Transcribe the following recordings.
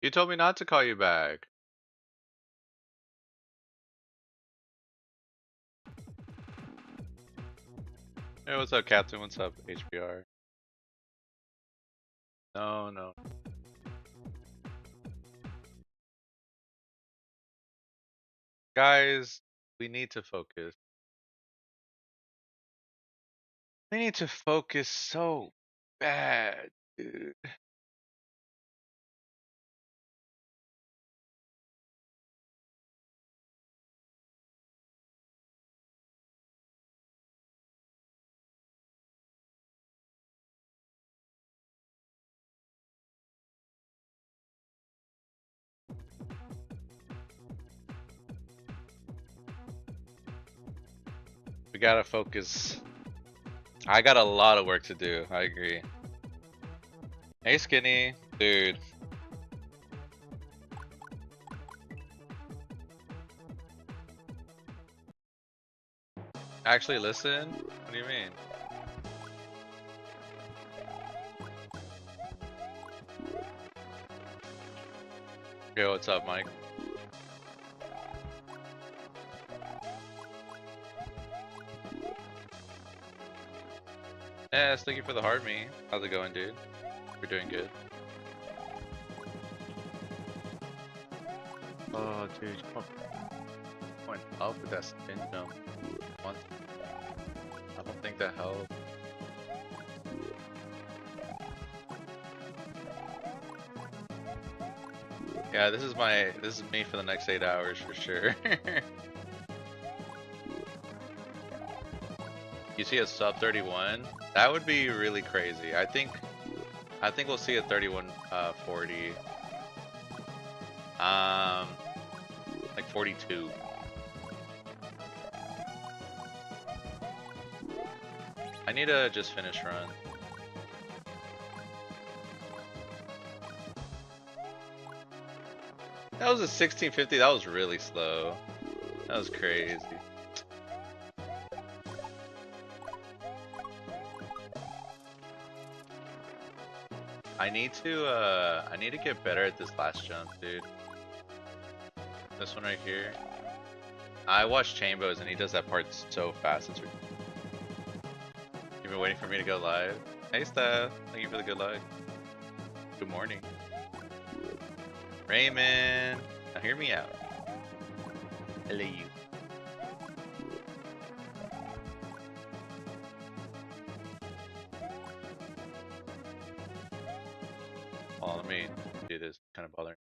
You told me not to call you back. Hey, what's up, Captain? What's up, HBR? No, no. Guys, we need to focus. We need to focus so bad, dude. We gotta focus. I got a lot of work to do. I agree. Hey, Skinny. Dude. Actually listen? What do you mean? Yo, what's up, Mike? Yes, thank you for the hard me. How's it going, dude? We're doing good. Oh, dude, going up with that spin jump. Once. I don't think that helped. Yeah, this is me for the next 8 hours for sure. You see a sub 31? That would be really crazy. I think we'll see a 31 40. Like 42. I need to just finish run. That was a 1650. That was really slow. That was crazy. I need to get better at this last jump, dude. This one right here. I watch Chambos and he does that part so fast. It's ridiculous. You've been waiting for me to go live. Hey, Steph. Thank you for the good luck. Good morning. Raymond. Now hear me out. Hello, you. Oh, let me do this. Kind of bothering.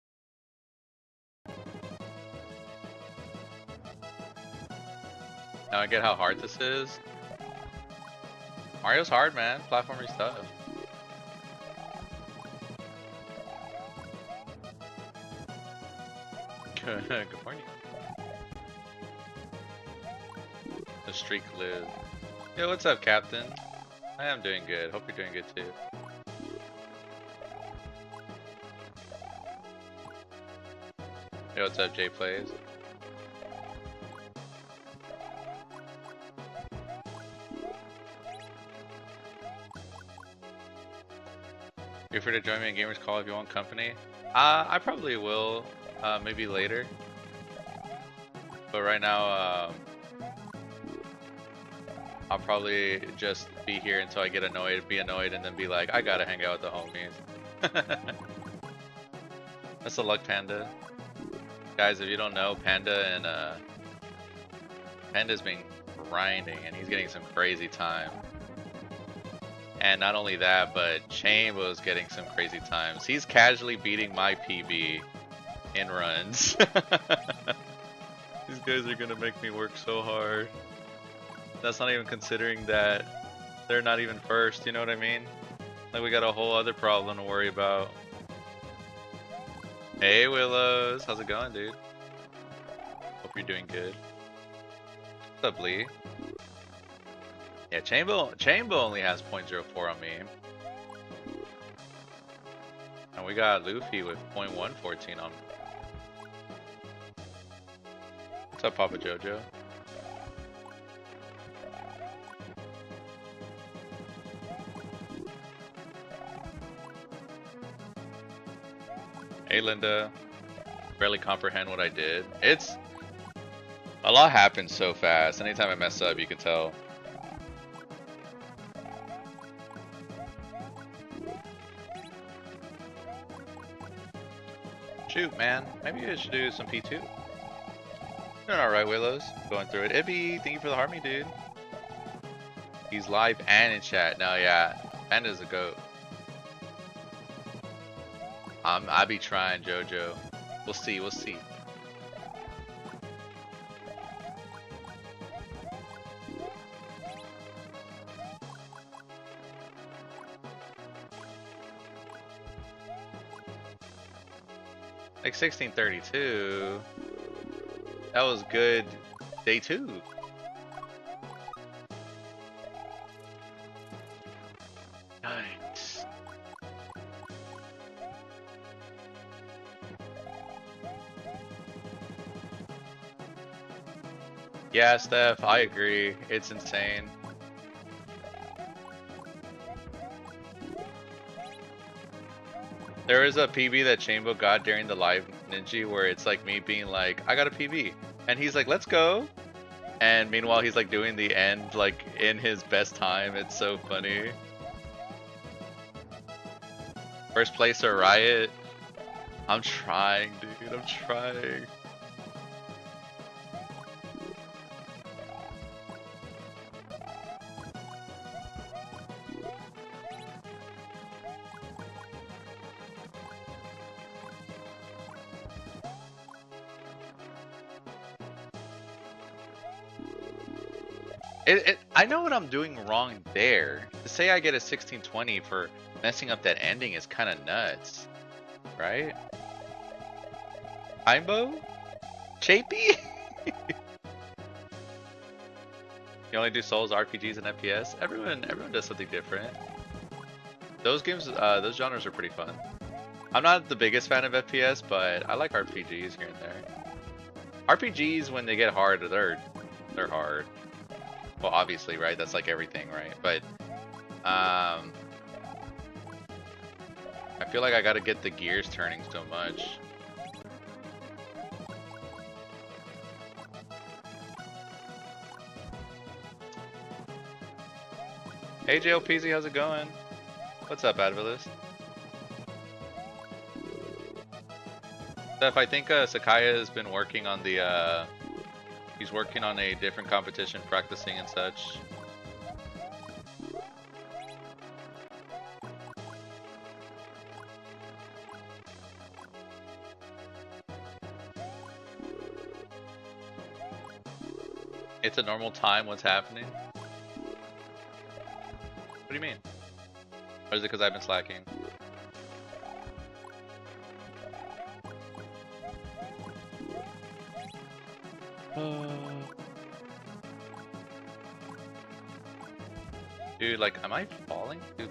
Now I get how hard this is. Mario's hard, man. Platformer stuff. Good morning. The streak lives. Yo, what's up, Captain? I am doing good. Hope you're doing good too. Yo, what's up, Jay Plays? Feel free to join me in Gamers Call if you want company. I probably will, maybe later. But right now, I'll probably just be here until I get annoyed, be annoyed, and then be like, I gotta hang out with the homies. That's the luck, Panda. Guys, if you don't know, Panda's been grinding, and he's getting some crazy time. And not only that, but Chambo's getting some crazy times. He's casually beating my PB in runs. These guys are gonna make me work so hard. That's not even considering that they're not even first, you know what I mean? Like, we got a whole other problem to worry about. Hey, Willows. How's it going, dude? Hope you're doing good. What's up, Lee? Yeah, Chambo only has 0.04 on me. And we got Luffy with 0.114 on me. What's up, Papa Jojo? Hey Linda. Barely comprehend what I did. It's a lot happens so fast. Anytime I mess up, you can tell. Shoot, man. Maybe I should do some P2. Doing alright, Willows. Going through it. Ibby, thank you for the harmony, dude. He's live and in chat. No, yeah. Panda's a goat. I be trying, JoJo. We'll see, we'll see. Like 1632. That was good. Day 2. Nice. Yeah, Steph, I agree. It's insane. There is a PB that Chambo got during the live Ninji where it's like me being like, I got a PB. And he's like, let's go. And meanwhile, he's like doing the end like in his best time. It's so funny. First place or Riot. I'm trying, dude. I'm trying. I know what I'm doing wrong there. To say I get a 1620 for messing up that ending is kind of nuts, right? Imbo? Chapey? You only do Souls, RPGs, and FPS? Everyone does something different. Those games, those genres are pretty fun. I'm not the biggest fan of FPS, but I like RPGs here and there. RPGs, when they get hard, they're hard. Well, obviously, right? That's like everything, right? But I feel like I gotta get the gears turning so much. Hey JLPZ, how's it going? What's up, Advilist? Steph, I think Sakaya has been working on the he's working on a different competition, practicing and such. It's a normal time, what's happening? What do you mean? Or is it because I've been slacking? Dude, like, am I falling? Dude.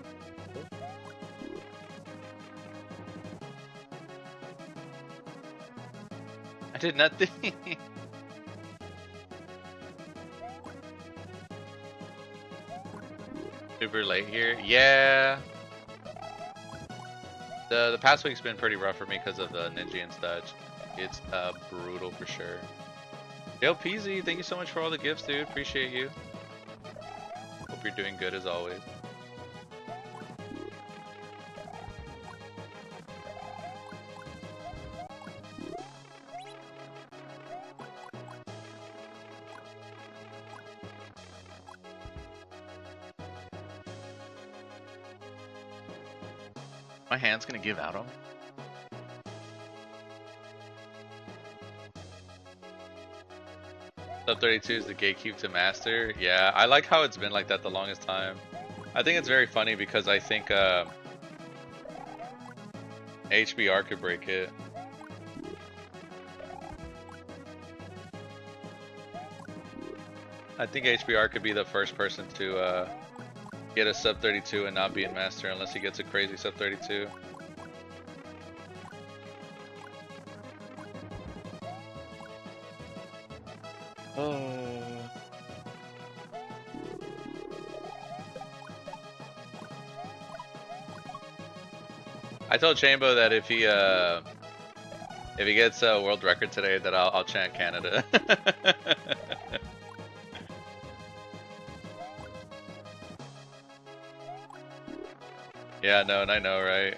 I did nothing. Super late here. Yeah. The past week's been pretty rough for me because of the Ninja and such. It's brutal for sure. Yo, PZ, thank you so much for all the gifts, dude. Appreciate you. Hope you're doing good as always. My hand's gonna give out on me. Sub 32 is the gatekeep to master. Yeah, I like how it's been like that the longest time. I think it's very funny because I think HBR could break it. I think HBR could be the first person to get a sub 32 and not be in master unless he gets a crazy sub 32. I told Chambo that if he If he gets a world record today, then I'll chant Canada. Yeah, no, and I know, right?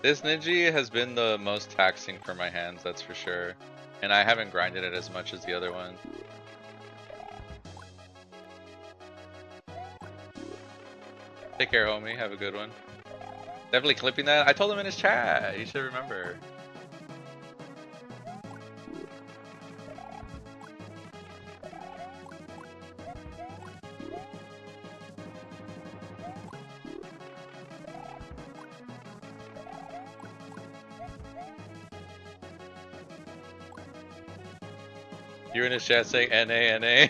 This Ninji has been the most taxing for my hands, that's for sure. And I haven't grinded it as much as the other one. Take care, homie. Have a good one. Definitely clipping that. I told him in his chat. You should remember. You in his chat saying NA, NA.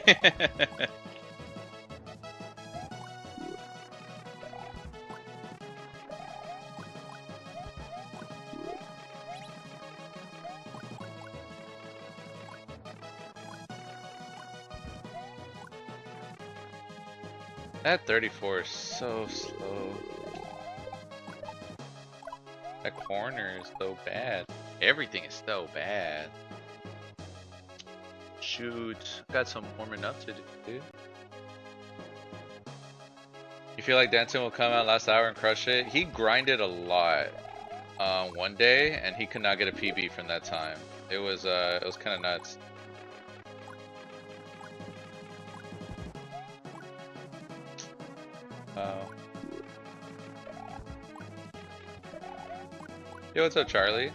That 34 is so slow. That corner is so bad. Everything is so bad. Shoot, got some warming up to do, dude. You feel like Denton will come out last hour and crush it? He grinded a lot one day, and he could not get a PB from that time. It was kind of nuts. Yo, what's up, Charlie?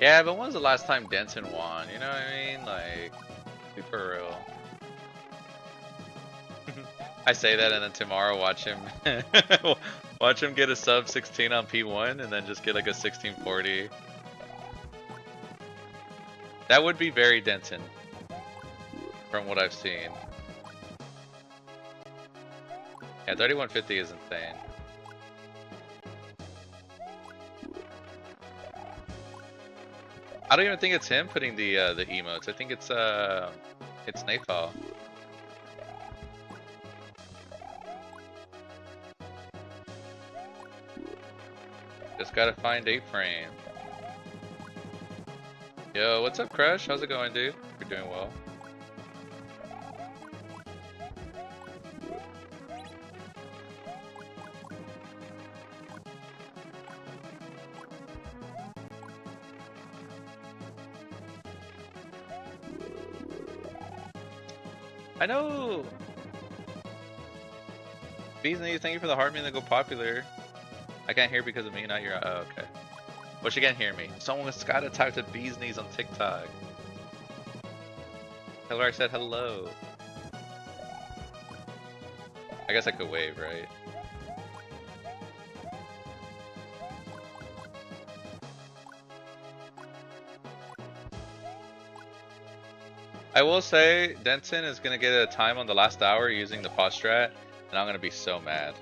Yeah, but when's the last time Denton won? You know what I mean? Like, be for real. I say that, and then tomorrow watch him watch him get a sub 16 on P1, and then just get like a 1640. That would be very Denton, from what I've seen. Yeah, 3150 is insane. I don't even think it's him putting the emotes. I think it's Nafal. Just gotta find 8 frame. Yo, what's up, Crush? How's it going, dude? You're doing well. I know. Beasley, thank you for the heart, man. That go popular. I can't hear because of me, not your. Oh, okay. Well, she can't hear me. Someone's gotta talk to Bee's Knees on TikTok. Tell her I said hello. I guess I could wave, right? I will say, Denton is gonna get a time on the last hour using the pause strat, and I'm gonna be so mad.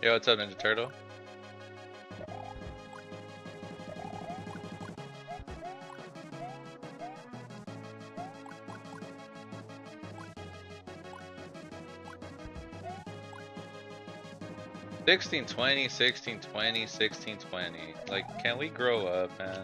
Yo, what's up, Ninja Turtle? $16.20, $16.20, $16.20. Like, can we grow up, man?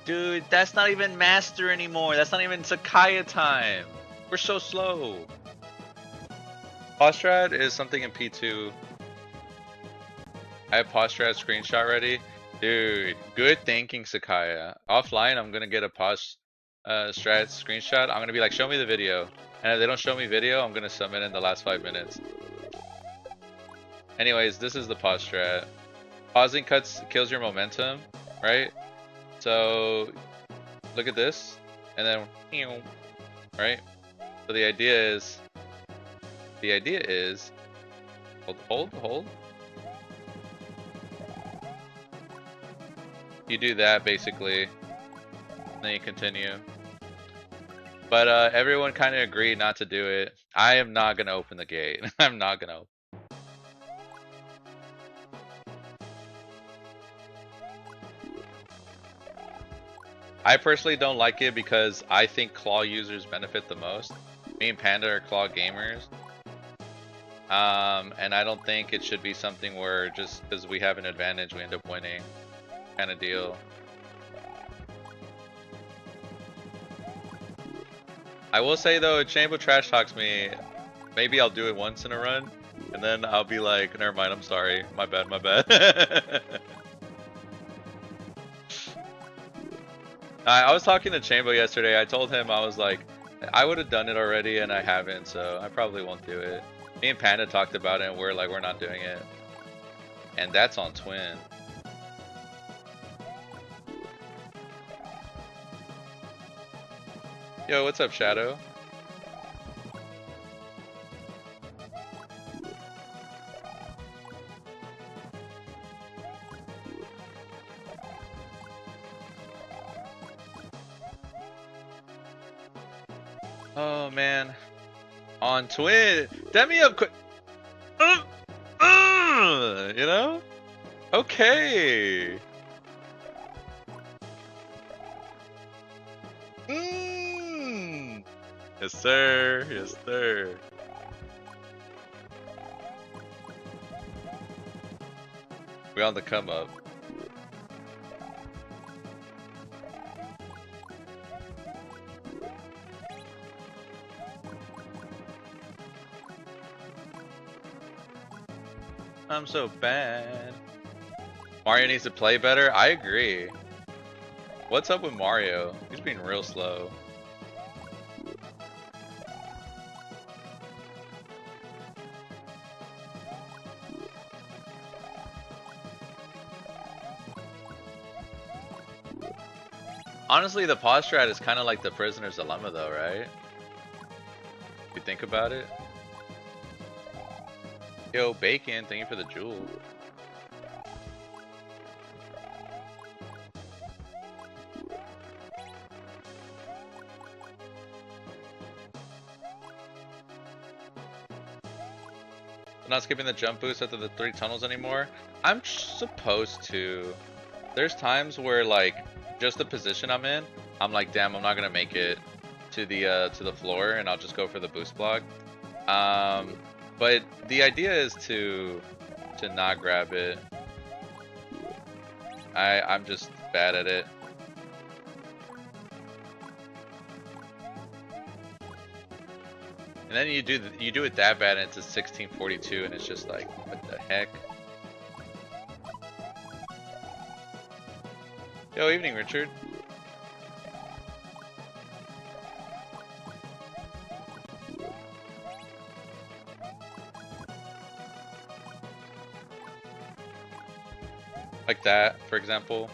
Dude, that's not even Master anymore. That's not even Sakaya time. We're so slow. Postrat is something in P2. I have Postrat screenshot ready. Dude, good thinking, Sakaya. Offline, I'm gonna get a Post strat screenshot. I'm gonna be like, show me the video. And if they don't show me video, I'm gonna submit in the last 5 minutes. Anyways, this is the pause strat. Pausing kills your momentum, right? So look at this, and then right. So the idea is The idea is hold. You do that basically, then you continue. But everyone kind of agreed not to do it. I am not gonna open the gate. I'm not gonna open. I personally don't like it because I think claw users benefit the most. Me and Panda are claw gamers. And I don't think it should be something where just because we have an advantage, we end up winning kind of deal. I will say though, Chambo trash talks me. Maybe I'll do it once in a run, and then I'll be like, never mind, I'm sorry. My bad, my bad. I was talking to Chambo yesterday. I told him, I was like, I would have done it already, and I haven't, so I probably won't do it. Me and Panda talked about it, and we're like, we're not doing it. And that's on Twin. Yo, what's up, Shadow? Oh man, on Twin, Demi up quick. You know? Okay. Yes, sir. Yes, sir. We on the come up. I'm so bad. Mario needs to play better. I agree. What's up with Mario? He's being real slow. Honestly, the pause strat is kind of like the prisoner's dilemma though, right? If you think about it. Yo, Bacon, thank you for the jewel. I'm not skipping the jump boost after the 3 tunnels anymore. I'm supposed to. There's times where like just the position I'm in, I'm like, damn, I'm not gonna make it to the floor, and I'll just go for the boost block. But the idea is to not grab it. I'm just bad at it. And then you do it that bad, and it's a 1642, and it's just like, what the heck? Yo, evening, Richard. Like that, for example.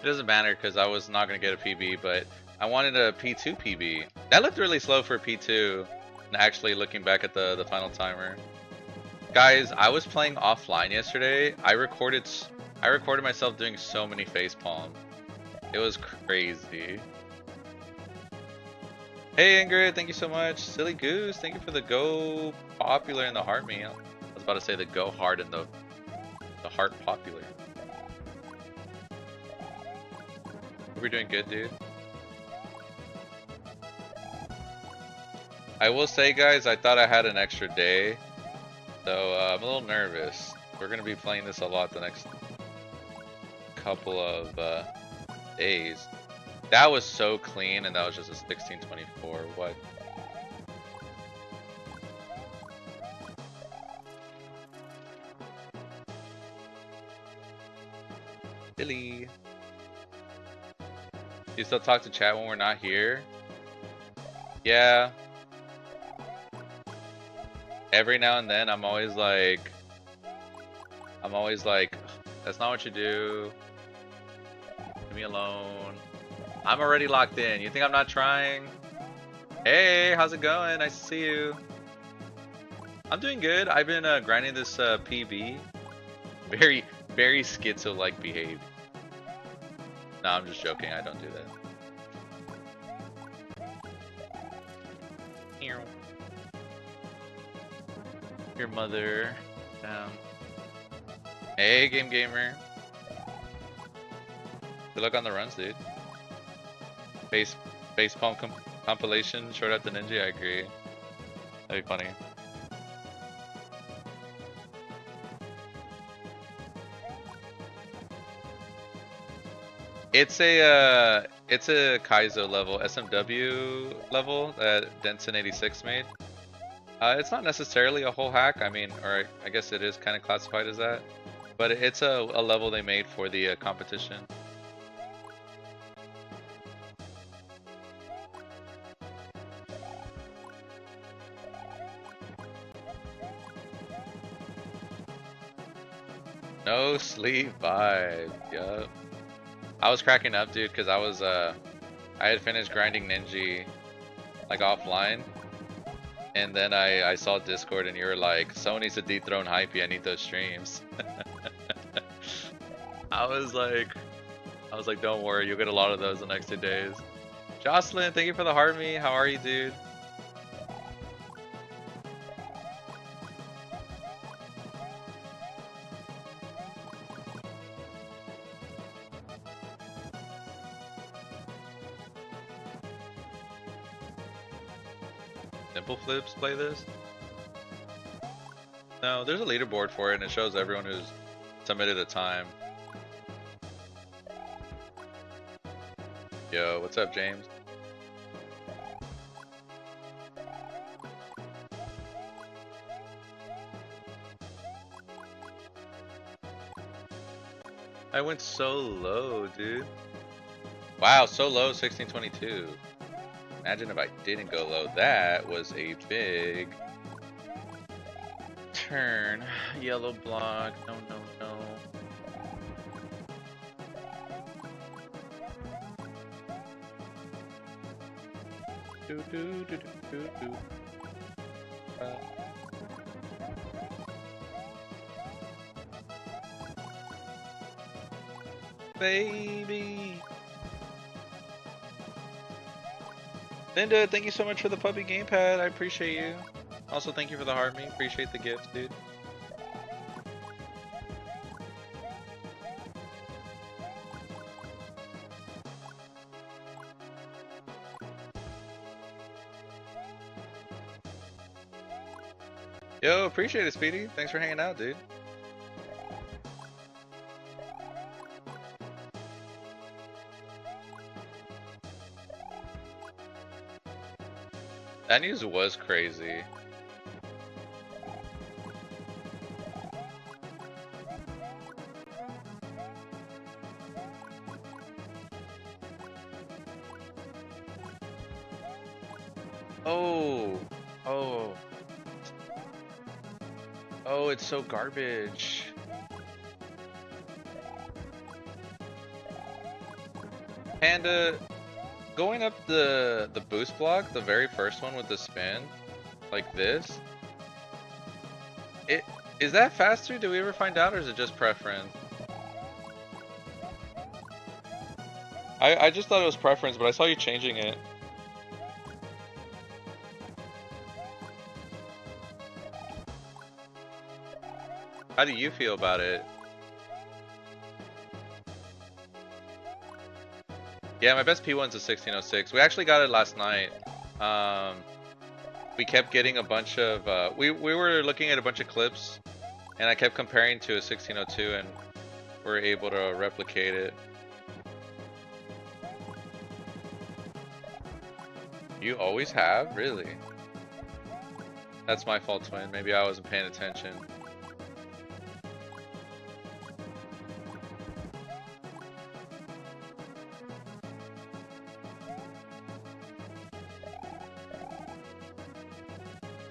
It doesn't matter because I was not going to get a PB, but I wanted a P2 PB. That looked really slow for P2, and actually looking back at the final timer. Guys, I was playing offline yesterday. I recorded myself doing so many face palms. It was crazy. Hey Ingrid, thank you so much. Silly Goose, thank you for the go popular and the heart meal. I was about to say the go hard and the heart popular. We're doing good, dude. I will say, guys, I thought I had an extra day, so I'm a little nervous. We're gonna be playing this a lot the next couple of days. That was so clean, and that was just a 1624. What? Billy. You still talk to chat when we're not here? Yeah. Every now and then, I'm always like, that's not what you do. Leave me alone. I'm already locked in. You think I'm not trying? Hey, how's it going? Nice to see you. I'm doing good. I've been grinding this PB. Very, very schizo-like behavior. No, I'm just joking. I don't do that. Your mother. Hey, Game Gamer. Good luck on the runs, dude. Base palm compilation, short out the Ninja. I agree. That'd be funny. It's a Kaizo level, SMW level that Denson 86 made. It's not necessarily a whole hack. I mean, or I guess it is kind of classified as that, but it's a level they made for the competition. No sleep vibe. Yup. I was cracking up, dude, because I had finished grinding Ninji like offline, and then I saw Discord and you were like, someone needs to dethrone Hypey. I need those streams. I was like, don't worry, you'll get a lot of those the next 2 days. Jocelyn, thank you for the heart me. How are you, dude? Simple Flips play this? No, there's a leaderboard for it and it shows everyone who's submitted a time. Yo, what's up, James? I went so low, dude. Wow, so low, 1622. Imagine if I didn't go low. That was a big turn. Yellow block. No, no, no. Do, do, do, do, do, do. Baby. Linda, thank you so much for the puppy gamepad. I appreciate you. Also, thank you for the heart me. Appreciate the gift, dude. Yo, appreciate it, Speedy. Thanks for hanging out, dude. That news was crazy. Oh. Oh. Oh, it's so garbage. Panda, going up the boost block, the very first one with the spin, like this, is that faster? Do we ever find out, or is it just preference? I just thought it was preference, but I saw you changing it. How do you feel about it? Yeah, my best P1's a 1606. We actually got it last night. We kept getting a bunch of, we were looking at a bunch of clips, and I kept comparing to a 1602, and we're able to replicate it. You always have? Really? That's my fault, twin. Maybe I wasn't paying attention.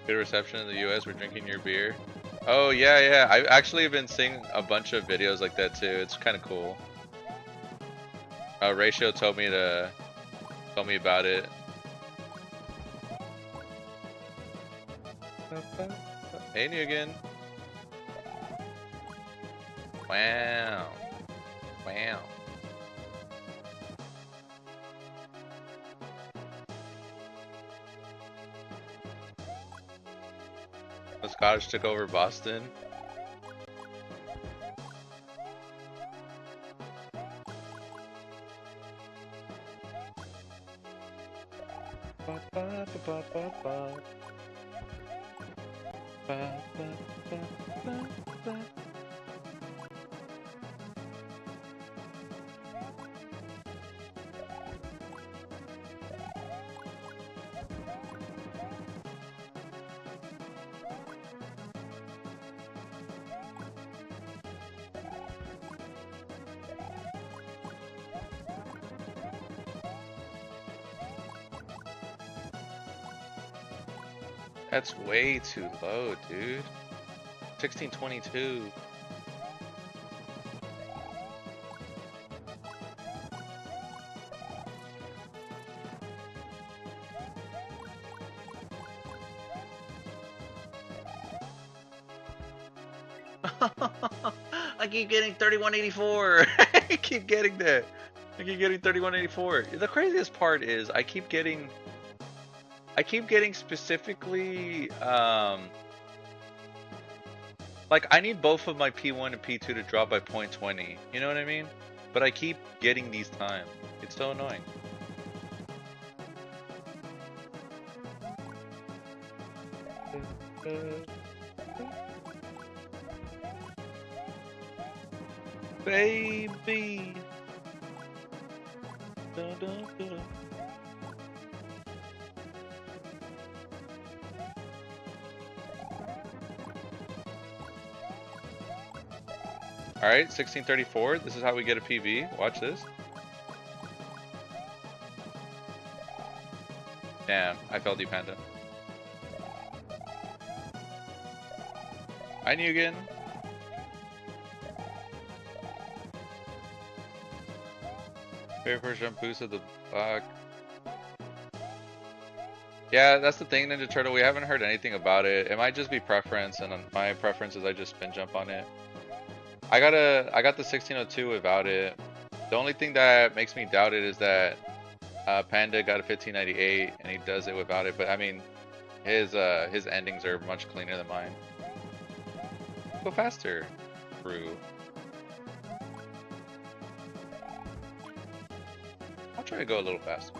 Good reception in the US. We're drinking your beer. Oh yeah, yeah. I've actually been seeing a bunch of videos like that too. It's kind of cool. Ratio told me about it. Hey, new again. Wow. Wow. The Scottish took over Boston. That's way too low, dude. 1622. I keep getting 3184. I keep getting that. I keep getting 3184. The craziest part is I keep getting specifically like I need both of my P1 and P2 to drop by 0.20. You know what I mean? But I keep getting these times. It's so annoying. Baby. Dun, dun, dun. Alright, 1634. This is how we get a PB. Watch this. Damn, I fell deep panda. Hi, Nugan. Favorite first jump boost of the block. Yeah, that's the thing, Ninja Turtle. We haven't heard anything about it. It might just be preference, and my preference is I just spin jump on it. I got the 1602 without it. The only thing that makes me doubt it is that Panda got a 1598 and he does it without it. But I mean, his endings are much cleaner than mine. Go faster, Brew. I'll try to go a little faster.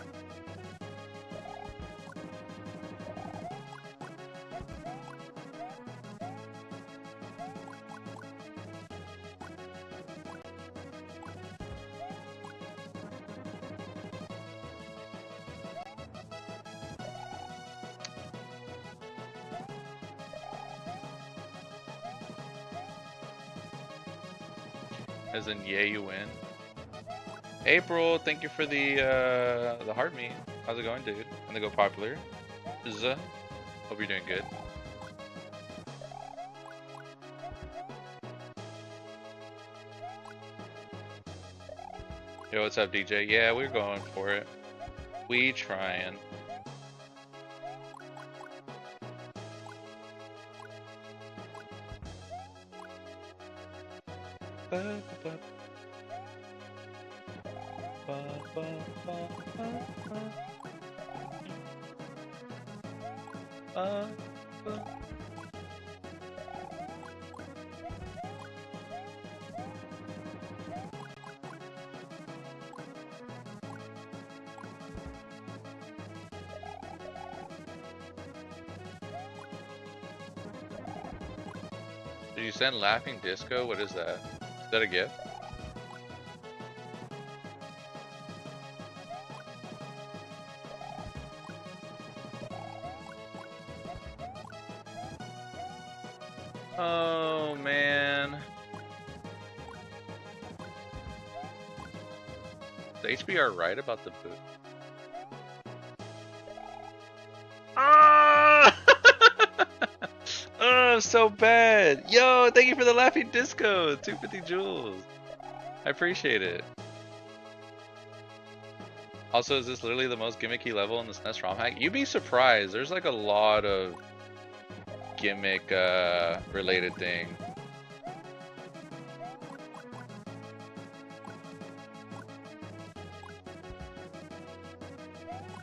As in, yeah, you win. April, thank you for the heart meet. How's it going, dude? And they go popular. Hope you're doing good. Yo, what's up, DJ? Yeah, we're going for it. We trying. Did you send Laughing Disco? What is that? Is that a gift? Oh man. Is the HBR right about the boot? Ah! so bad. Yo, thank you for the laughing disco. 250 jewels. I appreciate it. Also, is this literally the most gimmicky level in the SNES ROM hack? You'd be surprised. There's like a lot of gimmick related thing.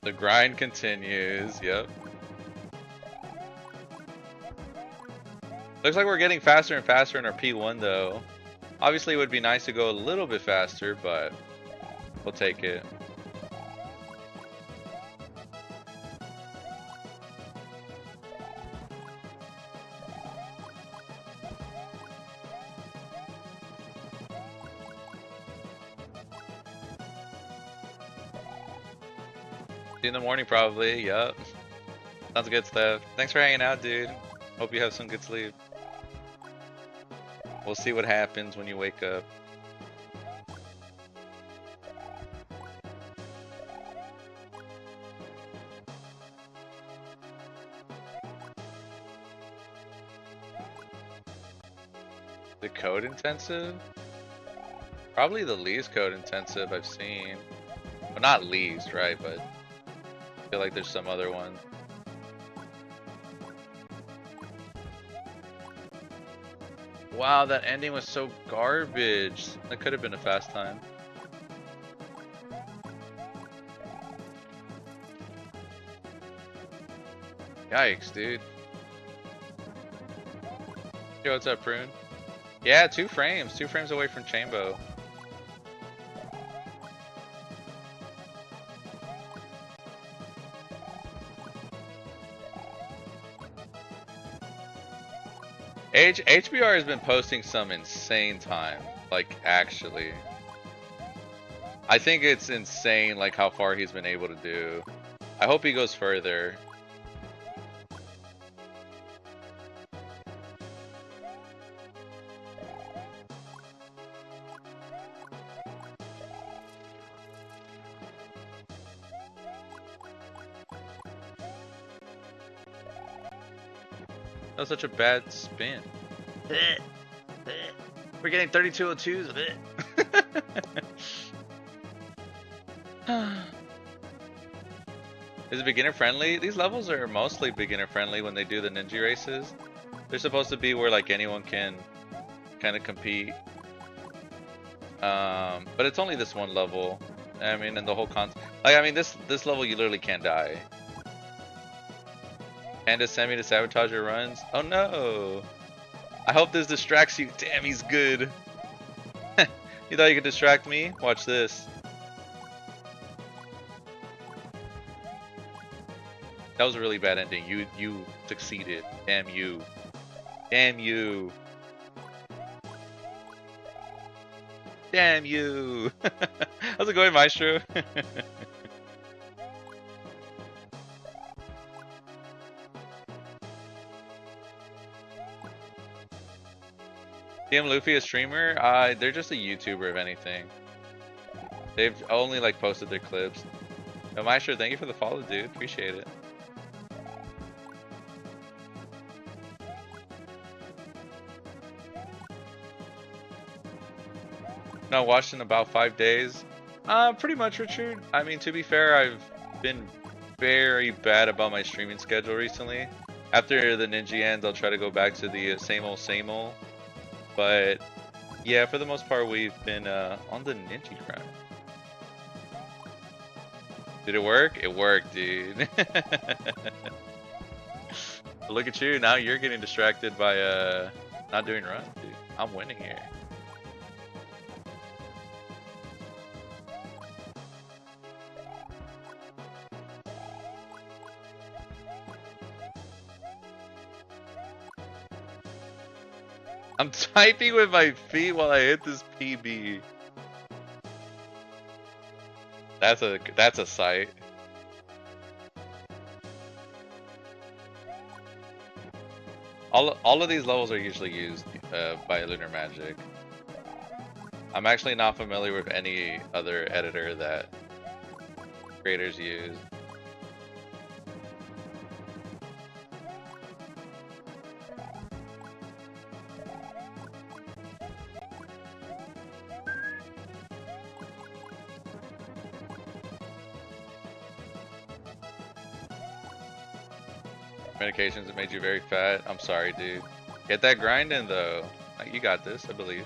The grind continues. Yep. Looks like we're getting faster and faster in our P1 though. Obviously it would be nice to go a little bit faster, but we'll take it. In the morning probably, yup. Sounds good stuff. Thanks for hanging out, dude. Hope you have some good sleep. We'll see what happens when you wake up. The code intensive? Probably the least code intensive I've seen. Well, not least, right, but I feel like there's some other one. Wow, that ending was so garbage. That could have been a fast time. Yikes, dude. Yo, what's up, Prune? Yeah, 2 frames. 2 frames away from Chambo. HBR has been posting some insane time, like actually. I think it's insane like how far he's been able to do. I hope he goes further. That was such a bad spin. We're getting 3202s of it. Is it beginner friendly? These levels are mostly beginner friendly when they do the Ninja races. They're supposed to be where like anyone can kind of compete. But it's only this one level. I mean, and the whole this level you literally can't die. And to send me to sabotage your runs? Oh no! I hope this distracts you. Damn, he's good. You thought you could distract me? Watch this. That was a really bad ending. You succeeded. Damn you. Damn you. Damn you. How's it going, Maestro? DM Luffy a streamer? They're just a YouTuber if anything. They've only like posted their clips. No, Maestro, thank you for the follow, dude. Appreciate it. No, watched in about 5 days. Pretty much, Richard. I mean, to be fair, I've been very bad about my streaming schedule recently. After the Ninja ends, I'll try to go back to the same old, same old. But yeah, for the most part, we've been on the Ninja grind. Did it work? It worked, dude. Look at you. Now you're getting distracted by not doing runs, dude. I'm winning here. I'm typing with my feet while I hit this PB. That's a sight. All of these levels are usually used by Lunar Magic. I'm actually not familiar with any other editor that creators use. Medications that made you very fat. I'm sorry, dude. Get that grind in, though. You got this, I believe.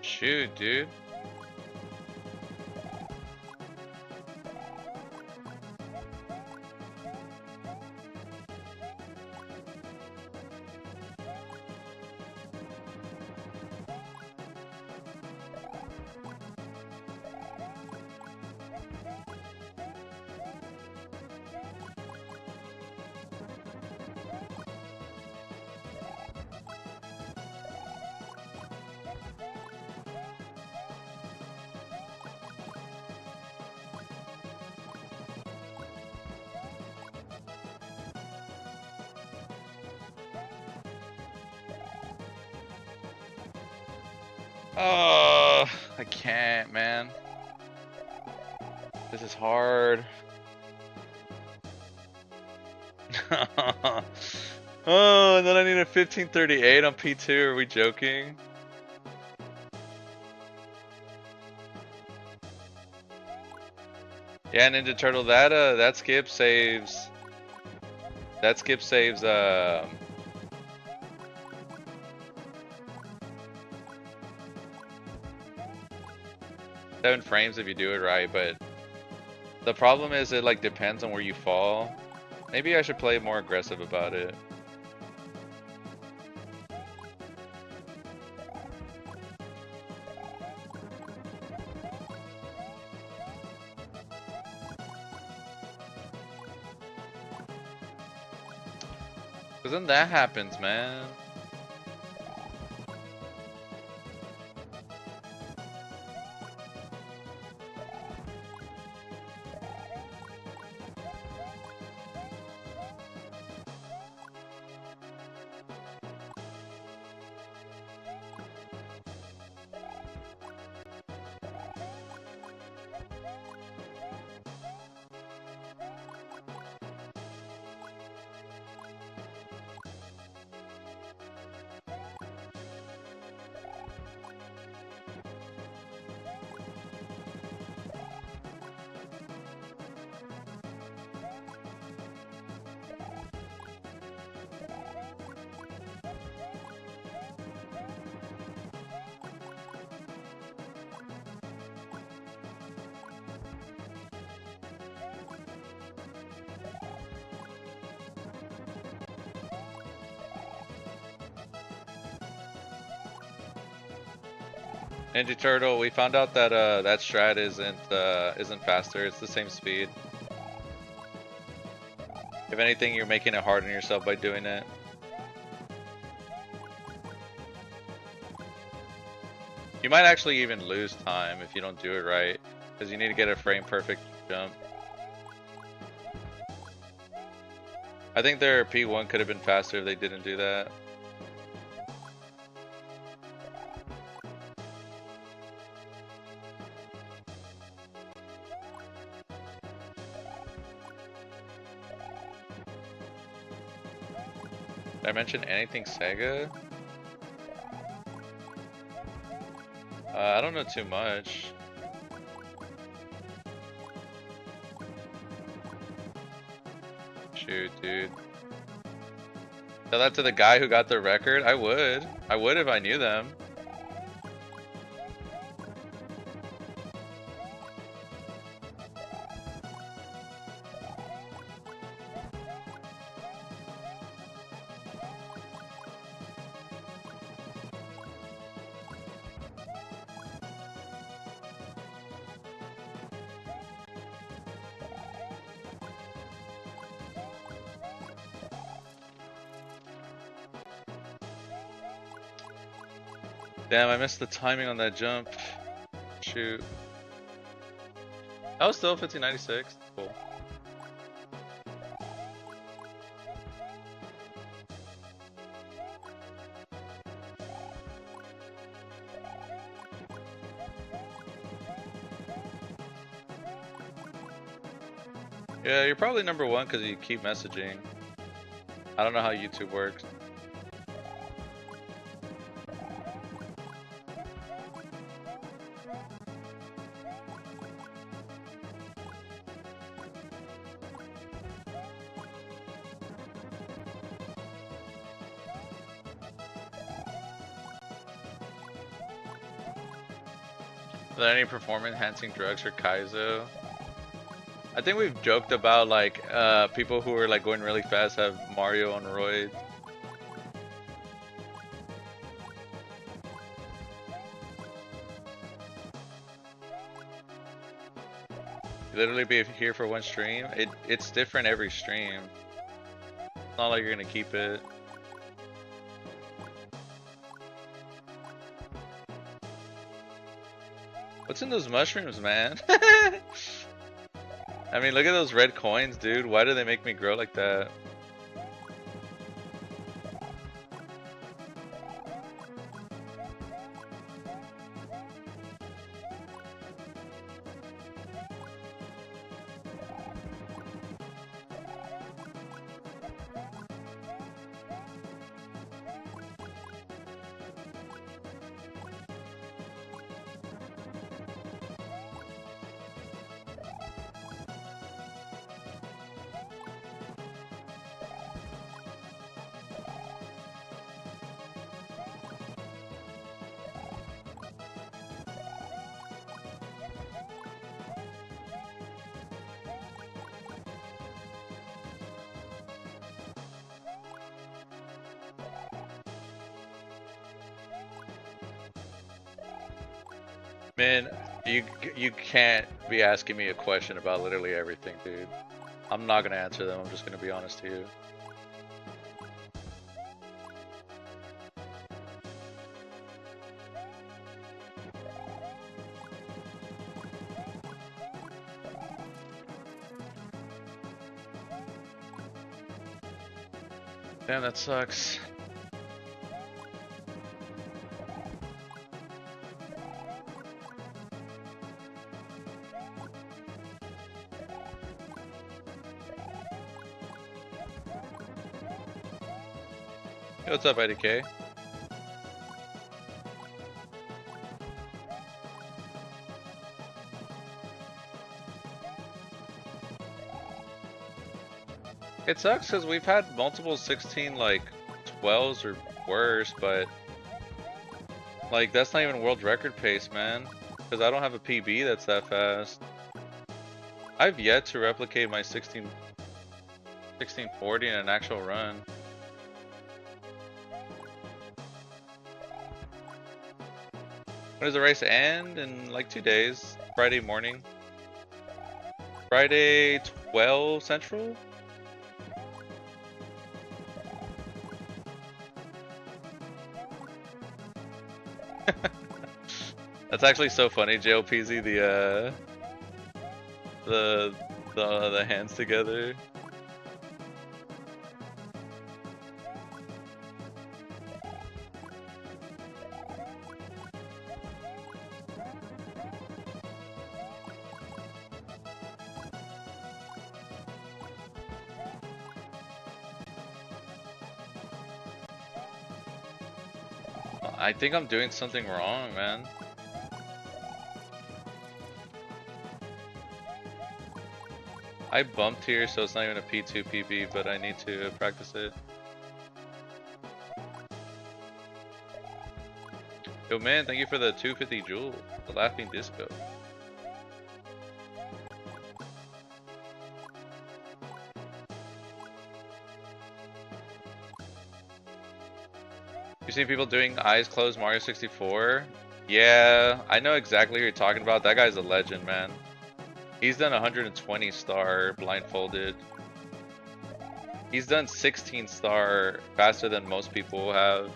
Shoot, dude. Oh, I can't, man. This is hard. Oh, and then I need a 1538 on P2. Are we joking? Yeah, Ninja Turtle, that skip saves. That skip saves 7 frames if you do it right, but the problem is it like depends on where you fall. Maybe I should play more aggressive about it. Cause then that happens, man. Ninja Turtle, we found out that that strat isn't faster. It's the same speed. If anything, you're making it hard on yourself by doing it. You might actually even lose time if you don't do it right, because you need to get a frame perfect jump. I think their P1 could have been faster if they didn't do that. Did I mention anything Sega? I don't know too much. Shoot, dude. Tell that to the guy who got the record? I would. I would if I knew them. Damn, I missed the timing on that jump. Shoot. That was still 1596. Cool. Yeah, you're probably number one because you keep messaging. I don't know how YouTube works. Are there any performance enhancing drugs for Kaizo? I think we've joked about like people who are like going really fast have Mario on roids. You literally be here for one stream. It's different every stream. It's not like you're gonna keep it. What's in those mushrooms, man? I mean, look at those red coins, dude. Why do they make me grow like that? Man, you can't be asking me a question about literally everything, dude. I'm not gonna answer them. I'm just gonna be honest to you. Damn, that sucks. Hey, what's up, IDK? It sucks because we've had multiple 16 like 12s or worse, but like that's not even world record pace, man. Because I don't have a PB that's that fast. I've yet to replicate my 1640 in an actual run. When does the race end? In like 2 days. Friday morning. Friday 12 Central? That's actually so funny, JLPZ, the hands together. I think I'm doing something wrong, man. I bumped here, so it's not even a P2 PB, but I need to practice it. Yo man, thank you for the 250 jewel, the laughing disco. You seen people doing eyes closed Mario 64? Yeah, I know exactly who you're talking about. That guy's a legend, man. He's done 120 star blindfolded. He's done 16 star faster than most people have.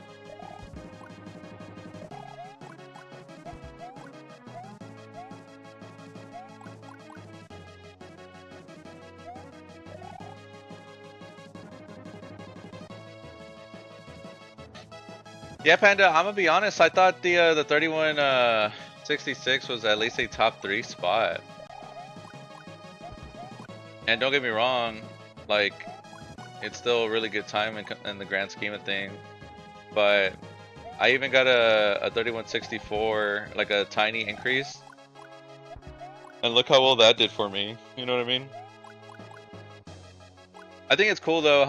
Yeah, Panda, I'm gonna be honest, I thought the 3166 was at least a top 3 spot. And don't get me wrong, like, it's still a really good time in the grand scheme of things. But I even got a 3164, like a tiny increase. And look how well that did for me. You know what I mean? I think it's cool though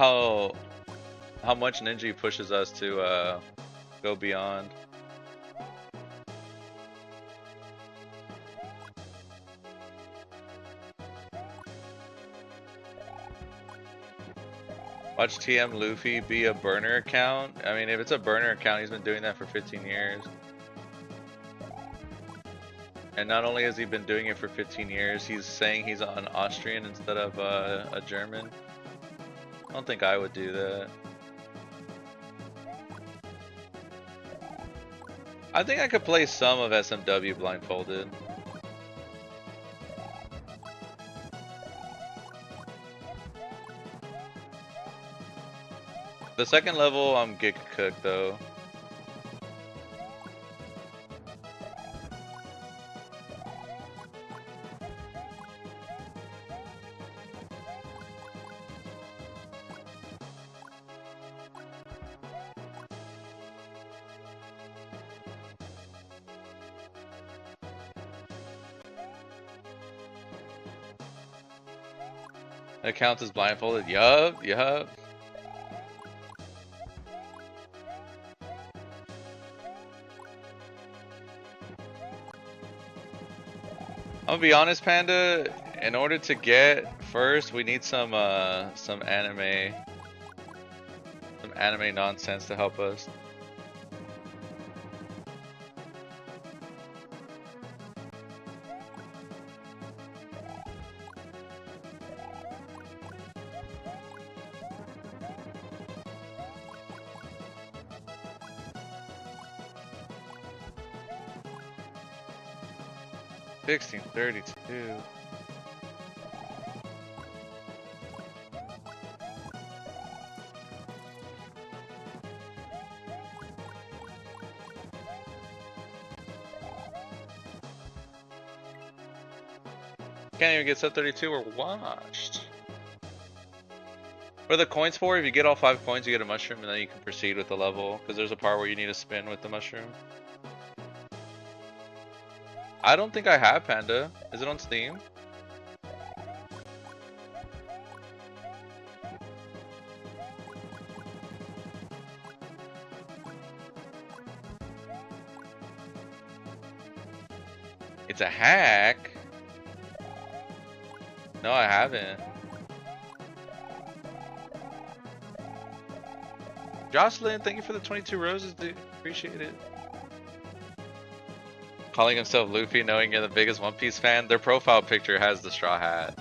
how much Ninja pushes us to go beyond. Watch TM Luffy be a burner account. I mean, if it's a burner account, he's been doing that for 15 years. And not only has he been doing it for 15 years, he's saying he's an Austrian instead of a German. I don't think I would do that. I think I could play some of SMW blindfolded. The second level, I'm gig cooked though. It counts as blindfolded. Yup, yup. I'm gonna be honest, Panda. In order to get first, we need some anime nonsense to help us. $16.32. Can't even get sub 32 or washed. What are the coins for? If you get all 5 coins, you get a mushroom, and then you can proceed with the level. Because there's a part where you need to spin with the mushroom. I don't think I have Panda. Is it on Steam? It's a hack. No, I haven't. Jocelyn, thank you for the 22 roses, dude. Appreciate it. Calling himself Luffy, knowing you're the biggest One Piece fan. Their profile picture has the straw hat.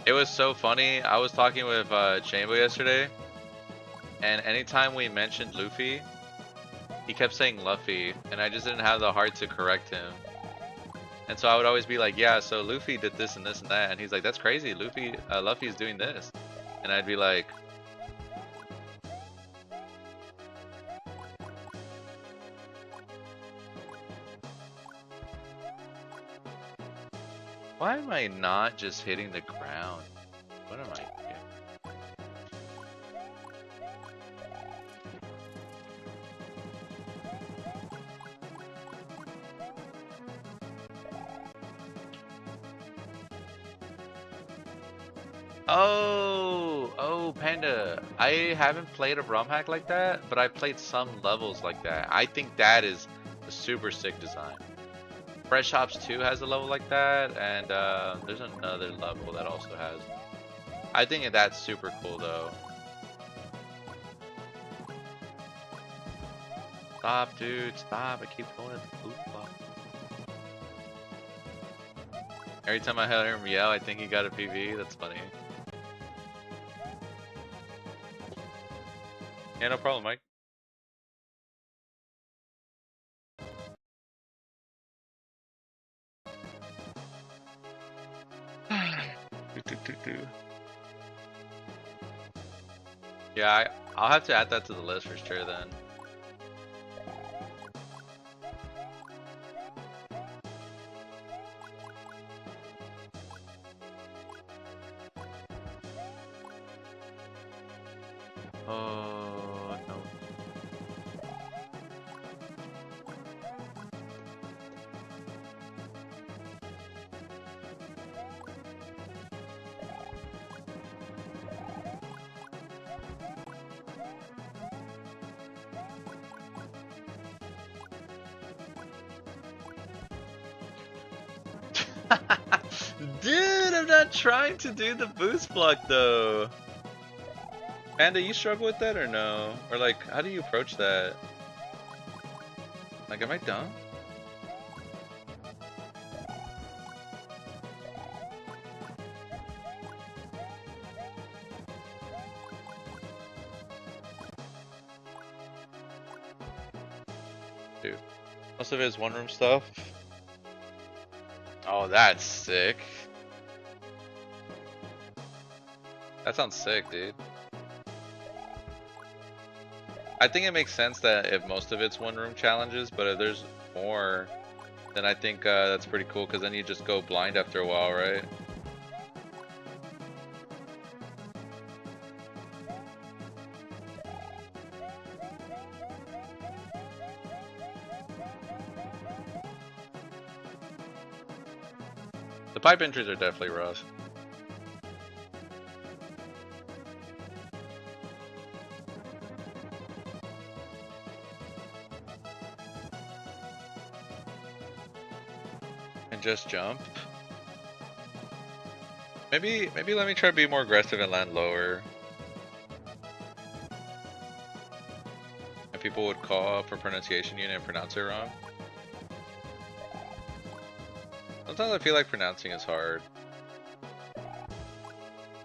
It was so funny. I was talking with Chamber yesterday, and anytime we mentioned Luffy, he kept saying Luffy, and I just didn't have the heart to correct him. And so I would always be like, yeah, so Luffy did this and this and that, and he's like, that's crazy, Luffy's doing this. And I'd be like, why am I not just hitting the ground? What am I doing? Oh, Panda. I haven't played a ROM hack like that, but I played some levels like that. I think that is a super sick design. Fresh Hops 2 has a level like that, and there's another level that also has. I think that's super cool though. Stop, dude, stop. I keep going to the food block. Every time I hear him yell, I think he got a PV. That's funny. Yeah, no problem, Mike. Yeah, I'll have to add that to the list for sure then. Oh no. Dude, I'm not trying to do the boost block though. Panda, you struggle with that or no? Or like, how do you approach that? Like, am I dumb? Dude, most of it is one room stuff. Oh, that's sick. That sounds sick, dude. I think it makes sense that if most of it's one room challenges, but if there's more, then I think that's pretty cool because then you just go blind after a while, right? The pipe entries are definitely rough. And just jump. Maybe let me try to be more aggressive and land lower. And people would call for pronunciation unit and pronounce it wrong. Sometimes I feel like pronouncing is hard.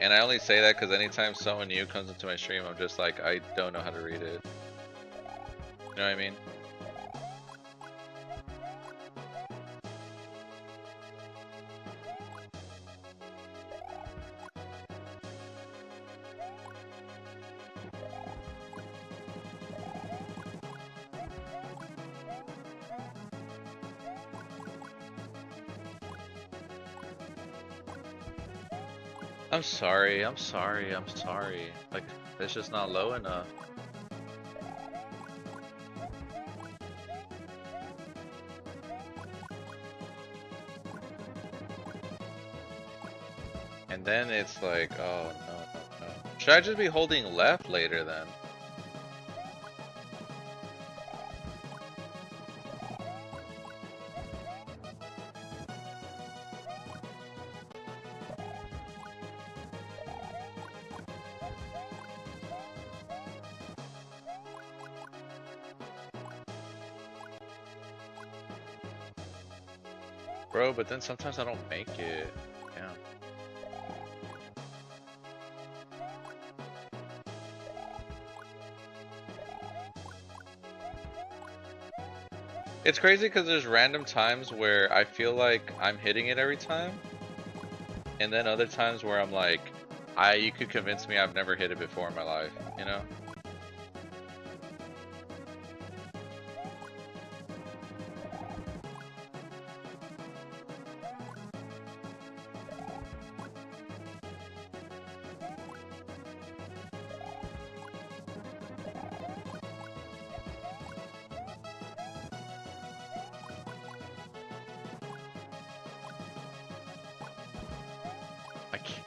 And I only say that because anytime someone new comes into my stream, I'm just like, I don't know how to read it. You know what I mean? I'm sorry, I'm sorry, I'm sorry. Like, it's just not low enough. And then it's like, oh no, no, no. Should I just be holding left later then? Bro, but then sometimes I don't make it. Yeah. It's crazy because there's random times where I feel like I'm hitting it every time. And then other times where I'm like, you could convince me I've never hit it before in my life, you know? I can't.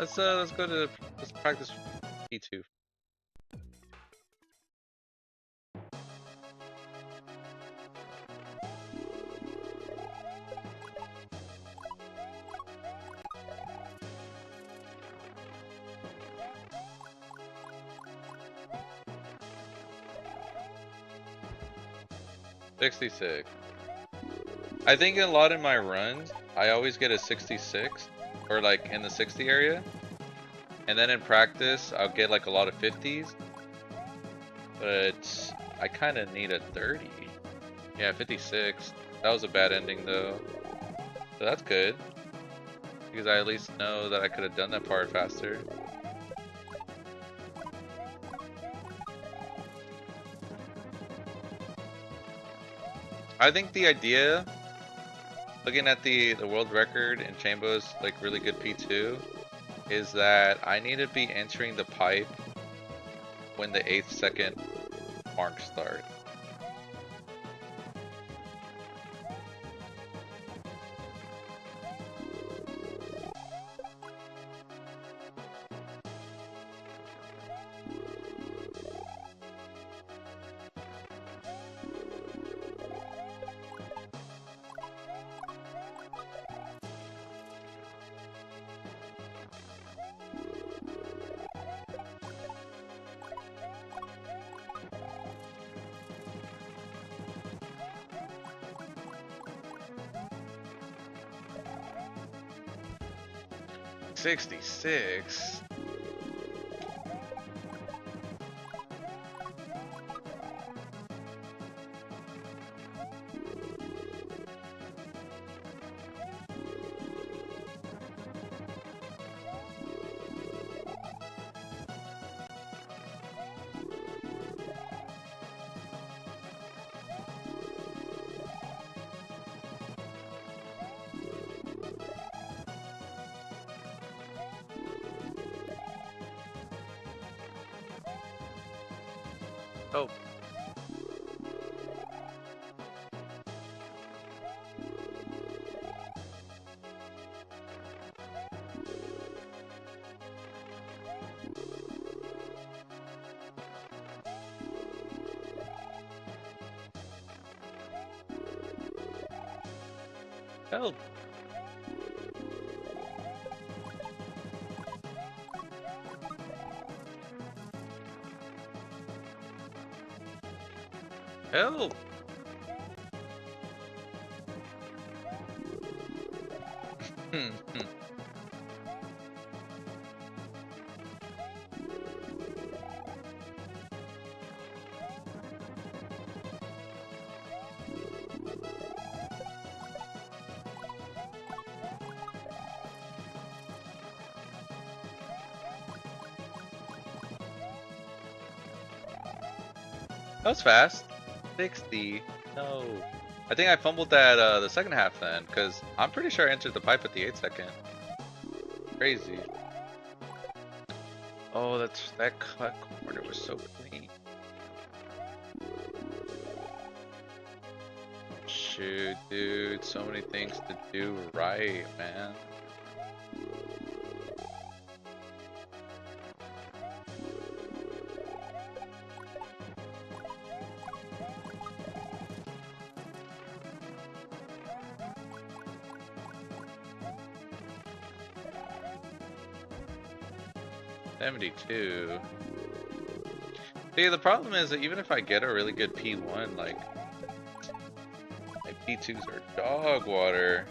Let's go to, let's practice P2. $66. I think a lot in my runs, I always get a 66 or like in the 60 area. And then in practice, I'll get like a lot of 50s. But I kind of need a 30. Yeah, 56. That was a bad ending though. So that's good. Because I at least know that I could have done that part faster. I think the idea, looking at the world record in Chambo is like really good P2. is that I need to be entering the pipe when the 8th second mark start. $66. Oh. Help. Help. That was fast. 60. No. I think I fumbled that the second half then, because I'm pretty sure I entered the pipe at the 8th second. Crazy. Oh, that cut corner was so clean. Shoot, dude, so many things to do right, man. $72. See, the problem is that even if I get a really good P1, like, my P2s are dog water.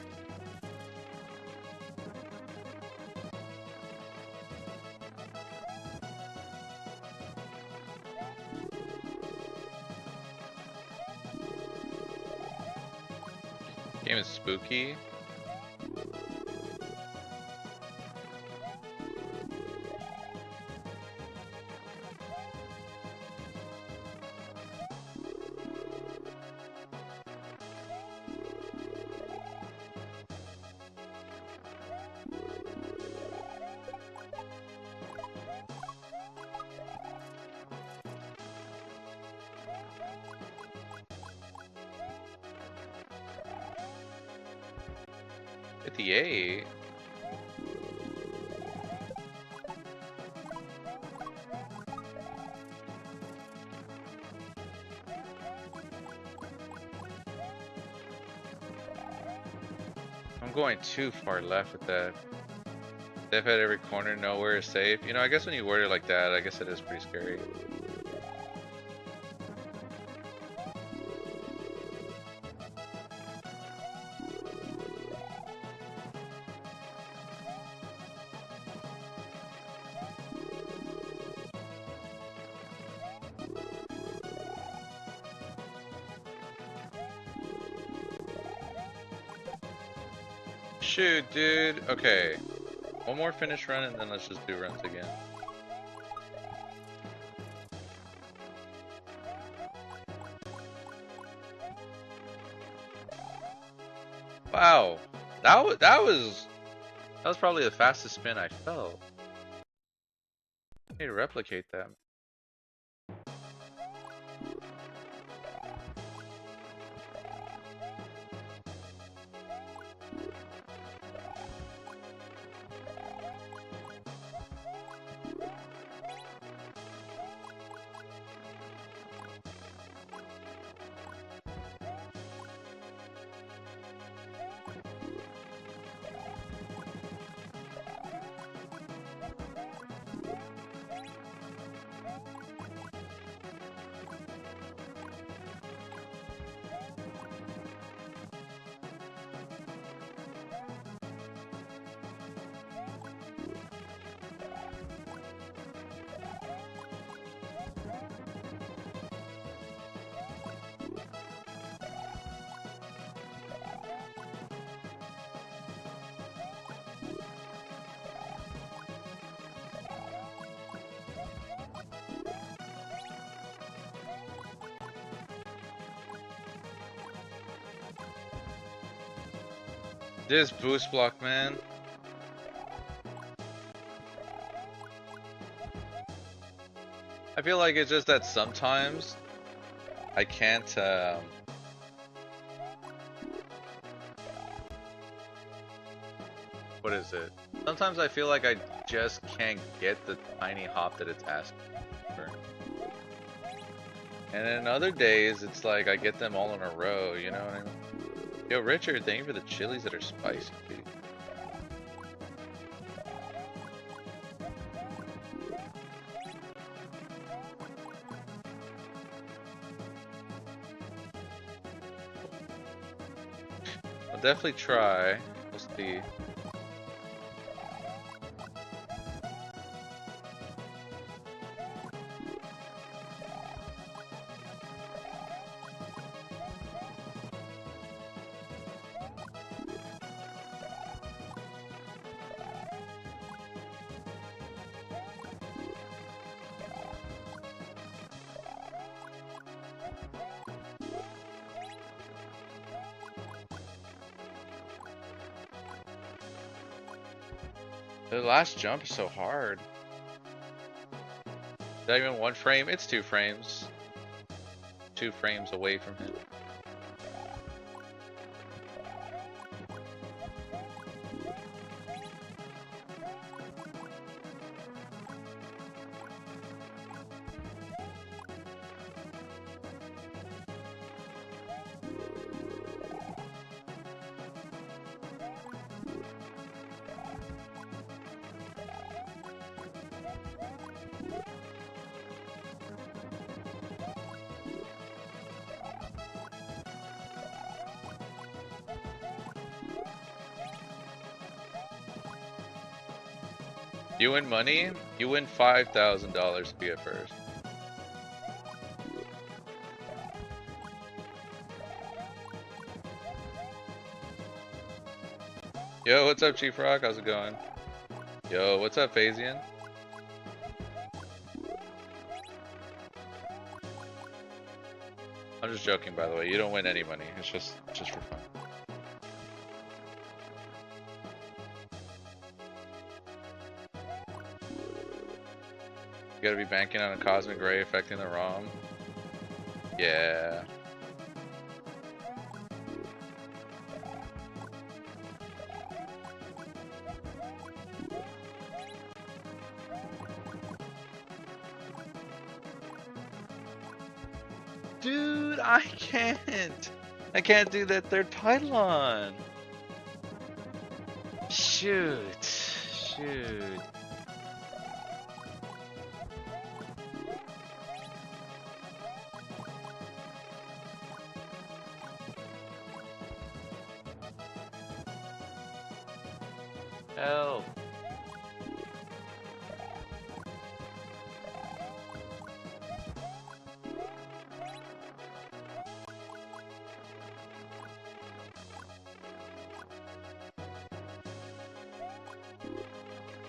Game is spooky. $58. I'm going too far left with that. Death at every corner, nowhere is safe. You know, I guess when you word it like that, I guess it is pretty scary. Shoot, dude. Okay. One more finish run and then let's just do runs again. Wow. That was That was probably the fastest spin I felt. I need to replicate that. This boost block, man. I feel like it's just that sometimes I can't, what is it? Sometimes I feel like I just can't get the tiny hop that it's asking for. And then other days, it's like I get them all in a row, you know what I mean? Yo, Richard, thank you for the chilies that are spicy, dude. I'll definitely try. We'll see. The last jump is so hard. Is that even 1 frame? It's 2 frames. 2 frames away from him. You win money, you win $5,000 to be at first. Yo, what's up, Chief Rock? How's it going? Yo, what's up, Phasian? I'm just joking, by the way. You don't win any money. It's just for fun. You gotta be banking on a cosmic ray affecting the ROM. Yeah. Dude, I can't. I can't do that third pylon. Shoot. Shoot. Help.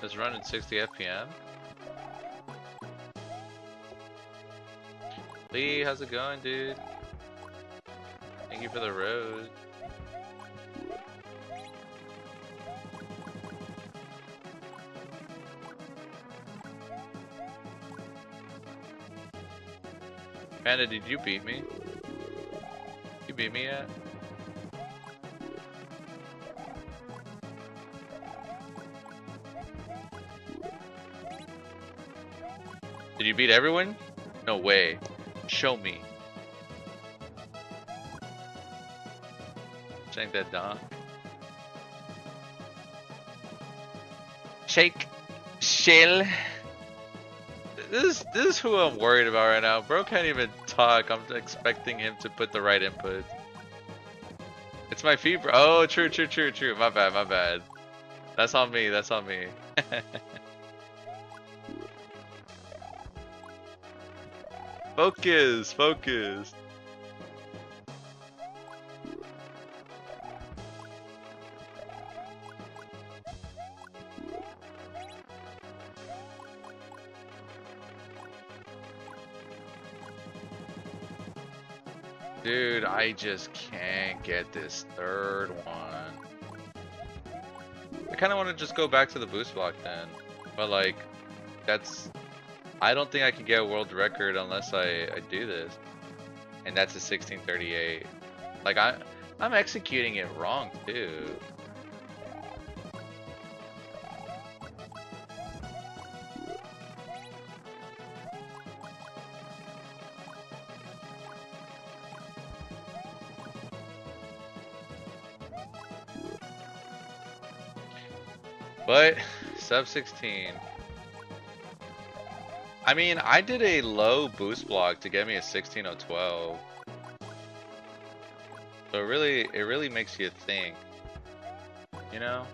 It's running 60 FPM. Lee, how's it going, dude? Thank you for the rose. Panda, did you beat me? You beat me yet? Did you beat everyone? No way. Show me. Shake that donk. Shake. Shell. This is who I'm worried about right now. Bro can't even talk. I'm expecting him to put the right input. It's my feet, bro. Oh, true. My bad. That's on me. Focus. Dude, I just can't get this third one. I kind of want to just go back to the boost block then. But like, I don't think I can get a world record unless I do this. And that's a 1638. Like I'm executing it wrong too. But sub 16. I mean, I did a low boost block to get me a 16012. So it really makes you think, you know?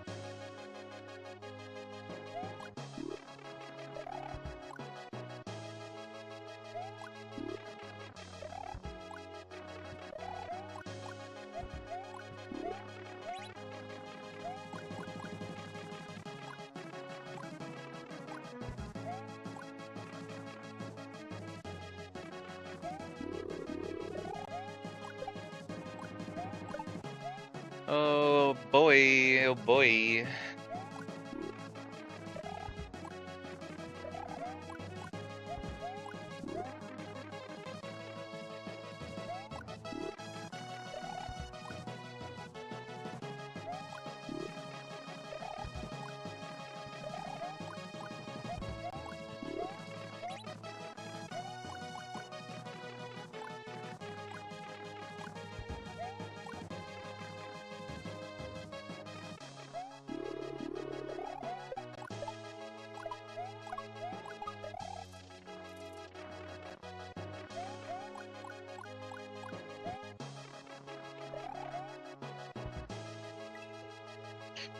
Oh boy.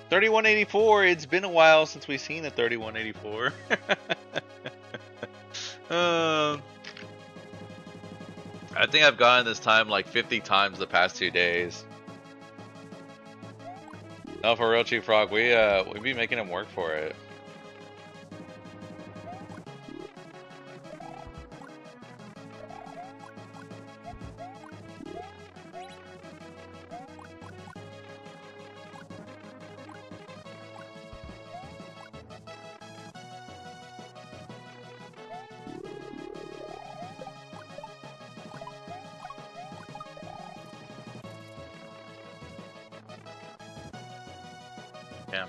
3184. It's been a while since we've seen a 3184. I think I've gotten this time like 50 times the past 2 days. No, for real, Chief Frog, we be making him work for it. Yeah.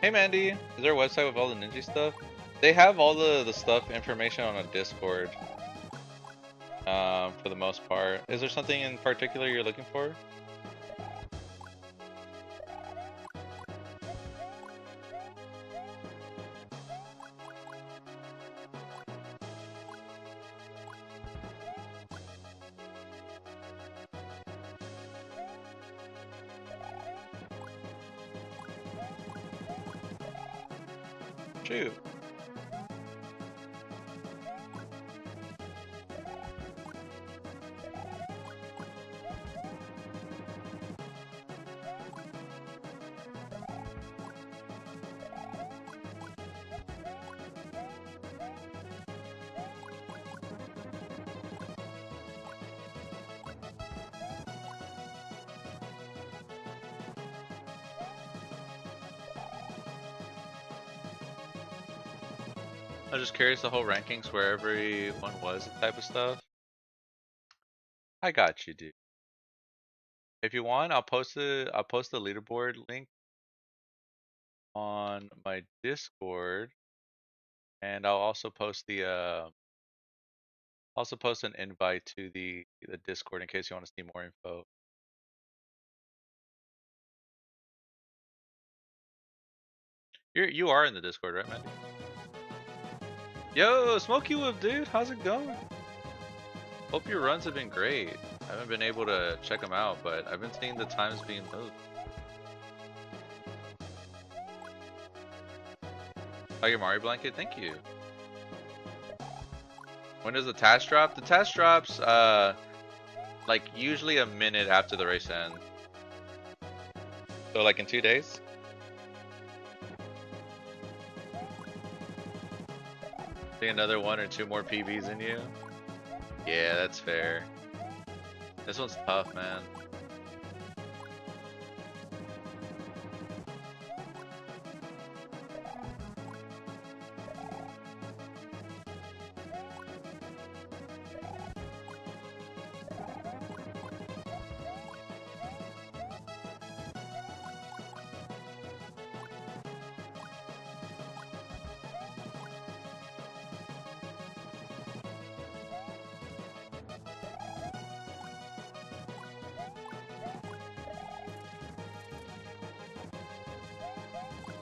Hey Mandy, is there a website with all the Ninja stuff? They have all the stuff information on a Discord. For the most part. Is there something in particular you're looking for? Shoot. I was just curious the whole rankings where everyone was type of stuff. I got you, dude. If you want, I'll post the leaderboard link on my Discord, and I'll also post an invite to the Discord in case you want to see more info. You are in the Discord, right, Mandy? Yo, Smokey Whip, dude, how's it going? Hope your runs have been great. I haven't been able to check them out, but I've been seeing the times being moved. Oh, your Mario blanket? Thank you. When does the task drop? The task drops, like usually a minute after the race ends. So like in 2 days? See another 1 or 2 more PBs in you? Yeah, that's fair. This one's tough, man.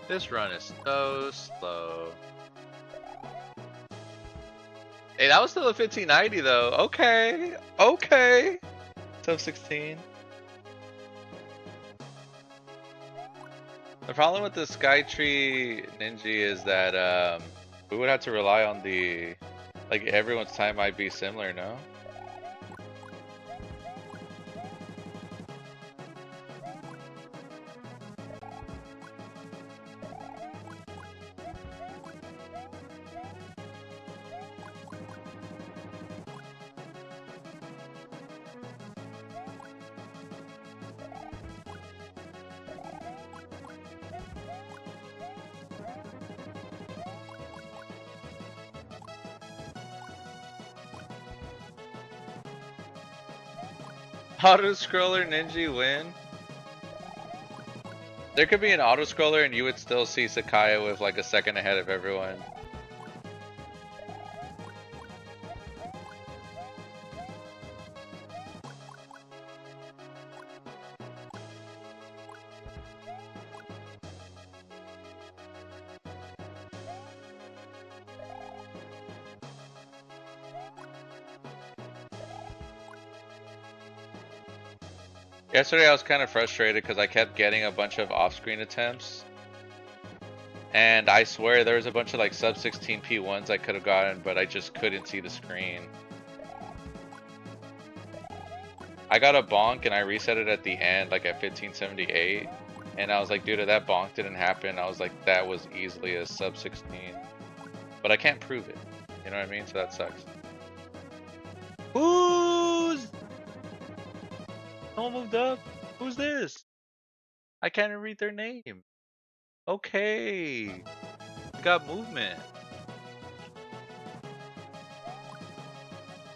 This run is so slow. Hey, that was still a 1590 though. Okay, okay. Sub 16. The problem with the Skytree Ninji is that we would have to rely on like everyone's time might be similar, no? Auto scroller Ninja win? There could be an auto scroller and you would still see Sakaya with like a second ahead of everyone. Yesterday I was kind of frustrated because I kept getting a bunch of off-screen attempts. And I swear there was a bunch of like sub 16 P1s I could have gotten, but I just couldn't see the screen. I got a bonk and I reset it at the end, like at 1578. And I was like, dude, if that bonk didn't happen, I was like, that was easily a sub 16. But I can't prove it. You know what I mean? So that sucks. Who's... No one moved up? Who's this? I can't even read their name. Okay. We got movement.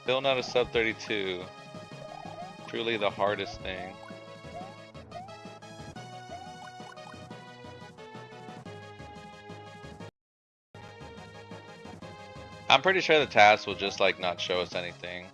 Still not a sub 32. Truly the hardest thing. I'm pretty sure the task will just like not show us anything.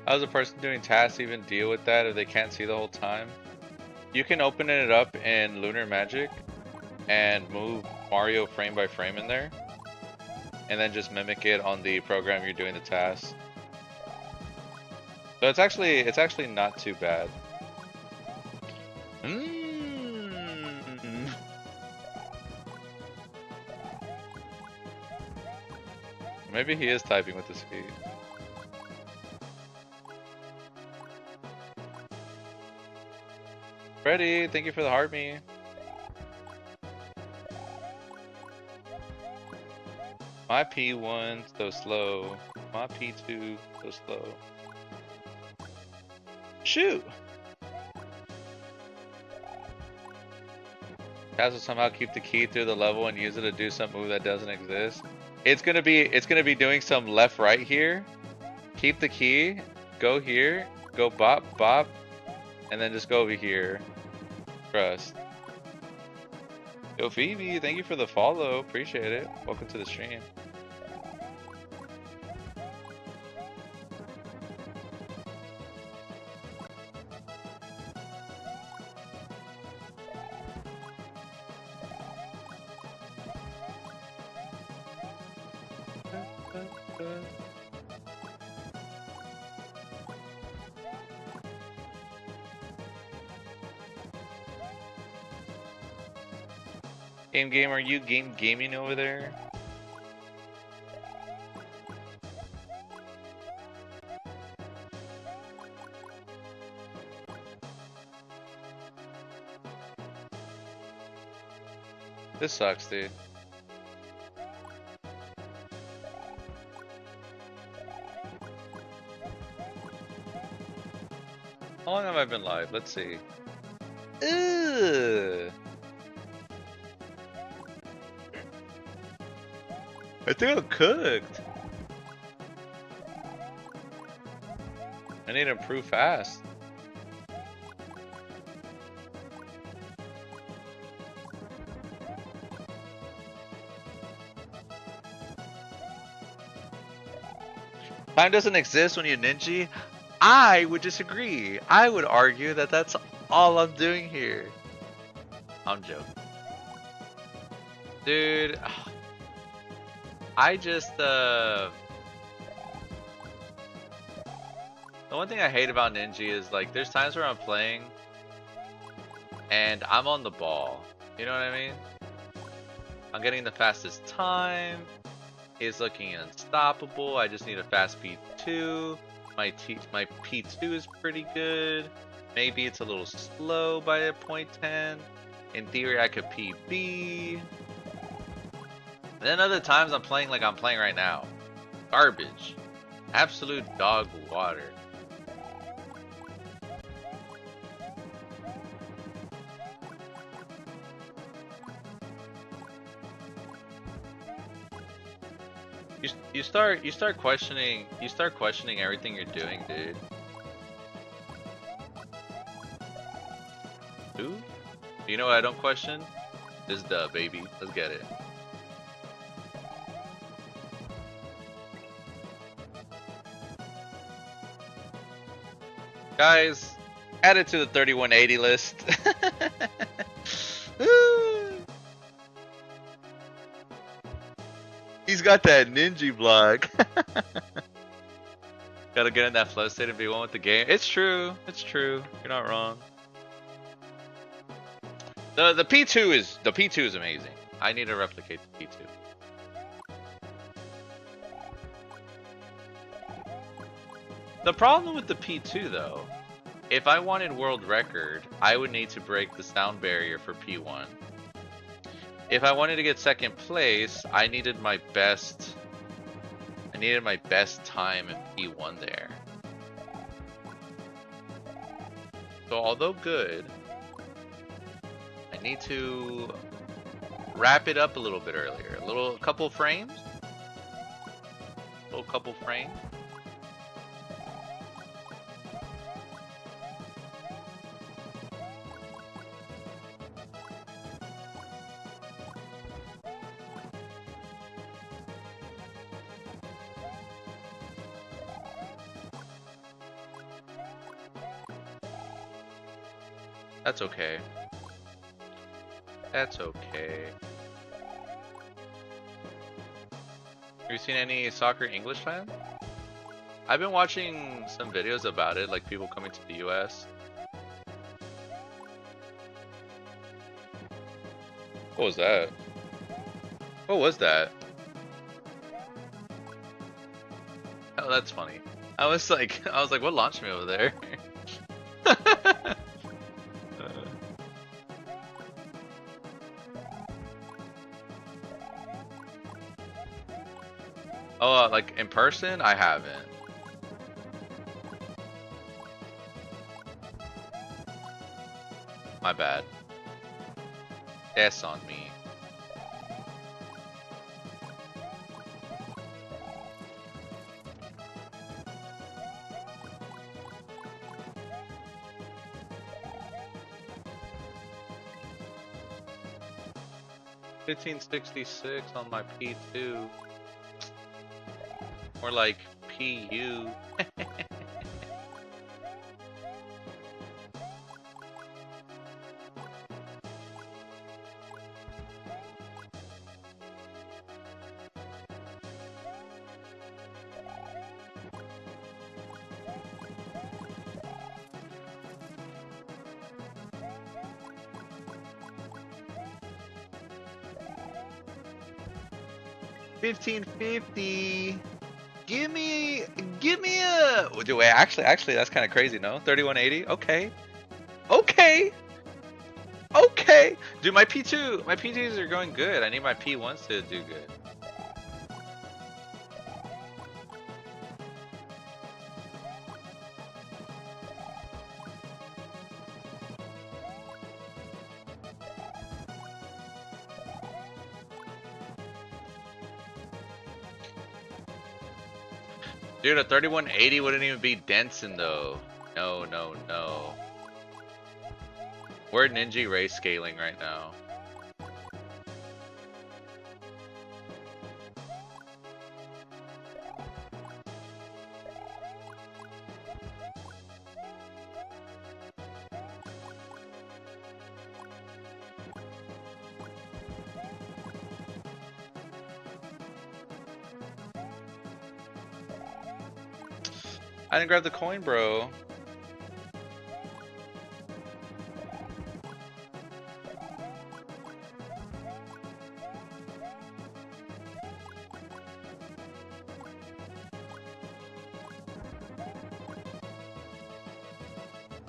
How does a person doing tasks even deal with that if they can't see the whole time? You can open it up in Lunar Magic and move Mario frame by frame in there, and then just mimic it on the program you're doing the task. So it's actually not too bad. Maybe he is typing with his feet. Freddy, thank you for the heart me. My P1 so slow. My P2 so slow. Shoot! Guys will somehow keep the key through the level and use it to do some move that doesn't exist. It's gonna be doing some left right here. Keep the key, go here, go bop bop, and then just go over here. Trust. Yo Phoebe, thank you for the follow. Appreciate it. Welcome to the stream. Game, are you gaming over there? This sucks, dude. How long have I been live? Let's see. Ugh. I think I'm cooked. I need to improve fast. Time doesn't exist when you Ninji. I would disagree. I would argue that that's all I'm doing here. I'm joking. Dude, I just, the one thing I hate about Ninja is like, there's times where I'm playing and I'm on the ball. You know what I mean? I'm getting the fastest time. He's looking unstoppable. I just need a fast P2. My P2 is pretty good. Maybe it's a little slow by a 0.10. In theory, I could PB. And then other times I'm playing like I'm playing right now. Garbage. Absolute dog water. You start questioning everything you're doing, dude. Who? You know what I don't question? This dub, baby. Let's get it. Guys, add it to the 3180 list. He's got that Ninja block. Gotta get in that flow state and be one with the game. It's true. It's true. You're not wrong. The P2 is amazing. I need to replicate the P2. The problem with the P2 though, if I wanted world record, I would need to break the sound barrier for P1. If I wanted to get second place, I needed my best time in P1 there. So although good, I need to wrap it up a little bit earlier. A couple frames. That's okay. That's okay. Have you seen any soccer English fans? I've been watching some videos about it, like people coming to the US. What was that? What was that? Oh, that's funny. I was like, what launched me over there? Oh, like in person? I haven't. My bad. That's on me. $15.66 on my P2. More like PU. $15.50. Give me a. Wait, actually, that's kind of crazy. No, 31.80. Okay, okay, okay. Dude, my P2s are going good. I need my P1s to do good. Dude, a 3180 wouldn't even be Denson though. No, no, no. We're Ninji race scaling right now. I didn't grab the coin, bro.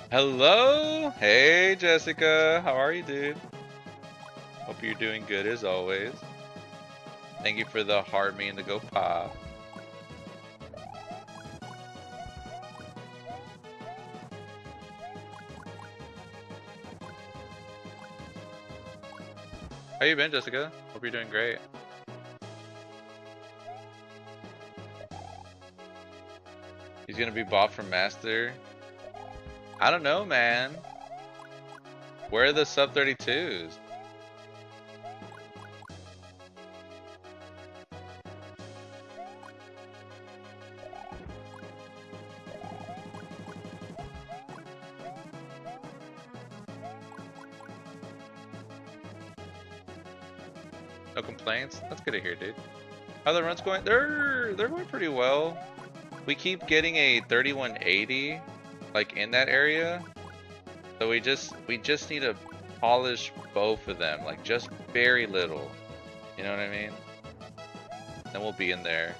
Hello? Hey, Jessica. How are you, dude? Hope you're doing good as always. Thank you for the heart me and the go pop. How you been, Jessica? Hope you're doing great. He's gonna be bought from Master. I don't know, man. Where are the sub 32s? No complaints? That's good to hear, dude. How the runs going? They're going pretty well. We keep getting a 3180 like in that area. So we just need to polish both of them, like just very little. You know what I mean? Then we'll be in there.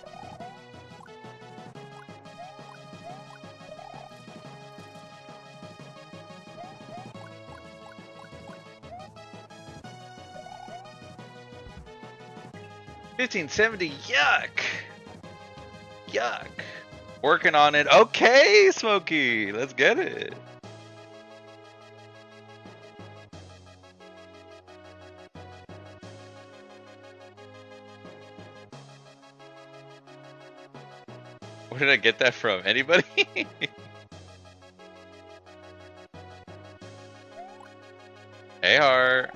$15.70, yuck! Yuck. Working on it. Okay, Smokey, let's get it. Where did I get that from? Anybody? Hey, Heart.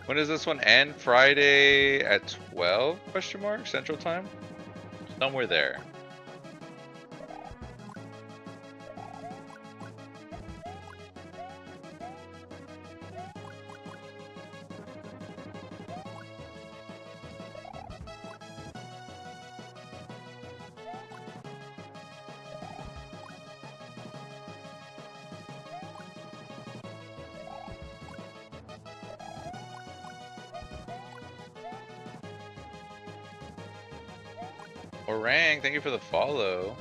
When does this one end? Friday at 12? Question mark? Central Time? Somewhere there. Orang, thank you for the follow.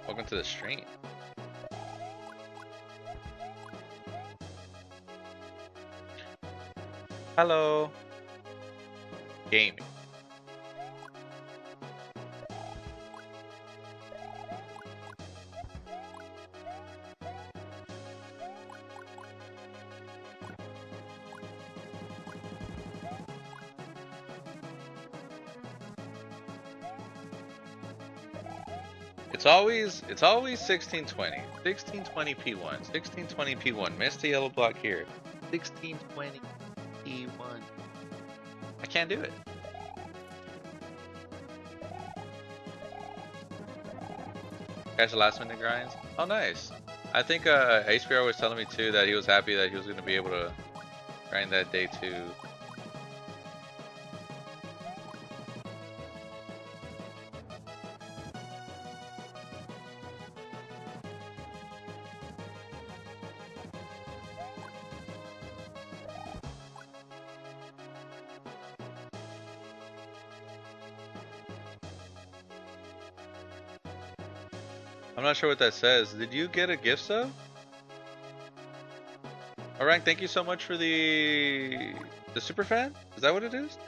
Welcome to the stream. Hello. Gaming. It's always 1620. 1620 P1. 1620 P1. Missed the yellow block here. 1620 P1. I can't do it. Guys, the last minute grinds. Oh, nice. I think HBR was telling me too that he was happy that he was going to be able to grind that day too. I'm not sure what that says. Did you get a gift sub? Alright, thank you so much for the super fan? Is that what it is?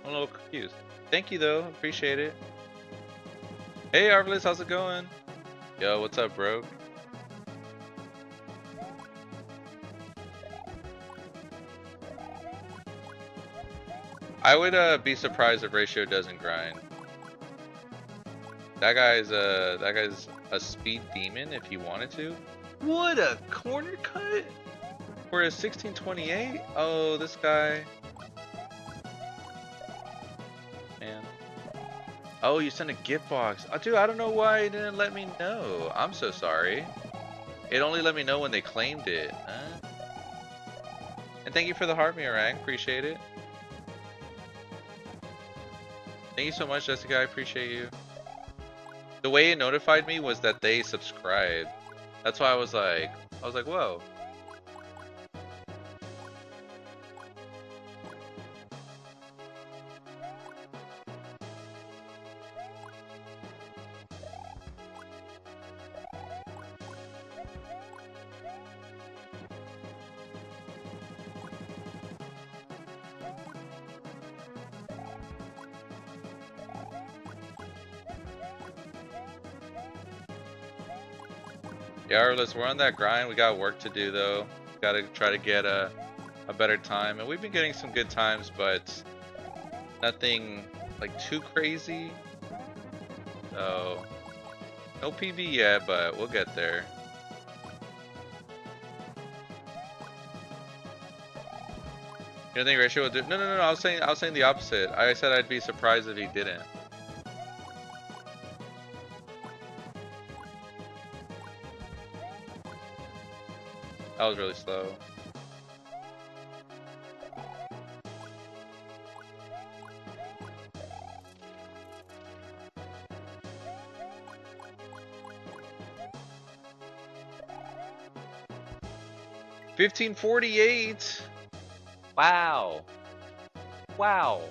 I'm a little confused. Thank you though, appreciate it. Hey Arvlis, how's it going? Yo, what's up, bro? I would be surprised if Ratio doesn't grind. That guy's a speed demon if he wanted to. What a corner cut for a 1628. Oh, this guy. Man. Oh, you sent a gift box. Oh, dude, I don't know why it didn't let me know. I'm so sorry. It only let me know when they claimed it. Huh? And thank you for the heart mirror, Rang. Appreciate it. Thank you so much, Jessica. I appreciate you. The way it notified me was that they subscribed. That's why I was like, whoa. Yeah, Arliss, we're on that grind. We got work to do though. Gotta try to get a better time. And we've been getting some good times, but nothing like too crazy. So no PV yet, but we'll get there. You don't think Ratio would do? No. I was saying the opposite. I said I'd be surprised if he didn't. That was really slow. $15.48. Wow. Wow.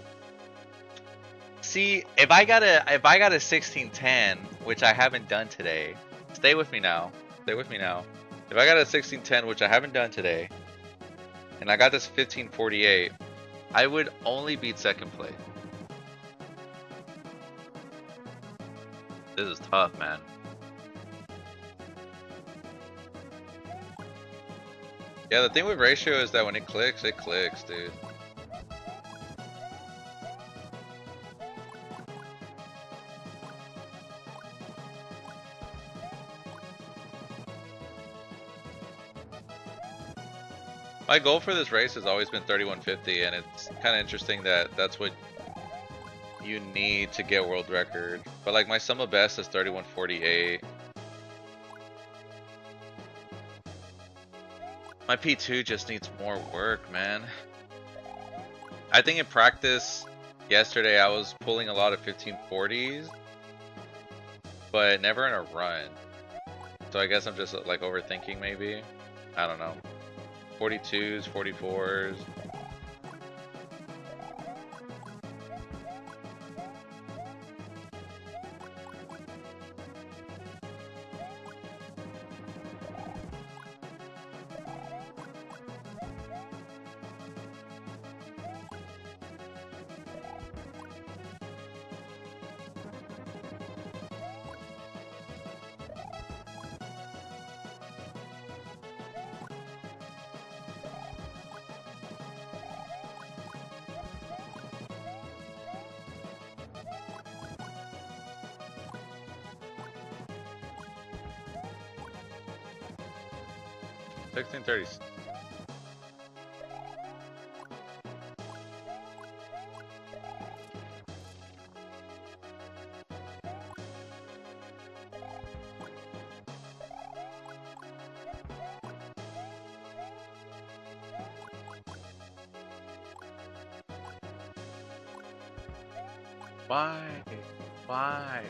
See, if I got a 1610, which I haven't done today, stay with me now. Stay with me now. If I got a 1610, which I haven't done today, and I got this 1548, I would only beat second place. This is tough, man. Yeah, the thing with Ratio is that when it clicks, dude. My goal for this race has always been 3150, and it's kind of interesting that that's what you need to get world record. But like my sum of best is 3148. My P2 just needs more work, man. I think in practice yesterday I was pulling a lot of 1540s, but never in a run. So I guess I'm just like overthinking maybe. I don't know. 42s, 44s. 1630. Why? Why?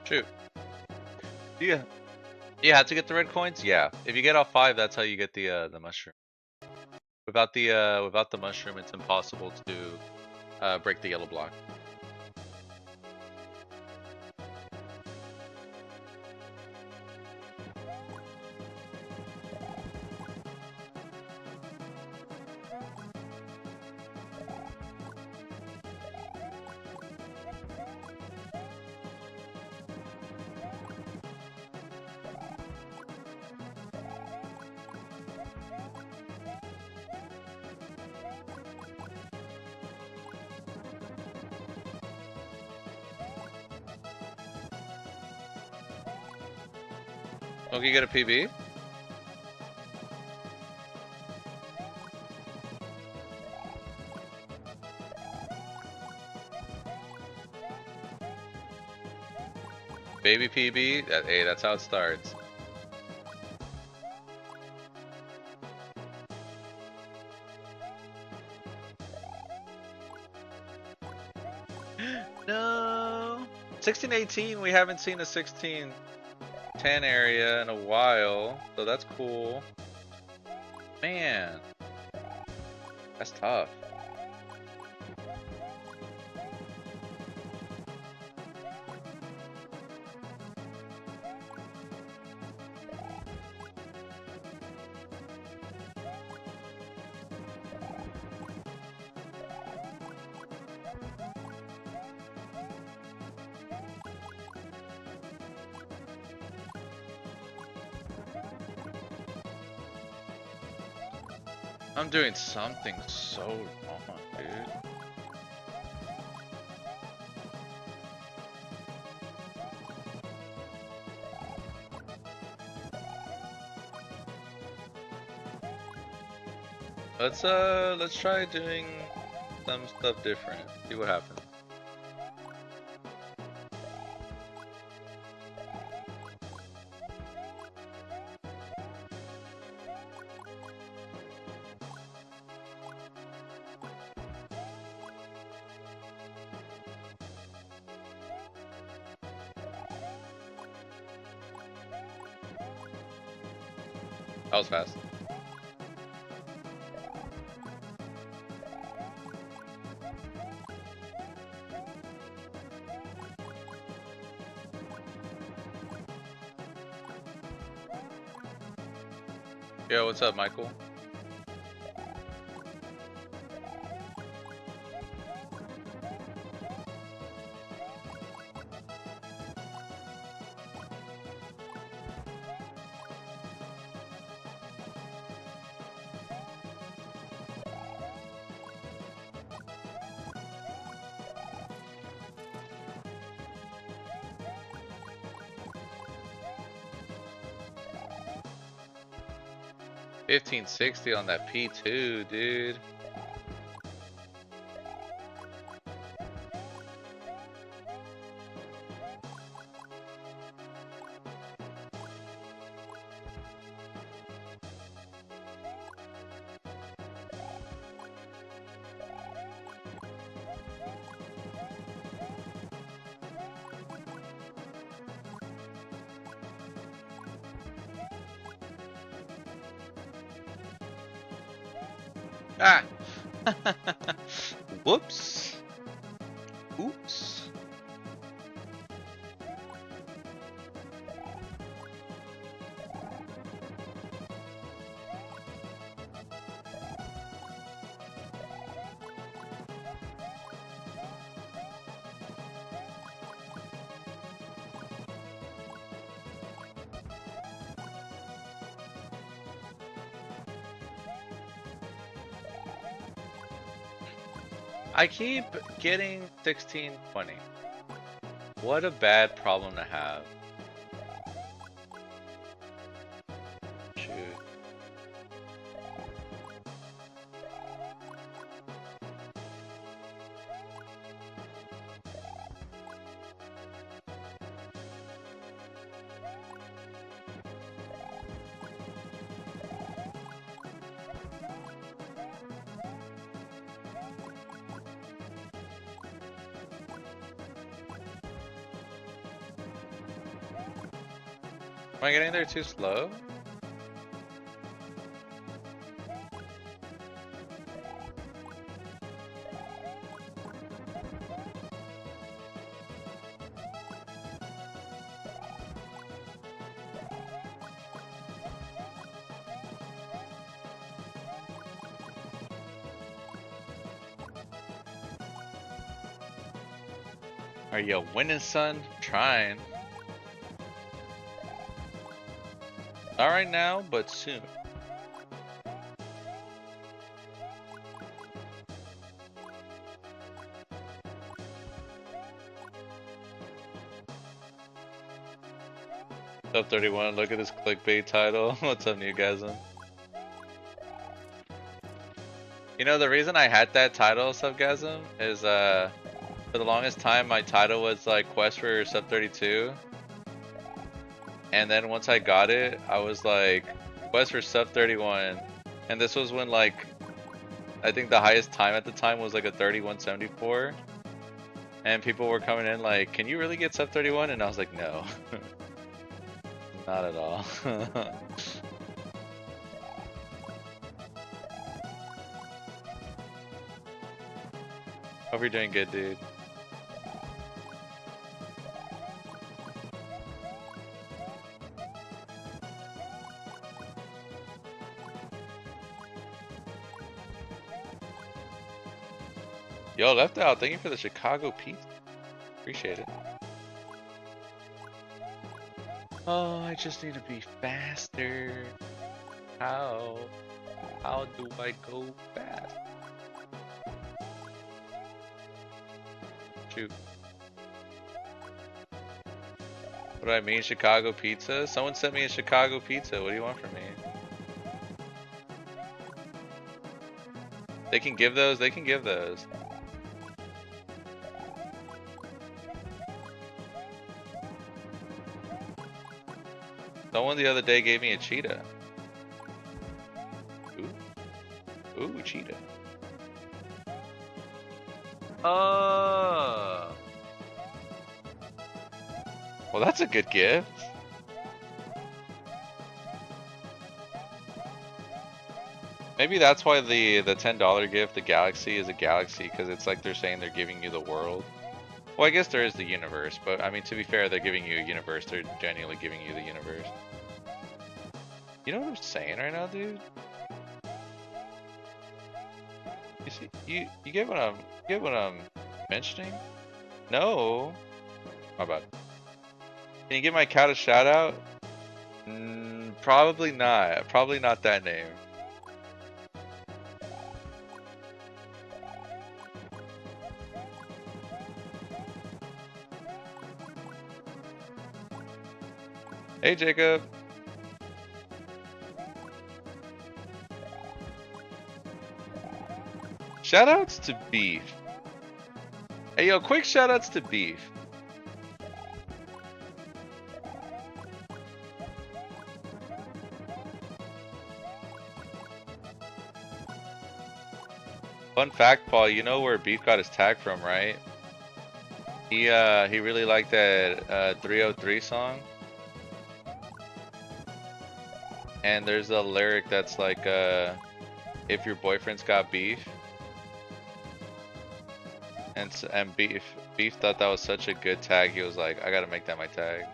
Shoot. Yeah. You have to get the red coins? Yeah. If you get all 5, that's how you get the mushroom. Without the mushroom, it's impossible to break the yellow block. Don't you get a PB? Baby PB? Hey, that's how it starts. No. 1618, we haven't seen a 1610 area in a while, so that's cool. Man, that's tough. I'm doing something so wrong, dude. Let's try doing some stuff different. See what happens. That was fast. Yo, what's up, Michael? $15.60 on that P2, dude. Ah! Whoops. Oops. I keep getting 1620. What a bad problem to have. Shoot. Am I getting there too slow? Are you winning, son? Trying. Not right now, but soon. Sub 31, look at this clickbait title. What's up, Newgasm? You know, the reason I had that title, Subgasm, is for the longest time my title was like Quest for Sub 32. And then once I got it, I was like, Quest for Sub 31. And this was when like, I think the highest time at the time was like a 3174. And people were coming in like, can you really get Sub 31? And I was like, no. Not at all. Hope you're doing good, dude. Yo, Left Out, thank you for the Chicago pizza. Appreciate it. Oh, I just need to be faster. How do I go fast? Shoot. What do I mean, Chicago pizza? Someone sent me a Chicago pizza. What do you want from me? They can give those? They can give those. Someone the other day gave me a cheetah. Ooh, cheetah. Oh. Well, that's a good gift. Maybe that's why the $10 gift, the galaxy, is a galaxy, because it's like they're saying they're giving you the world. Well, I guess there is the universe, but I mean, to be fair, they're giving you a universe. They're genuinely giving you the universe. You know what I'm saying right now, dude? You see, you get what I'm mentioning? No. My bad. Can you give my cat a shout out? Probably not. Probably not that name. Hey, Jacob. Shoutouts to Beef. Hey, yo, quick shoutouts to Beef. Fun fact, Paul, you know where Beef got his tag from, right? He really liked that 303 song. And there's a lyric that's like if your boyfriend's got beef, and beef thought that was such a good tag, he was like, I gotta make that my tag.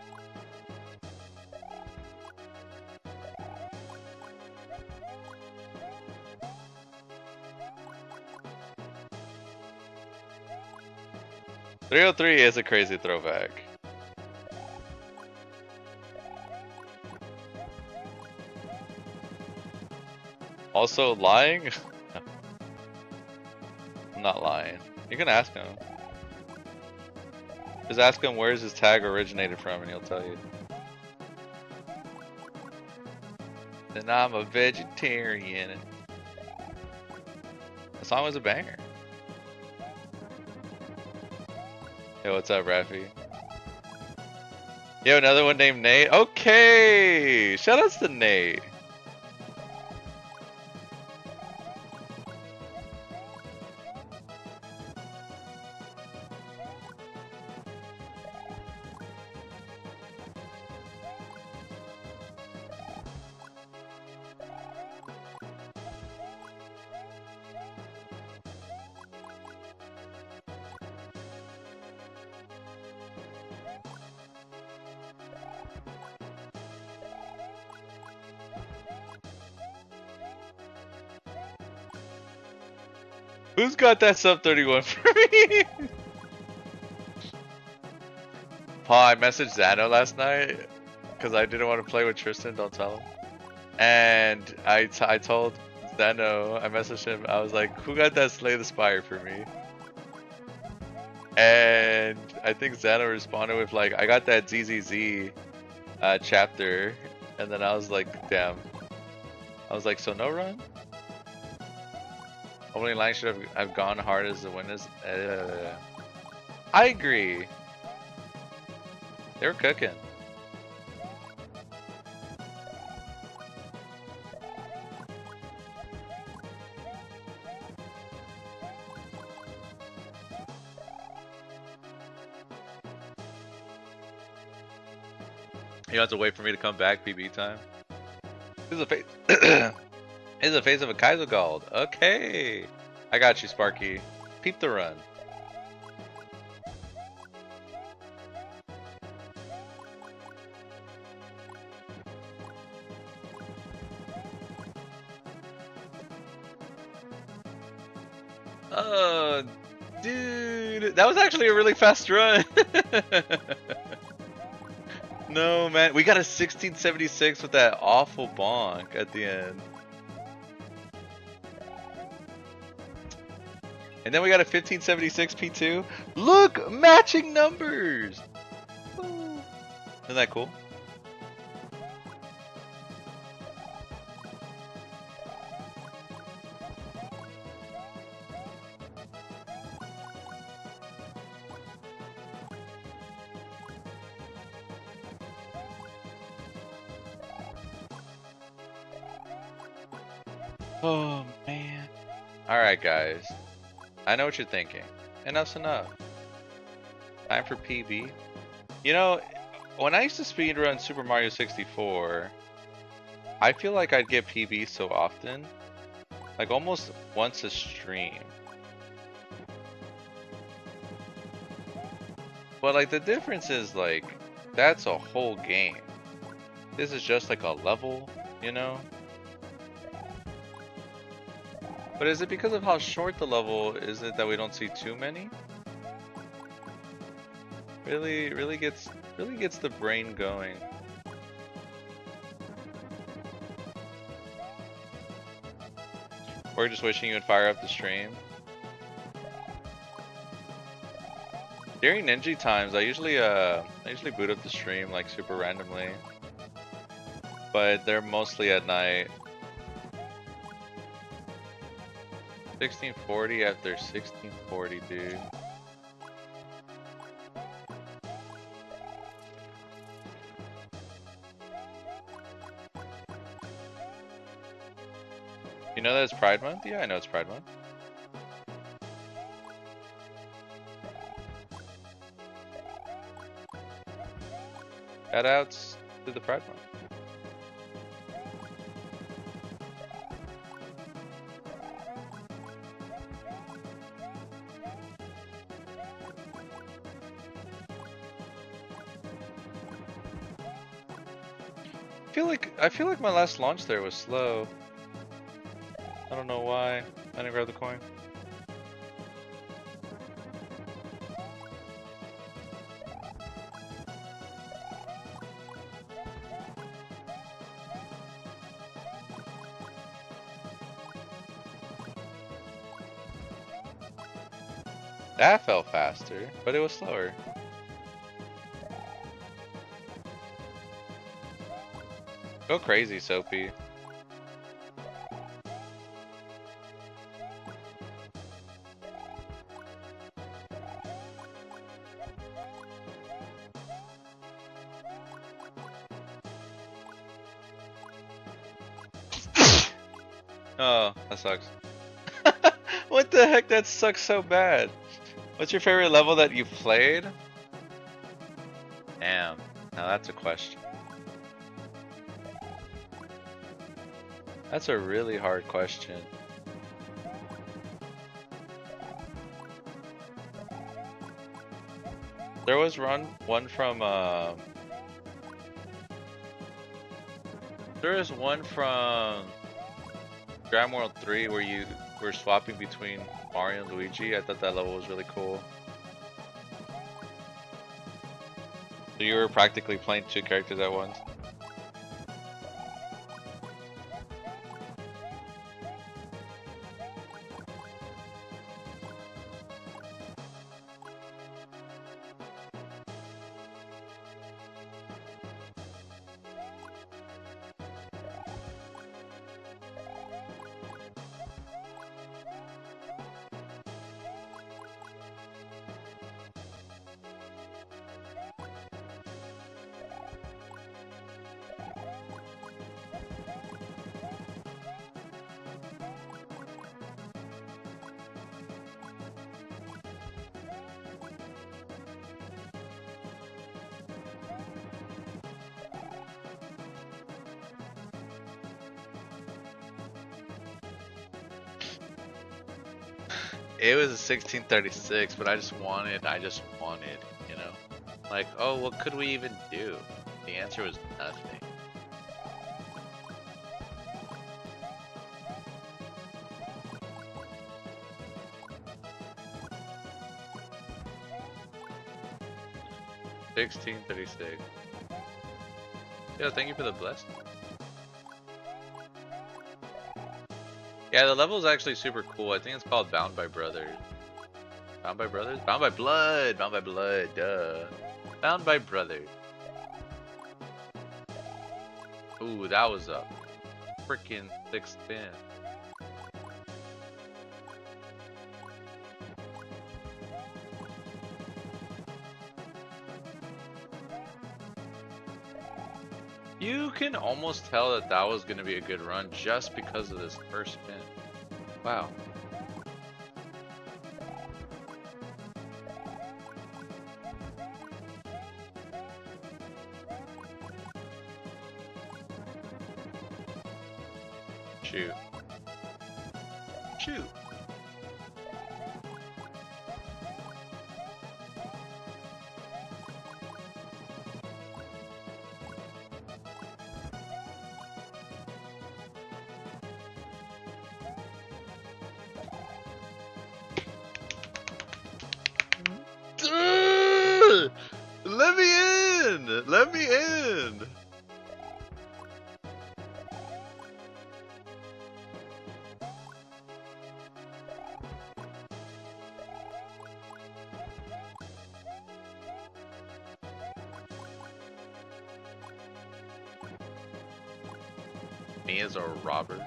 "303 is a crazy throwback. Also, lying? I'm not lying. You can ask him. Just ask him where's his tag originated from and he'll tell you. Then I'm a vegetarian. The song was a banger. Yo, what's up, Rafi? Yo, another one named Nate? Okay! Shoutouts to Nate. Who's got that sub 31 for me? Paul, I messaged Zano last night because I didn't want to play with Tristan, don't tell him. And I told Zano, I messaged him, I was like, who got that Slay the Spire for me? And I think Zano responded with like, I got that ZZZ chapter. And then I was like, damn. I was like, so no run? Opening line should have gone hard as the winners. I agree. They were cooking. You have to wait for me to come back, PB time. This is a face. This is the face of a Kaiser Gold. Okay. I got you, Sparky. Peep the run. Oh, dude. That was actually a really fast run. No, man. We got a 1676 with that awful bonk at the end. And then we got a 1576 P2. Look! Matching numbers! Ooh. Isn't that cool? Oh, man. Alright, guys. I know what you're thinking. Enough's enough. Time for PB. You know, when I used to speedrun Super Mario 64, I feel like I'd get PB so often. Like almost once a stream. But like the difference is like, that's a whole game. This is just like a level, you know? But is it because of how short the level is it that we don't see too many? Really gets the brain going. Or just wishing you would fire up the stream. During Ninja times, I usually boot up the stream like super randomly. But they're mostly at night. 1640 after 1640, dude. You know that it's Pride Month? Yeah, I know it's Pride Month. Shoutouts to the Pride Month. I feel like my last launch there was slow. I don't know why. I didn't grab the coin. That felt faster, but it was slower. Go crazy, Soapy. Oh, that sucks. What the heck? That sucks so bad. What's your favorite level that you've played? Damn. Now that's a question. That's a really hard question. There was one from there is one from Grand World 3 where you were swapping between Mario and Luigi. I thought that level was really cool. So you were practically playing two characters at once. It was 1636, but I just wanted, you know? Like, oh, what could we even do? The answer was nothing. $16.36. Yo, thank you for the blessing. Yeah, the level is actually super cool. I think it's called Bound by Brothers. Bound by Brothers? Bound by Blood! Bound by Blood, duh. Bound by Brothers. Ooh, that was a freaking thick spin. You can almost tell that that was going to be a good run just because of this first spin. Wow. Shoot. Shoot. Let me in! Let me in! Me as a robber.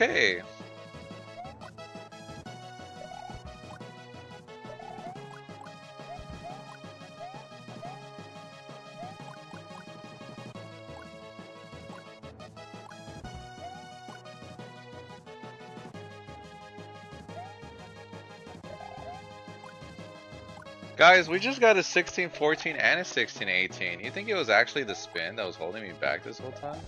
Okay. Guys, we just got a 16-14 and a 16-18. You think it was actually the spin that was holding me back this whole time?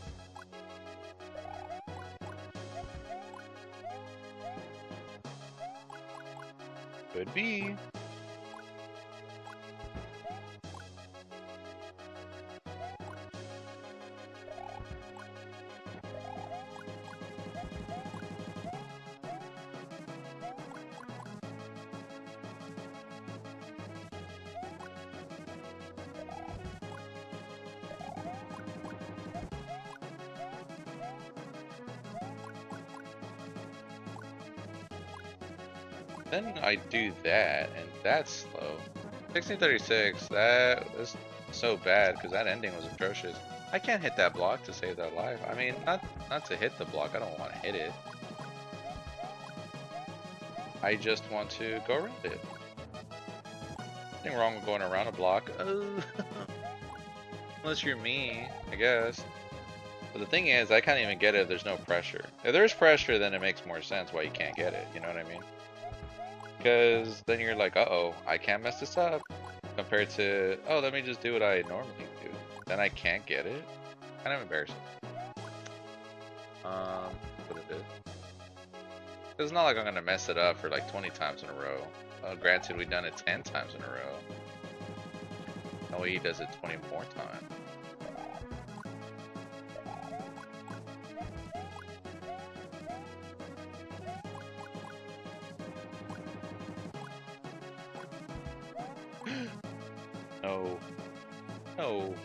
Could be. Then I do that, and that's slow. 1636, that is so bad because that ending was atrocious. I can't hit that block to save that life. I mean, not to hit the block. I don't want to hit it. I just want to go around it. Nothing wrong with going around a block. Unless you're me, I guess. But the thing is, I can't even get it if there's no pressure. If there's pressure, then it makes more sense why you can't get it. You know what I mean? Because then you're like, uh-oh, I can't mess this up. Compared to, oh, let me just do what I normally do. Then I can't get it. Kind of embarrassing. What it is. It's not like I'm gonna mess it up for like 20 times in a row. Granted, we've done it 10 times in a row. No way he does it 20 more times. No. No.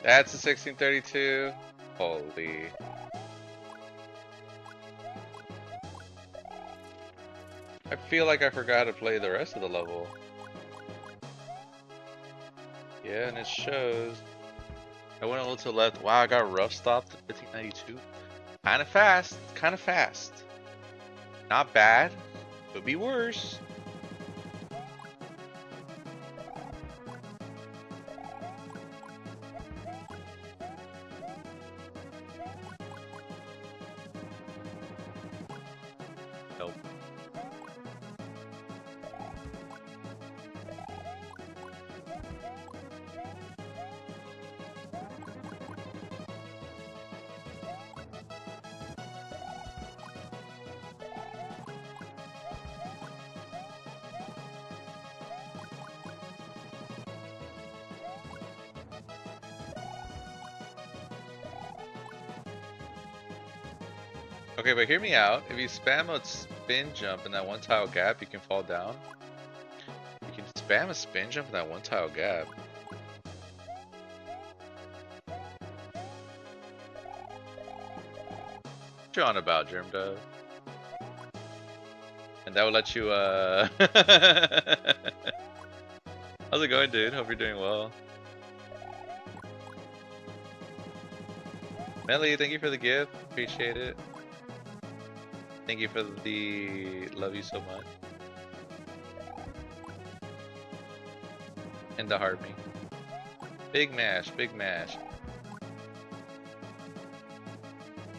That's a 1632. Holy. I feel like I forgot how to play the rest of the level. Yeah, and it shows. I went a little to the left. Wow, I got rough stopped at 1592. Kind of fast. Kind of fast. Not bad. Could be worse. Nope. Okay, but hear me out. If you spam a spin jump in that one tile gap, you can fall down. You can spam a spin jump in that one tile gap. What you on about, Germ Dove? And that will let you, How's it going, dude? Hope you're doing well. Melly, thank you for the gift. Appreciate it. Thank you for the love you so much. And the heart me. Big mash, big mash.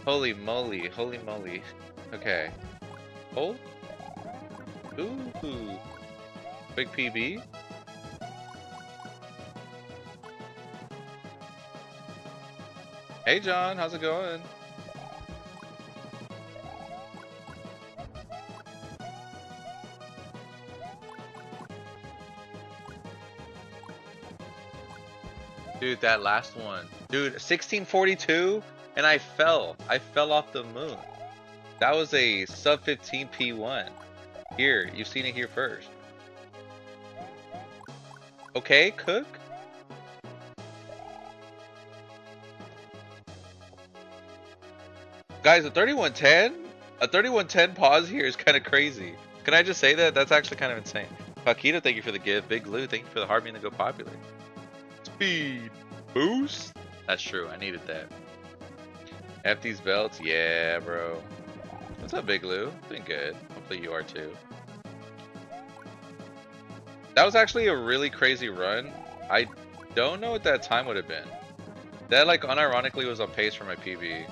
Holy moly, holy moly. Okay. Hold. Ooh. Big PB. Hey John, how's it going? Dude, that last one. Dude, 1642 and I fell. I fell off the moon. That was a sub 15 P1. Here, you've seen it here first. Okay, Cook? Guys, a 3110 pause here is kind of crazy. Can I just say that? That's actually kind of insane. Paquita, thank you for the gift. Big Lou, thank you for the heart being to go popular. Speed boost. That's true. I needed that. F these belts? Yeah, bro. What's up, Big Lou? Doing good. Hopefully you are too. That was actually a really crazy run. I don't know what that time would have been. That, like, unironically was on pace for my PB.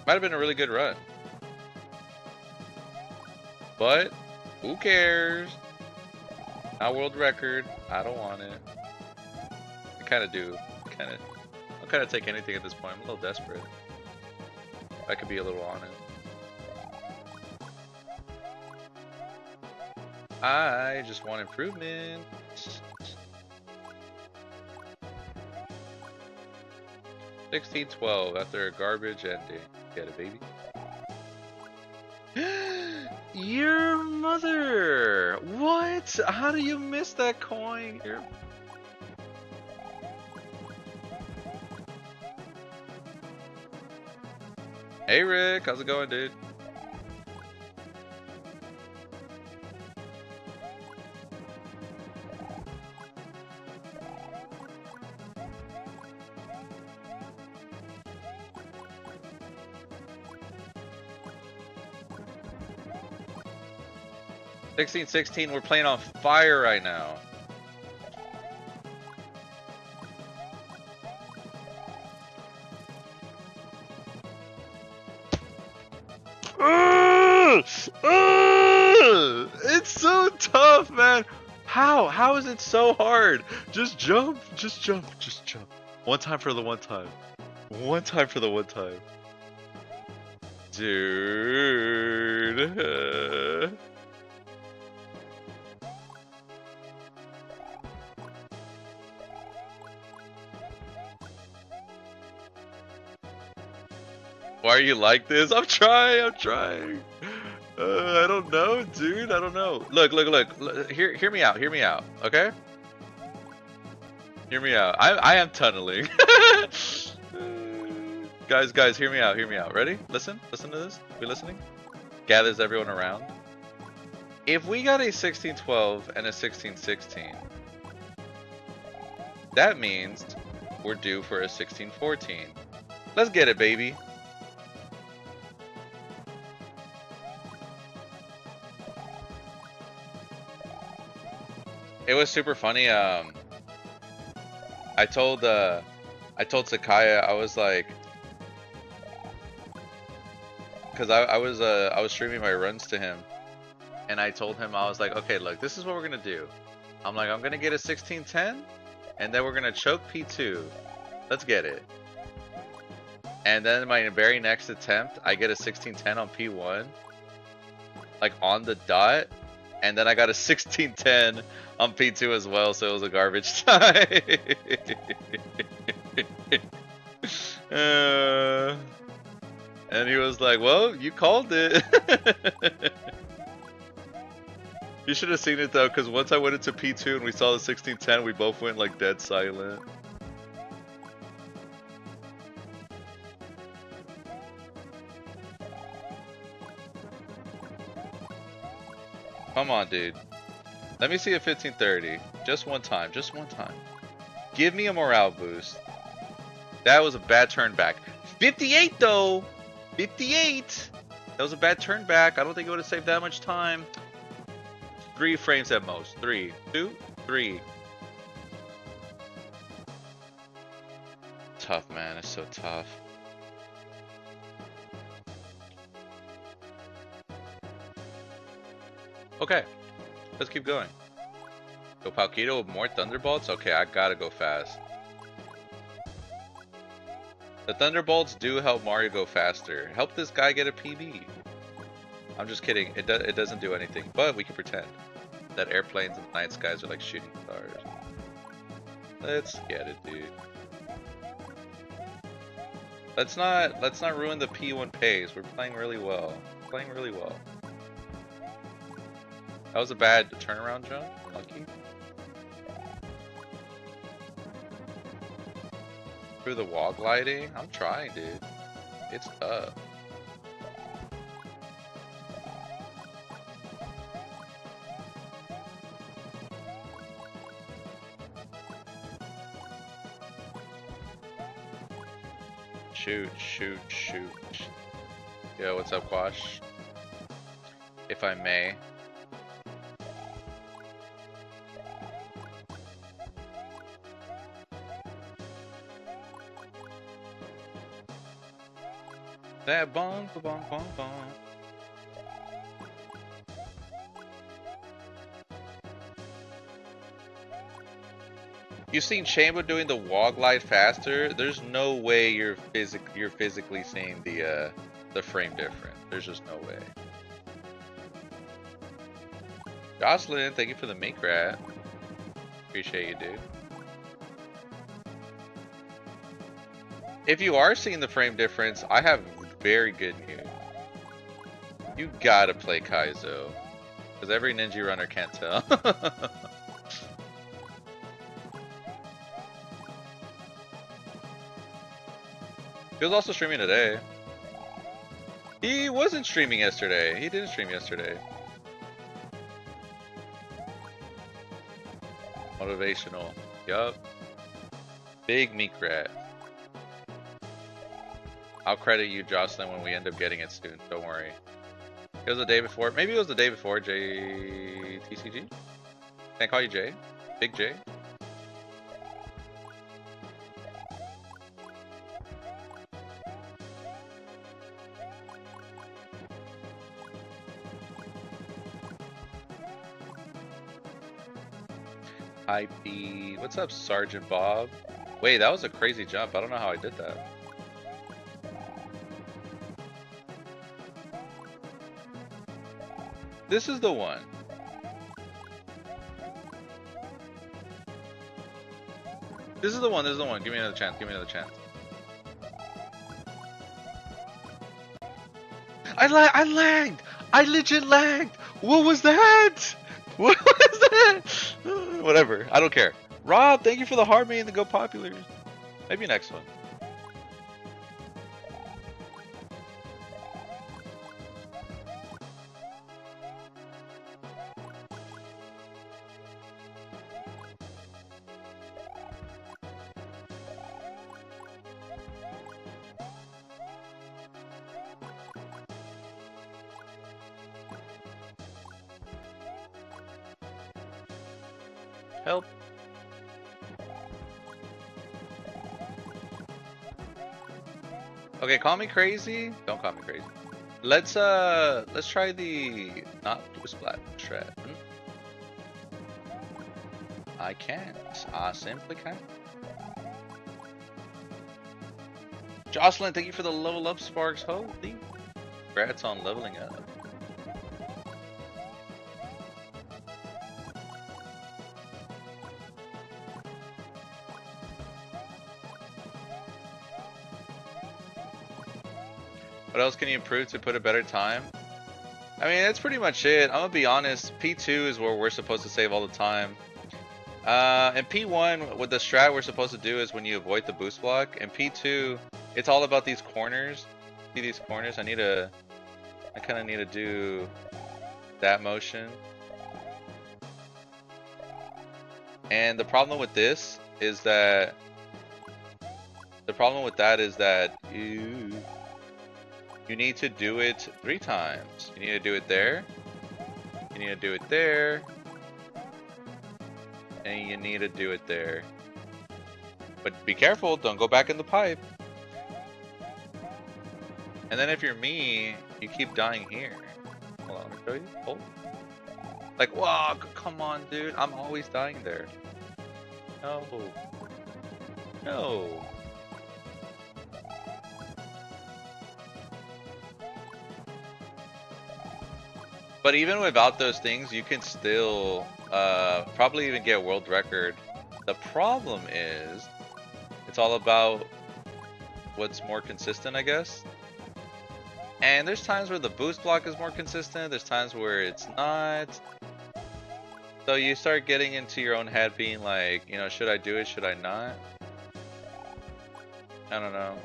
Might have been a really good run. But, who cares? Not world record. I don't want it. I kind of do. I'll kind of take anything at this point. I'm a little desperate. I could be a little on it. I just want improvement. 16-12 after a garbage ending. Get it, baby. Your mother! What? How do you miss that coin? Hey Rick, how's it going, dude? $16-16, we're playing on fire right now. It's so tough, man. How? How is it so hard? Just jump, just jump, just jump. One time for the one time. One time for the one time. Dude. Why are you like this? I'm trying. I don't know, dude. I don't know. Look. Hear me out. Hear me out. Okay? Hear me out. I am tunneling. Guys, hear me out. Hear me out. Ready? Listen to this. We listening? Gathers everyone around. If we got a 16-12 and a 16-16, that means we're due for a 16-14. Let's get it, baby. It was super funny. I told Sakaya, I was like, because I was streaming my runs to him, and I told him, I was like, okay, look, this is what we're gonna do. I'm like, I'm gonna get a 16-10, and then we're gonna choke P2. Let's get it. And then my very next attempt, I get a 16-10 on P1, like on the dot, and then I got a 16-10 on P2 as well, so it was a garbage time. And he was like, well, you called it. You should have seen it though, because once I went into P2 and we saw the 16-10, we both went like dead silent. Come on, dude. Let me see a 15-30. Just one time. Just one time. Give me a morale boost. That was a bad turn back. 58 though! 58! That was a bad turn back. I don't think it would have saved that much time. 3 frames at most. 3, 2, 3. Tough, man. It's so tough. Okay. Let's keep going. Go Palquito with more Thunderbolts? Okay, I gotta go fast. The Thunderbolts do help Mario go faster. Help this guy get a PB. I'm just kidding. It doesn't do anything, but we can pretend that airplanes and night skies are like shooting stars. Let's get it, dude. Let's not ruin the P1 pace. We're playing really well. Playing really well. That was a bad turnaround jump. Lucky. Through the wall gliding? I'm trying, dude. It's tough. shoot, shoot, shoot. Yo, what's up, Quash? If I may. That bong, bong, bong, bong. You've seen Chamber doing the wall glide faster. There's no way you're physically seeing the frame difference. There's just no way. Jocelyn, thank you for the mink rat. Appreciate you, dude. If you are seeing the frame difference, I have very good news. You gotta play Kaizo, because every Ninja runner can't tell. He was also streaming today. He wasn't streaming yesterday. He didn't stream yesterday. Motivational. Yup. Big meat rat. I'll credit you, Jocelyn, when we end up getting it soon. Don't worry. It was the day before. Maybe it was the day before JTCG? Can I call you Jay? Big J? IP. What's up, Sergeant Bob? Wait, that was a crazy jump. I don't know how I did that. This is the one. This is the one. This is the one. Give me another chance. Give me another chance. I lagged. I legit lagged. What was that? What was that? Whatever. I don't care. Rob, thank you for the heart and the Go Populars. Maybe next one. Help. Okay, call me crazy. Don't call me crazy. Let's try the not splat strat. I can't. I simply can't. Jocelyn, thank you for the level up sparks. Holy. Congrats on leveling up. What else can you improve to put a better time? I mean, that's pretty much it. I'm gonna be honest. P2 is where we're supposed to save all the time. And P1, what the strat we're supposed to do is when you avoid the boost block. And P2, it's all about these corners. See these corners? I kind of need to do that motion. And the problem with this is that you need to do it 3 times. You need to do it there. You need to do it there. And you need to do it there. But be careful, don't go back in the pipe. And then if you're me, you keep dying here. Hold on, let me show you. Hold. Like, wow, come on, dude. I'm always dying there. No. No. But even without those things, you can still probably even get world record. The problem is, it's all about what's more consistent, I guess. And there's times where the boost block is more consistent, there's times where it's not. So you start getting into your own head being like, you know, should I do it, should I not? I don't know.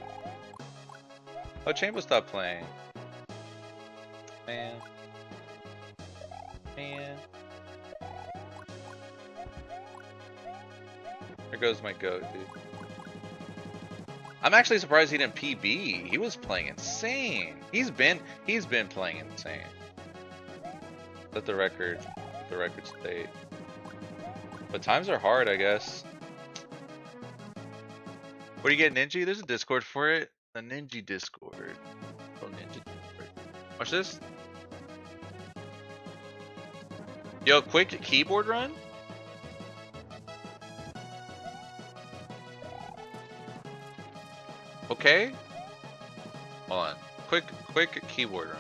Oh, Chamber stopped playing. Man. Man. There goes my goat, dude. I'm actually surprised he didn't PB. He was playing insane. He's been playing insane. Let the record state. But times are hard, I guess. Where do you get Ninji? There's a Discord for it. A Ninji Discord. Oh, Ninja Discord. Watch this. Yo, quick keyboard run. Okay. Hold on. Quick keyboard run.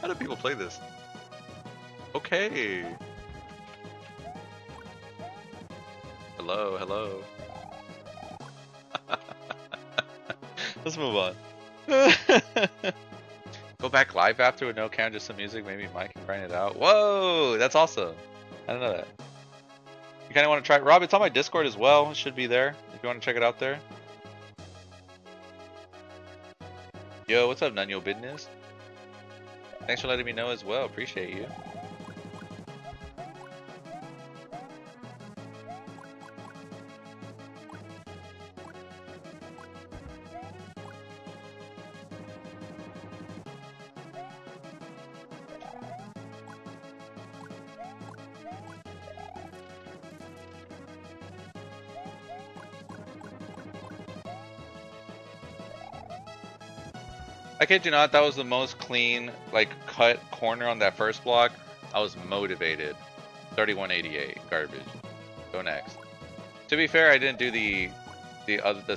How do people play this? Okay. Hello. Let's move on. Go back live after with no count, just some music. Maybe Mike can grind it out. Whoa, that's awesome. I don't know that. You kind of want to try it. Rob, it's on my Discord as well. It should be there if you want to check it out there. Yo, what's up, none your business? Thanks for letting me know as well. Appreciate you. I kid you not, that was the most clean, like, cut corner on that first block. I was motivated. 3188, garbage. Go next. To be fair, I didn't do the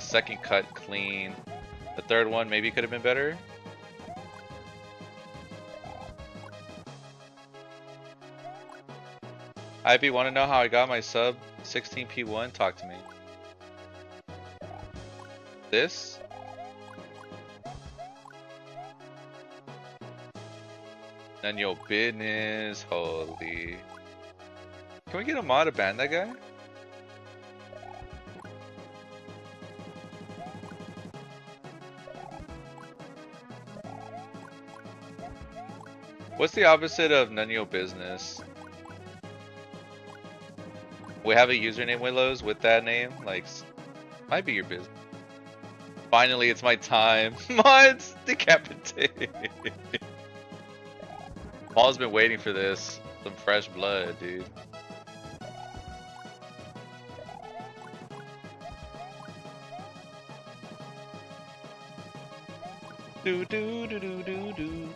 second cut clean. The third one maybe could have been better. IB, want to know how I got my sub 16P1? Talk to me. This? None your business, holy. Can we get a mod to ban that guy? What's the opposite of none your business? We have a username, Willows, with that name. Like, might be your business. Finally, it's my time. Mods decapitated. Paul's been waiting for this. Some fresh blood, dude. Do do do do do do.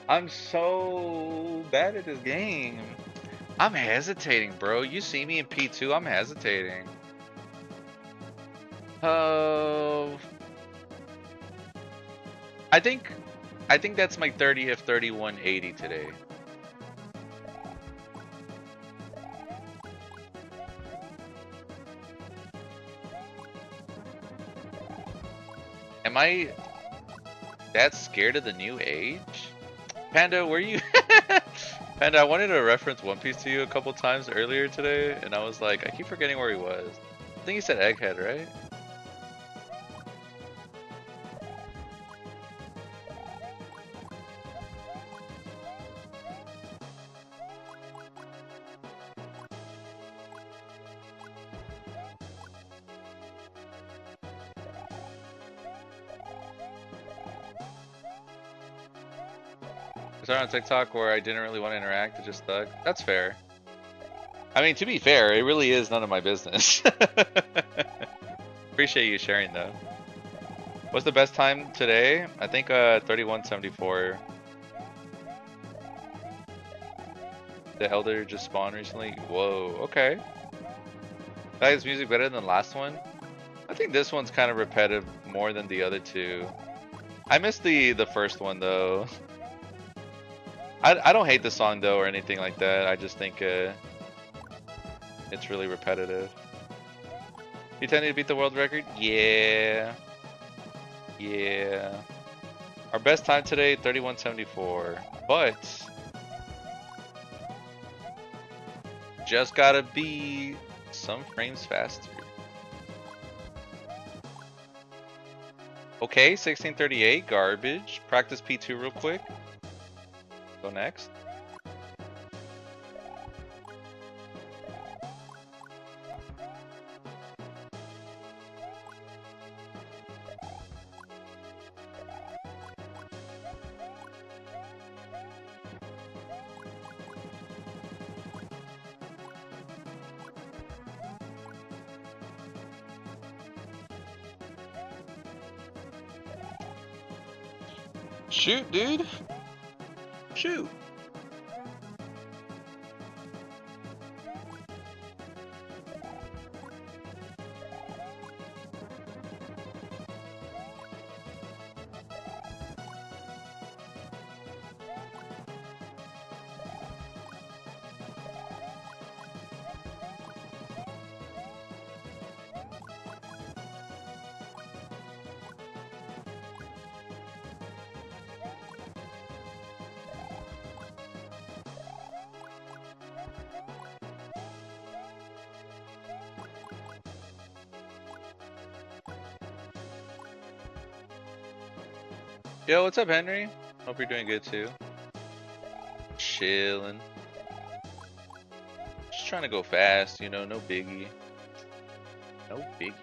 I'm so bad at this game. I'm hesitating, bro. You see me in P2, I'm hesitating. I think that's my 30th 3180 today. Am I that scared of the new age? Panda, were you? Panda, I wanted to reference One Piece to you a couple times earlier today, and I was like, I keep forgetting where he was. I think he said Egghead, right? I started on TikTok where I didn't really want to interact, it just stuck. That's fair. I mean, to be fair, it really is none of my business. Appreciate you sharing though. What's the best time today? I think 3174. The Elder just spawned recently. Whoa, okay. That is music better than the last one? I think this one's kind of repetitive more than the other two. I missed the first one though. I don't hate the song though or anything like that. I just think it's really repetitive. You tend to beat the world record? Yeah. Yeah. Our best time today, 31:74. But just gotta be some frames faster. Okay, 16:38, garbage. Practice P2 real quick. Go next. Shoot, dude. Shoot. Yo, what's up, Henry? Hope you're doing good too. Chilling. Just trying to go fast, you know, no biggie. No biggie.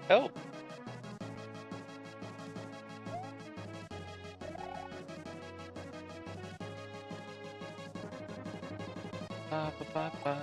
Help. Ba, ba, ba, ba.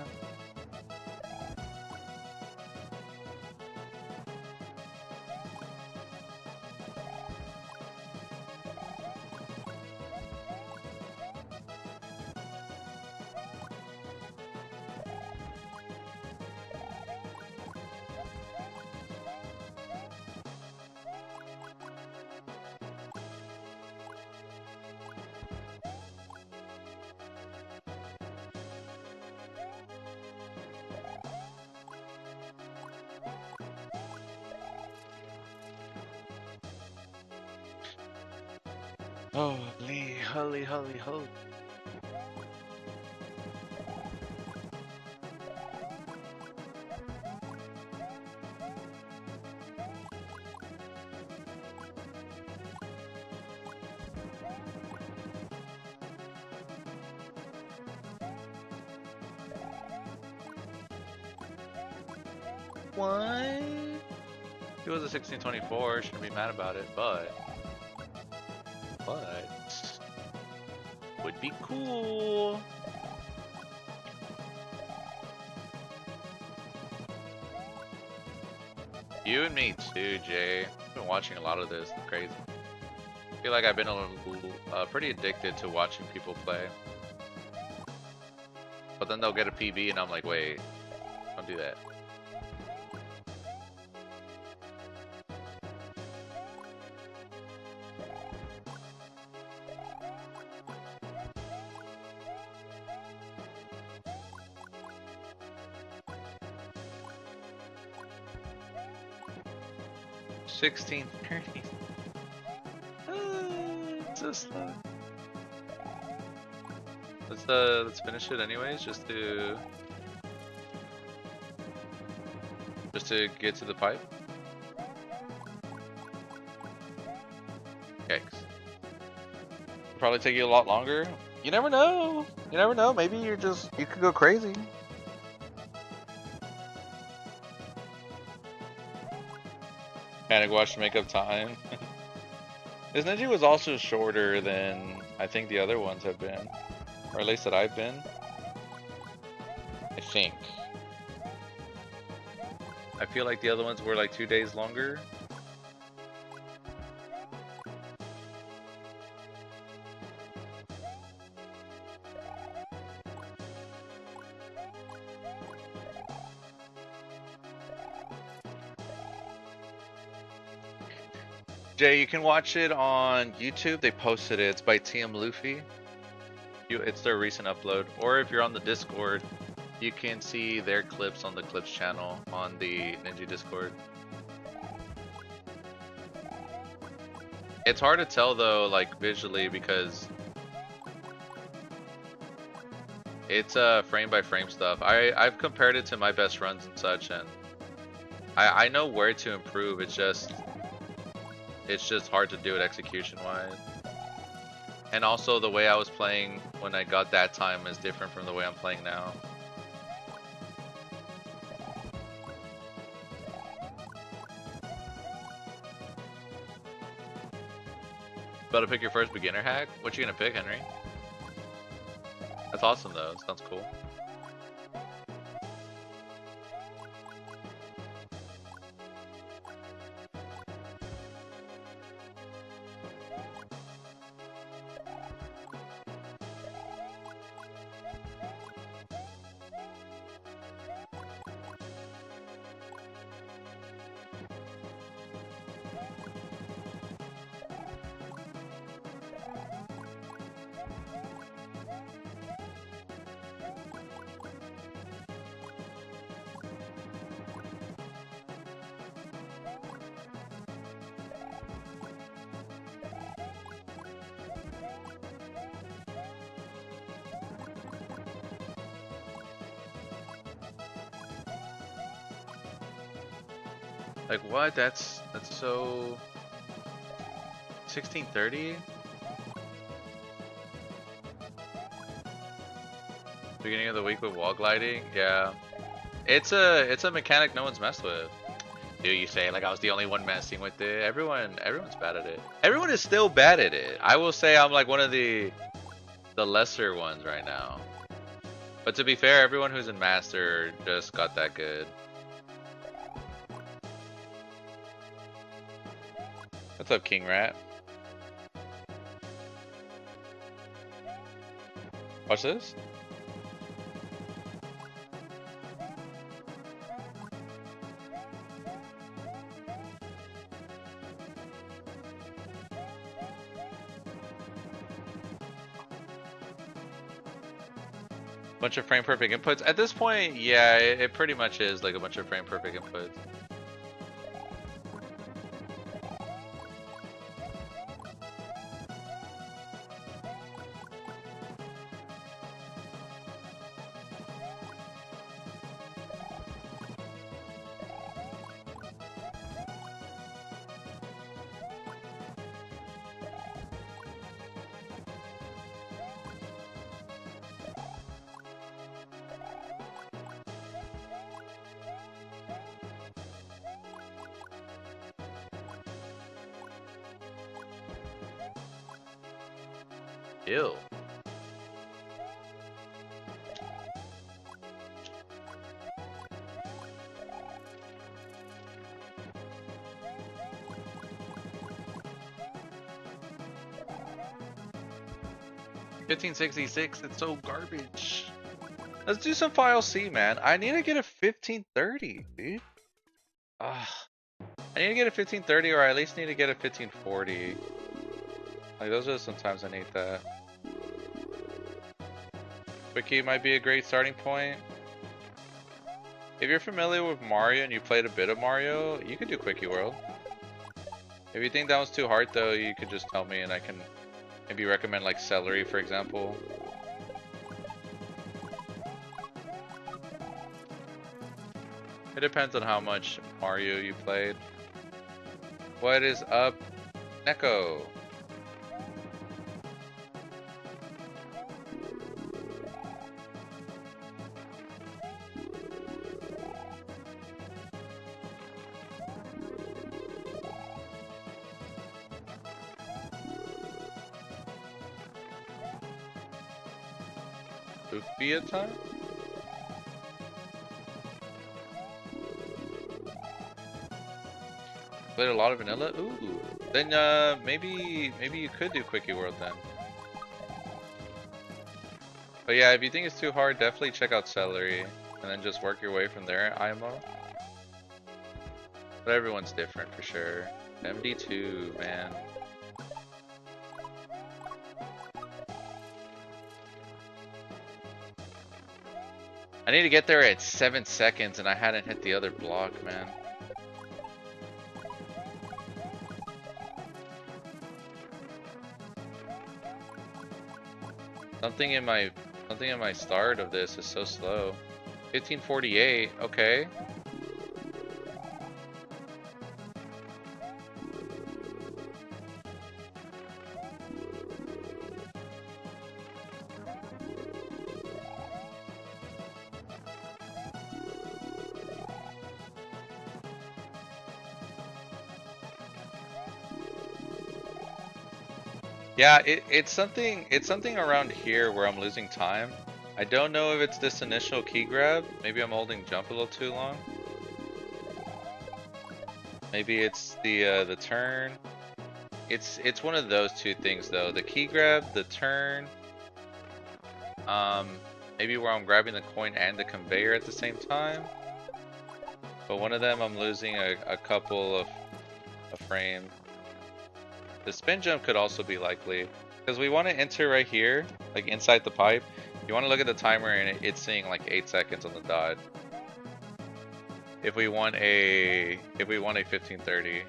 Holy, holy, holy, holy. What? It was a 1624, shouldn't be mad about it, but would be cool. You and me too, Jay. I've been watching a lot of this. It's crazy. I feel like I've been pretty addicted to watching people play. But then they'll get a PB and I'm like, wait, don't do that. $16.30. So slow. Let's finish it anyways, just to get to the pipe. Yikes. Probably take you a lot longer. You never know. You never know. Maybe you could go crazy. Panic watch to make up time. This Ninja was also shorter than I think the other ones have been. Or at least that I've been. I think. I feel like the other ones were like 2 days longer. Jay, you can watch it on YouTube. They posted it. It's by TM Luffy. It's their recent upload. Or if you're on the Discord, you can see their clips on the Clips channel on the Ninja Discord. It's hard to tell though, like visually, because it's frame by frame stuff. I've compared it to my best runs and such, and I know where to improve. It's just hard to do it execution wise. And also the way I was playing when I got that time is different from the way I'm playing now. About to pick your first beginner hack? What you gonna pick, Henry? That's awesome though. Sounds cool. Like what? That's so 1630? Beginning of the week with wall gliding? Yeah. It's a mechanic no one's messed with. Dude, you say like I was the only one messing with it. Everyone's bad at it. Everyone is still bad at it. I will say I'm like one of the lesser ones right now. But to be fair, everyone who's in master just got that good. What's up, King Rat? Watch this. Bunch of frame perfect inputs. At this point, yeah, it pretty much is like a bunch of frame perfect inputs. Ew. $15.66, it's so garbage. Let's do some file C, man. I need to get a 1530, dude. I need to get a 1530, or I at least need to get a 1540. Like, those are sometimes I need that. Quickie might be a great starting point. If you're familiar with Mario and you played a bit of Mario, you could do Quickie World. If you think that was too hard though, you could just tell me and I can maybe recommend like Celery, for example. It depends on how much Mario you played. What is up, Neko? Sophia time? Played a lot of vanilla? Ooh. Then maybe you could do Quickie World then. But yeah, if you think it's too hard, definitely check out Celery and then just work your way from there, IMO. But everyone's different for sure. MD2, man. I need to get there at 7 seconds and I hadn't hit the other block, man. Something in my start of this is so slow. 1548, okay. Yeah, it's something around here where I'm losing time. I don't know if it's this initial key grab. Maybe I'm holding jump a little too long. Maybe it's the turn. It's one of those two things though. The key grab, the turn. Maybe where I'm grabbing the coin and the conveyor at the same time. But one of them I'm losing a couple of a frame. The spin jump could also be likely because we want to enter right here, like inside the pipe. You want to look at the timer and it's saying like 8 seconds on the dot. If we want a 1530.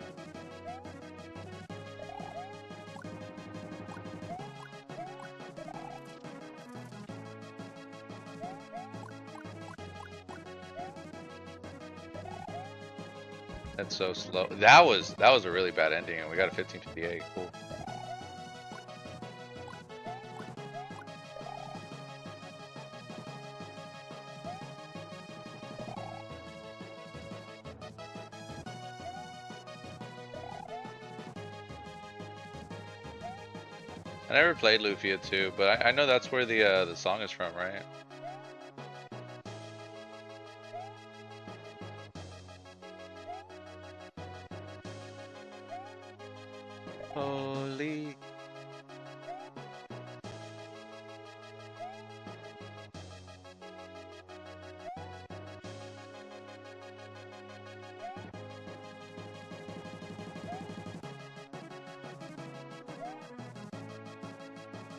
That's so slow. That was a really bad ending, and we got a 1558. Cool. I never played Lufia 2, but I know that's where the song is from, right? Holy.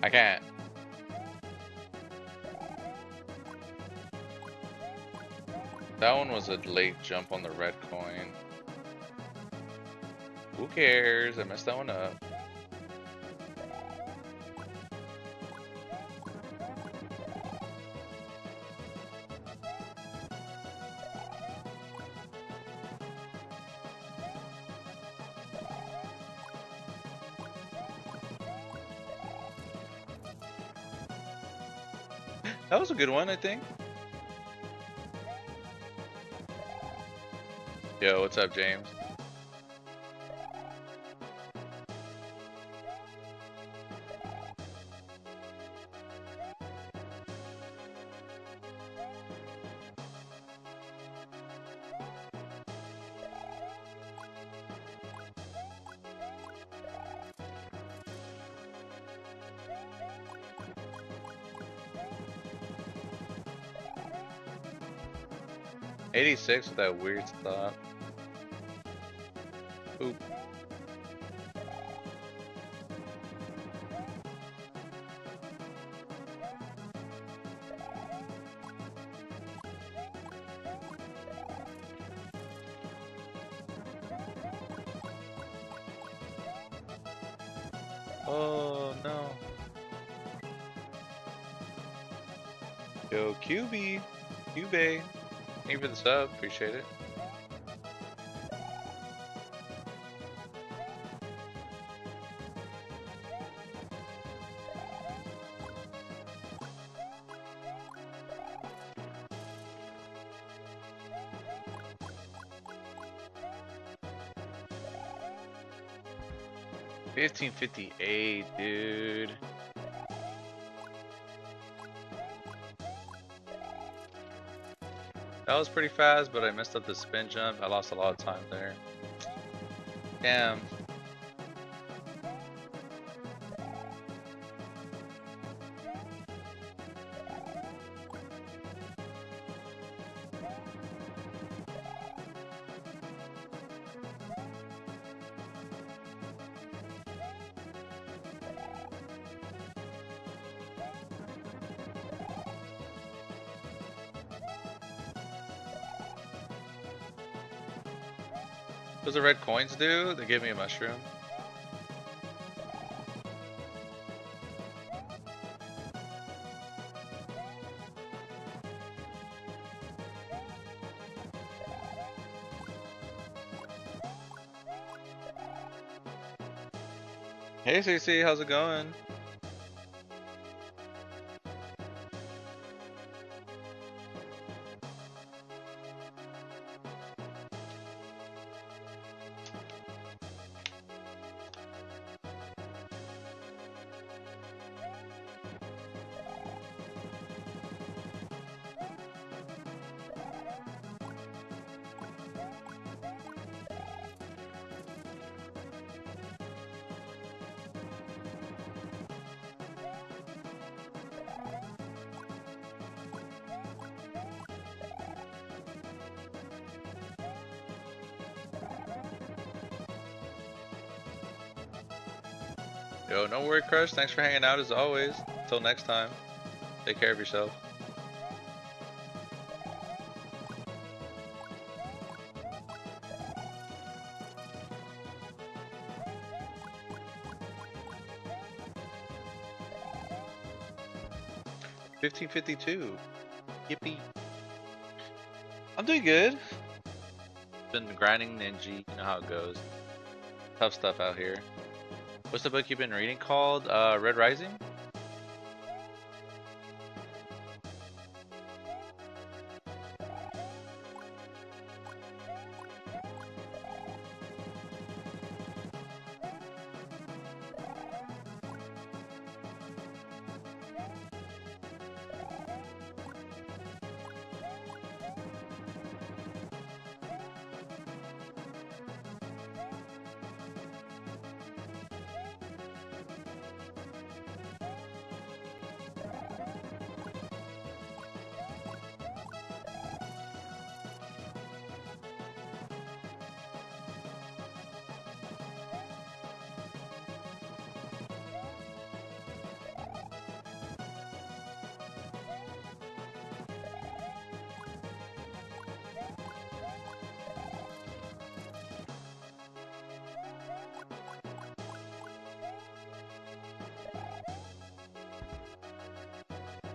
I can't. That one was a late jump on the red coin. Who cares? I messed that one up. That was a good one, I think. Yo, what's up, James? '86 with that weird stop. Oop. Oh no. Yo, QB. QB. Thank you for the sub. Appreciate it. $15.58, dude. That was pretty fast, but I messed up the spin jump. I lost a lot of time there. Damn. What does the red coins do? They give me a mushroom. Hey CC, how's it going? Yo, no worry, Crush. Thanks for hanging out as always. Until next time, take care of yourself. $15.52. Yippee. I'm doing good. Been grinding Ninji. You know how it goes. Tough stuff out here. What's the book you've been reading called? Red Rising?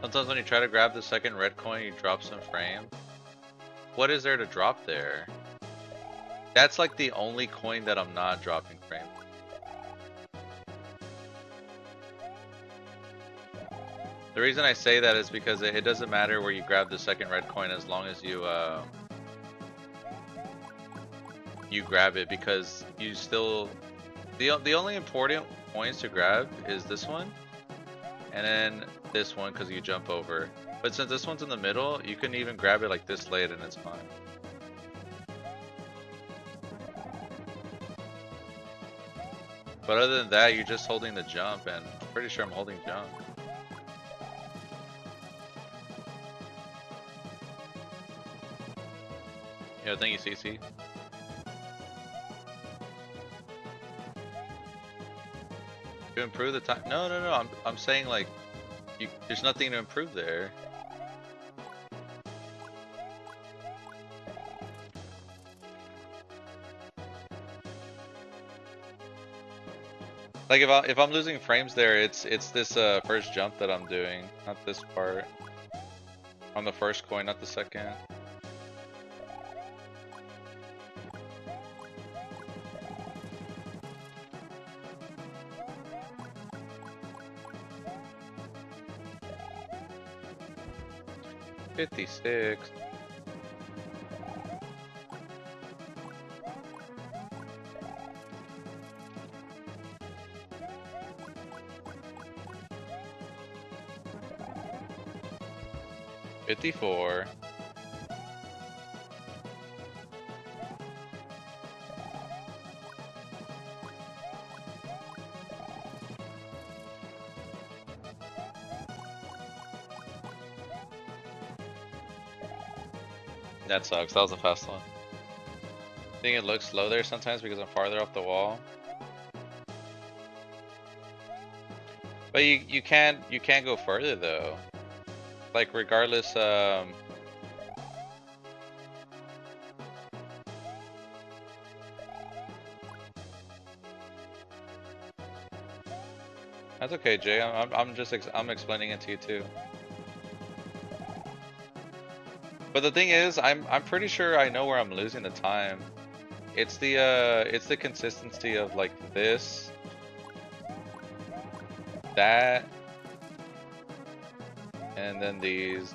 Sometimes when you try to grab the second red coin, you drop some frame. What is there to drop there? That's like the only coin that I'm not dropping frame. The reason I say that is because it doesn't matter where you grab the second red coin as long as you grab it, because you still the only important points to grab is this one and then this one because you jump over. But since this one's in the middle, you can even grab it like this late and it's fine. But other than that, you're just holding the jump, and I'm pretty sure I'm holding jump. Yeah, thank you, CC. To improve the time? No. I'm saying like, there's nothing to improve there. Like if I'm losing frames there, it's this first jump that I'm doing, not this part. On the first coin, not the second. $56. $54. That sucks. That was a fast one. I think it looks slow there sometimes because I'm farther up the wall. But you can't go further though. Like regardless, That's okay, Jay. I'm just I'm explaining it to you too. But the thing is, I'm pretty sure I know where I'm losing the time. It's the consistency of like this, that, and then these.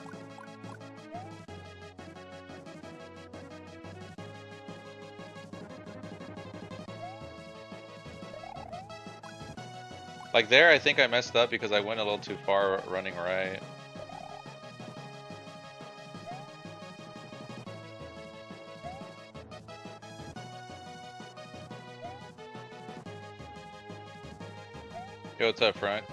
Like there, I think I messed up because I went a little too far running right. Yo, what's up, Frank?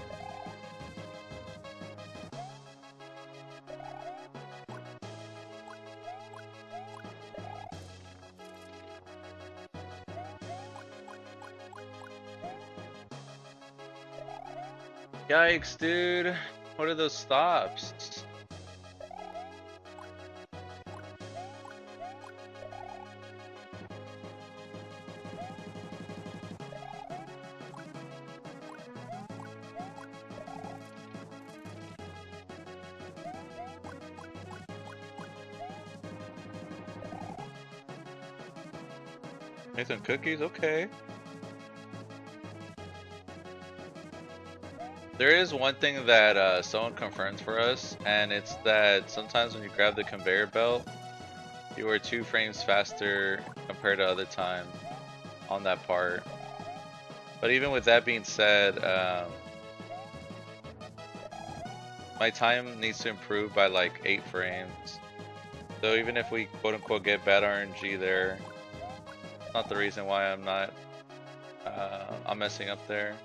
Yikes, dude. What are those stops? Make some cookies? Okay. There is one thing that someone confirms for us, and it's that sometimes when you grab the conveyor belt, you are 2 frames faster compared to other time on that part. But even with that being said, my time needs to improve by like 8 frames. So even if we quote unquote get bad RNG there, it's not the reason why I'm messing up there.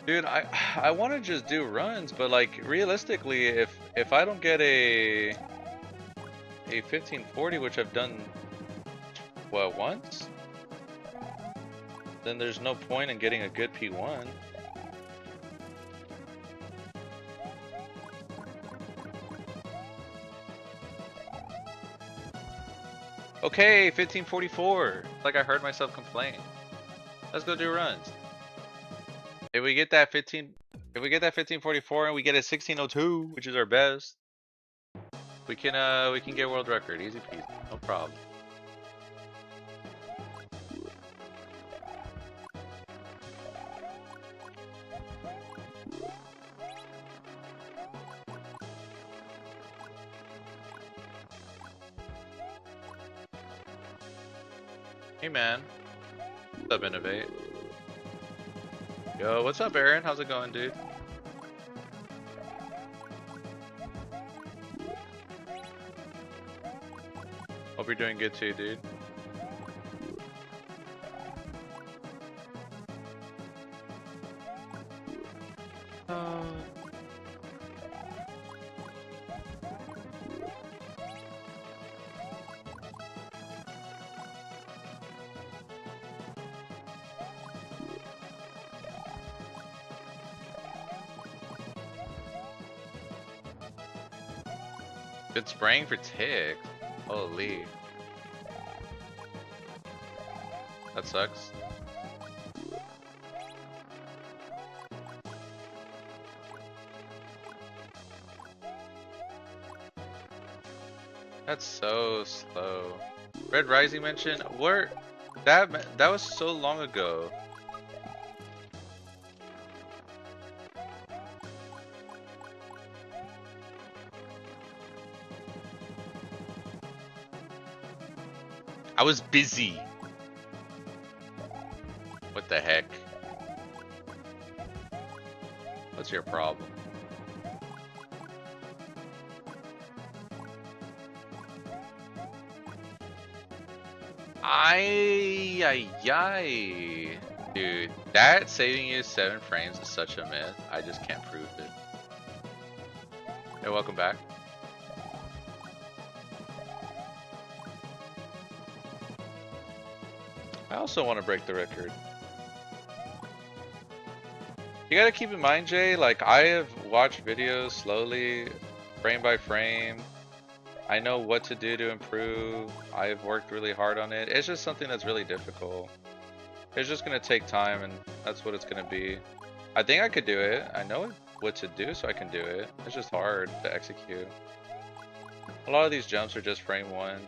Dude, I want to just do runs, but like realistically, if I don't get a 1540, which I've done what once, then there's no point in getting a good P1. Okay, 1544. Like I heard myself complain. Let's go do runs. If we get that 1544 and we get a 1602, which is our best, we can get world record, easy peasy, no problem. Hey man, what's up, Innovate? Yo, what's up, Aaron? How's it going, dude? Hope you're doing good too, dude. Been spraying for ticks. Holy. That sucks. That's so slow. Red Rising mentioned where that was so long ago. I was busy. What the heck? What's your problem? Ay. Dude, that saving you 7 frames is such a myth. I just can't prove it. Hey, welcome back. I also want to break the record. You gotta keep in mind, Jay, like I have watched videos slowly, frame by frame. I know what to do to improve. I've worked really hard on it. It's just something that's really difficult. It's just gonna take time, and that's what it's gonna be. I think I could do it. I know what to do, so I can do it. It's just hard to execute. A lot of these jumps are just frame one.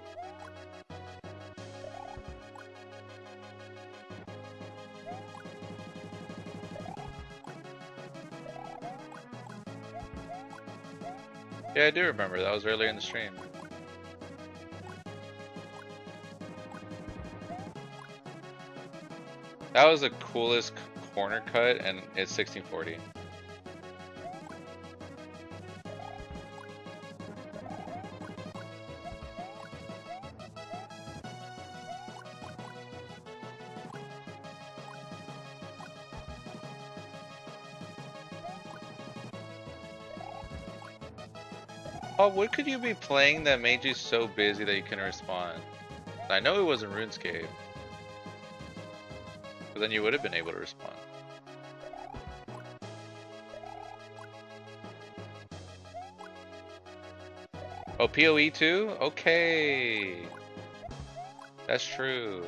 Yeah, I do remember. That was earlier in the stream. That was the coolest corner cut, and it's 1640. Oh, what could you be playing that made you so busy that you couldn't respond? I know it wasn't RuneScape. But then you would have been able to respond. Oh, PoE too? Okay. That's true.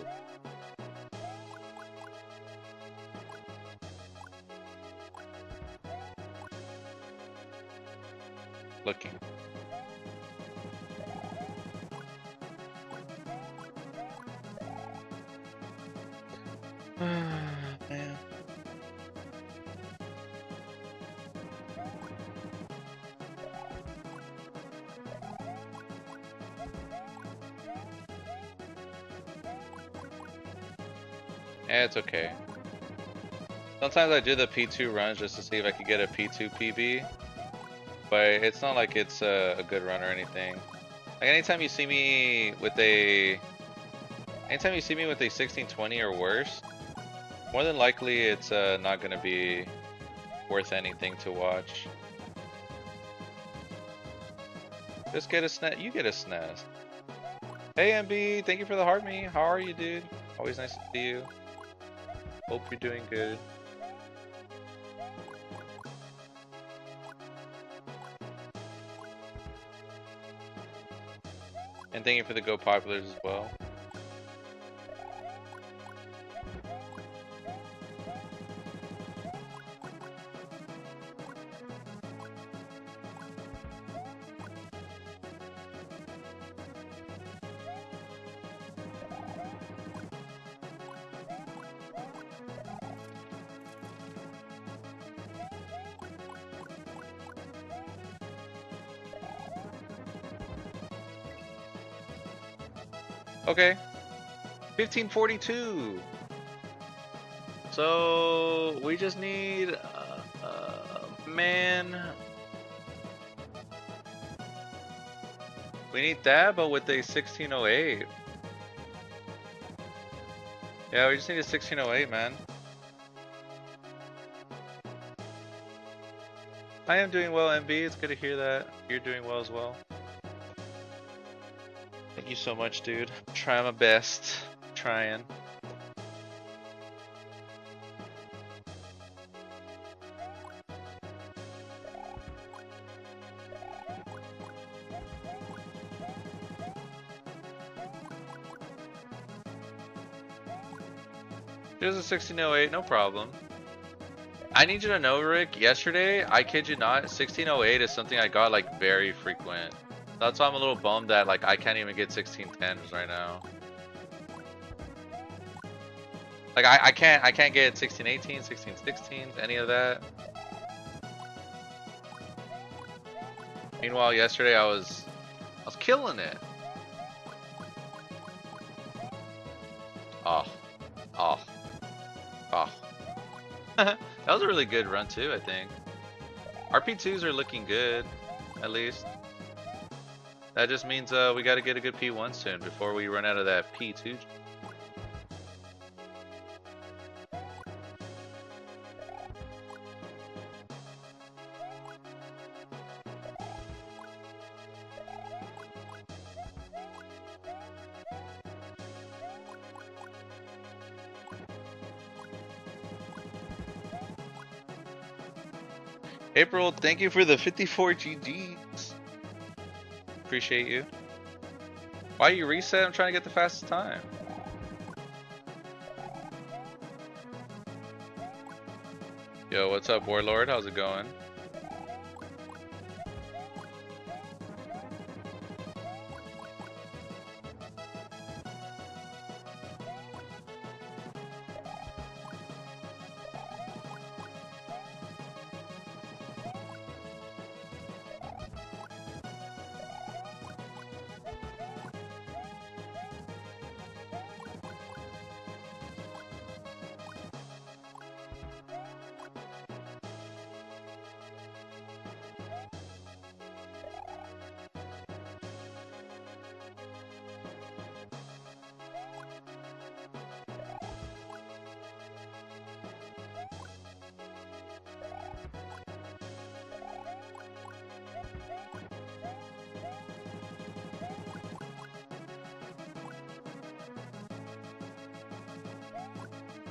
Looking. Man. Yeah, it's okay. Sometimes I do the P2 runs just to see if I could get a P2 PB. But it's not like it's a good run or anything. Like anytime you see me with a 1620 or worse, more than likely it's not gonna be worth anything to watch. Just get a SNES. You get a SNES. Hey MB, thank you for the heart me. How are you, dude? Always nice to see you. Hope you're doing good. And thank you for the Go Populars as well. Okay. 1542. So we just need man. We need that, but with a 1608. Yeah, we just need a 1608, man. I am doing well, MB. It's good to hear that. You're doing well as well. Thank you so much, dude. I'm trying my best. Trying. There's a 1608, no problem. I need you to know, Rick, yesterday, I kid you not, 1608 is something I got like very frequent. That's why I'm a little bummed that like I can't even get 1610s right now. Like I can't get 1618, 1616s, any of that. Meanwhile, yesterday I was killing it. Oh. Oh. Oh. That was a really good run too, I think. RP2s are looking good, at least. That just means we got to get a good P1 soon before we run out of that P2. April, thank you for the 54 GGs. Appreciate you. Why you reset? I'm trying to get the fastest time. Yo, what's up, Warlord? How's it going?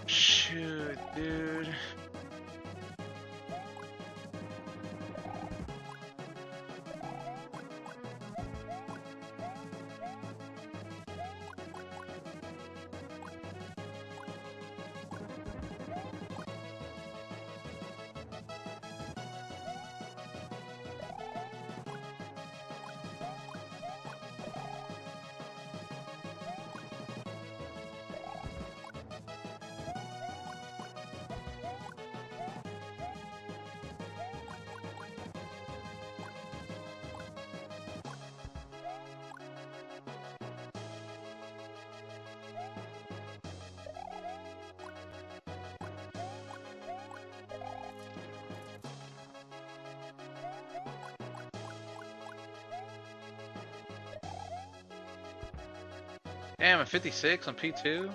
Shoot, dude. Damn, I'm 56 on P2.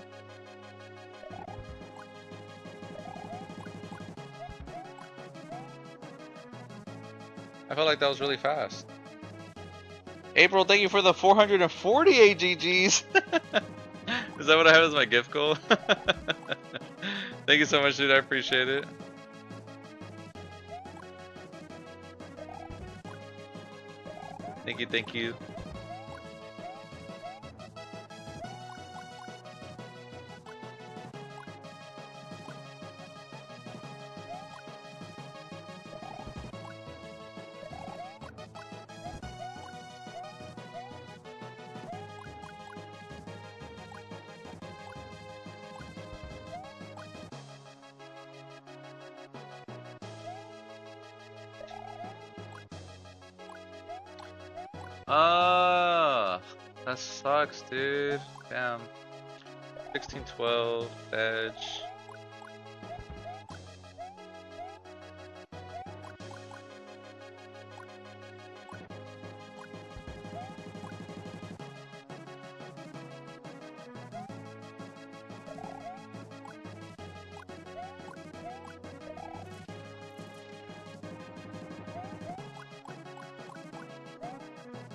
I felt like that was really fast. April, thank you for the 448 GGs. Is that what I have as my gift goal? Thank you so much, dude. I appreciate it. Thank you, thank you. That sucks, dude. Damn. 1612, edge.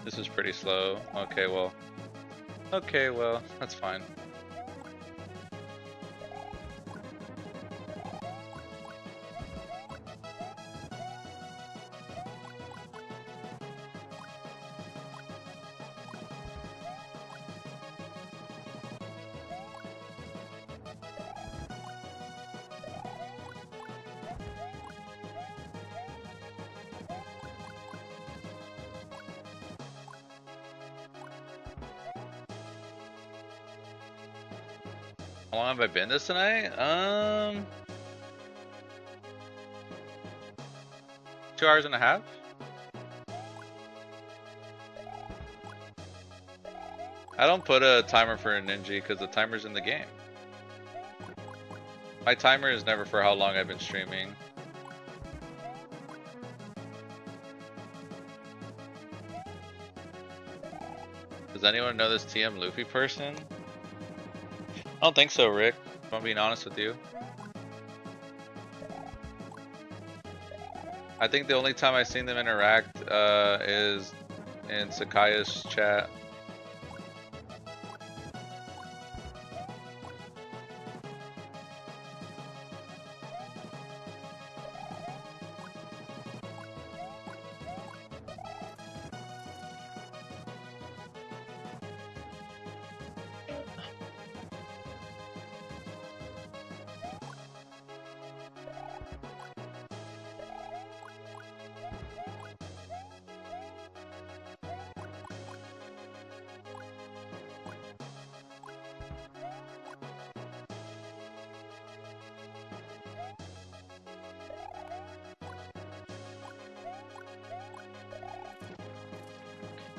This is pretty slow. Okay, well. Okay, well, that's fine. How long have I been this tonight? 2 hours and a half? I don't put a timer for a Ninja because the timer's in the game. My timer is never for how long I've been streaming. Does anyone know this TM Luffy person? I don't think so, Rick, if I'm being honest with you. I think the only time I've seen them interact is in Sakaya's chat.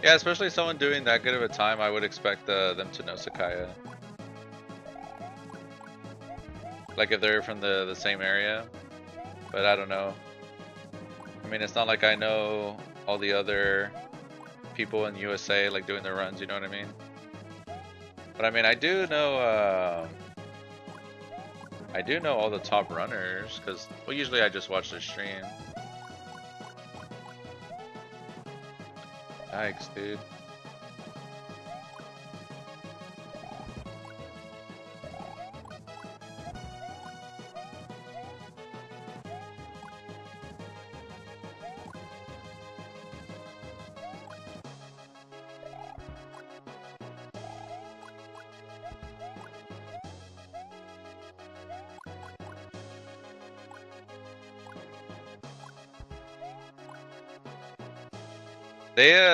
Yeah, especially someone doing that good of a time, I would expect them to know Sakaya. Like if they're from the same area, but I don't know. I mean, it's not like I know all the other people in USA like doing their runs, you know what I mean? But I mean, I do know all the top runners because well, usually I just watch their stream. Yikes, dude.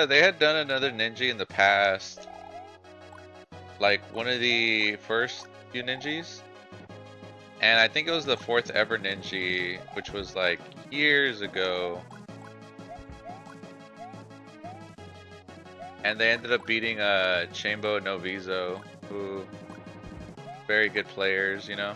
They had done another Ninja in the past, like one of the first few Ninjas, and I think it was the 4th ever Ninja, which was like years ago, and they ended up beating Chambo and Novizo, who very good players, you know.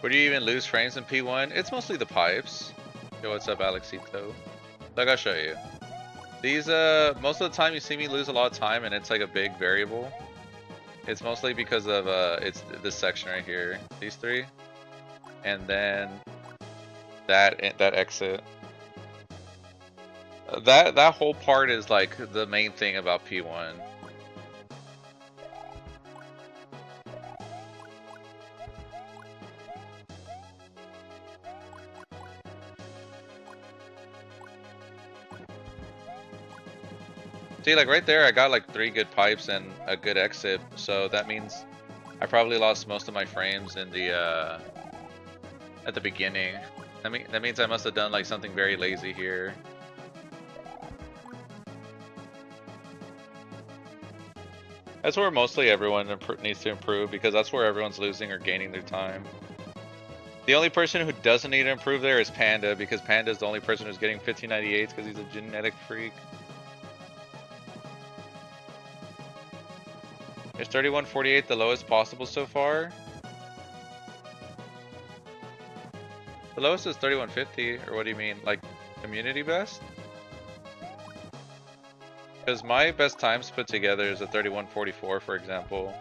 Where do you even lose frames in P1? It's mostly the pipes. Yo, what's up, Alexito? Look, I'll show you. These, most of the time you see me lose a lot of time and it's like a big variable. It's mostly because of, it's this section right here. These three. And then that exit. That whole part is like the main thing about P1. See, like right there, I got like 3 good pipes and a good exit, so that means I probably lost most of my frames in the at the beginning. That means I must have done like something very lazy here. That's where mostly everyone needs to improve because that's where everyone's losing or gaining their time. The only person who doesn't need to improve there is Panda because Panda is the only person who's getting 1598s because he's a genetic freak. Is 3148 the lowest possible so far? The lowest is 3150, or what do you mean? Like, community best? Because my best times put together is a 3144, for example.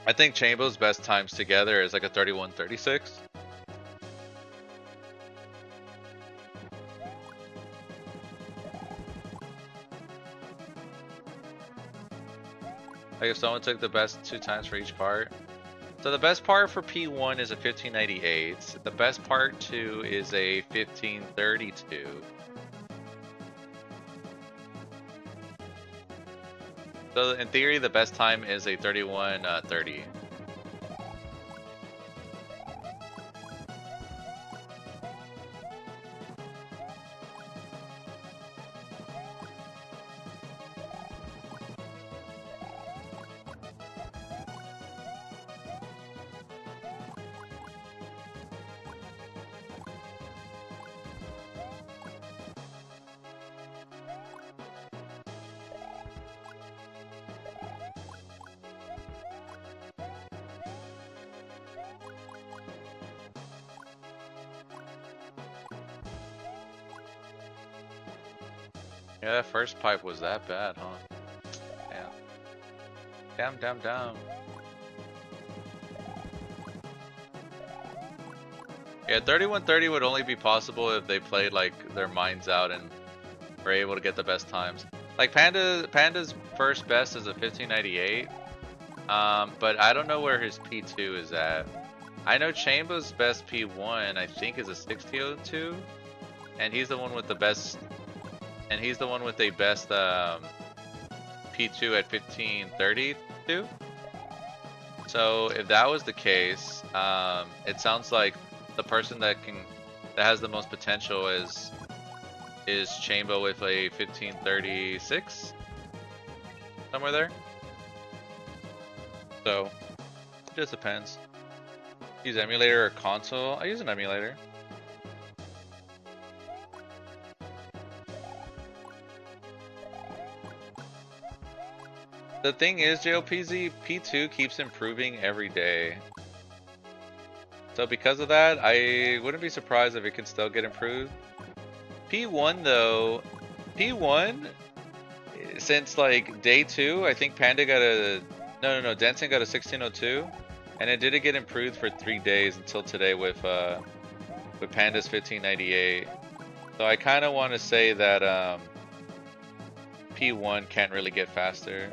I think Chambo's best times together is like a 3136. Like if someone took the best 2 times for each part. So the best part for P1 is a 1598. The best part 2 is a 1532. So in theory, the best time is a 3130. Yeah, that first pipe was that bad, huh? Damn. Yeah, 3130 would only be possible if they played like their minds out and were able to get the best times. Like Panda's first best is a 1598. But I don't know where his P2 is at. I know Chambo's best P1 I think is a 1602, and he's the one with the best. And he's the one with the best P2 at 1532. So if that was the case, it sounds like the person that has the most potential is Chambo with a 1536 somewhere there. So it just depends. Use emulator or console? I use an emulator. The thing is, JLPZ, P2 keeps improving every day. So because of that, I wouldn't be surprised if it can still get improved. P1 though, P1, since like day 2, I think Panda got a, no, Denson got a 1602. And it didn't get improved for 3 days until today with Panda's 1598. So I kind of want to say that P1 can't really get faster.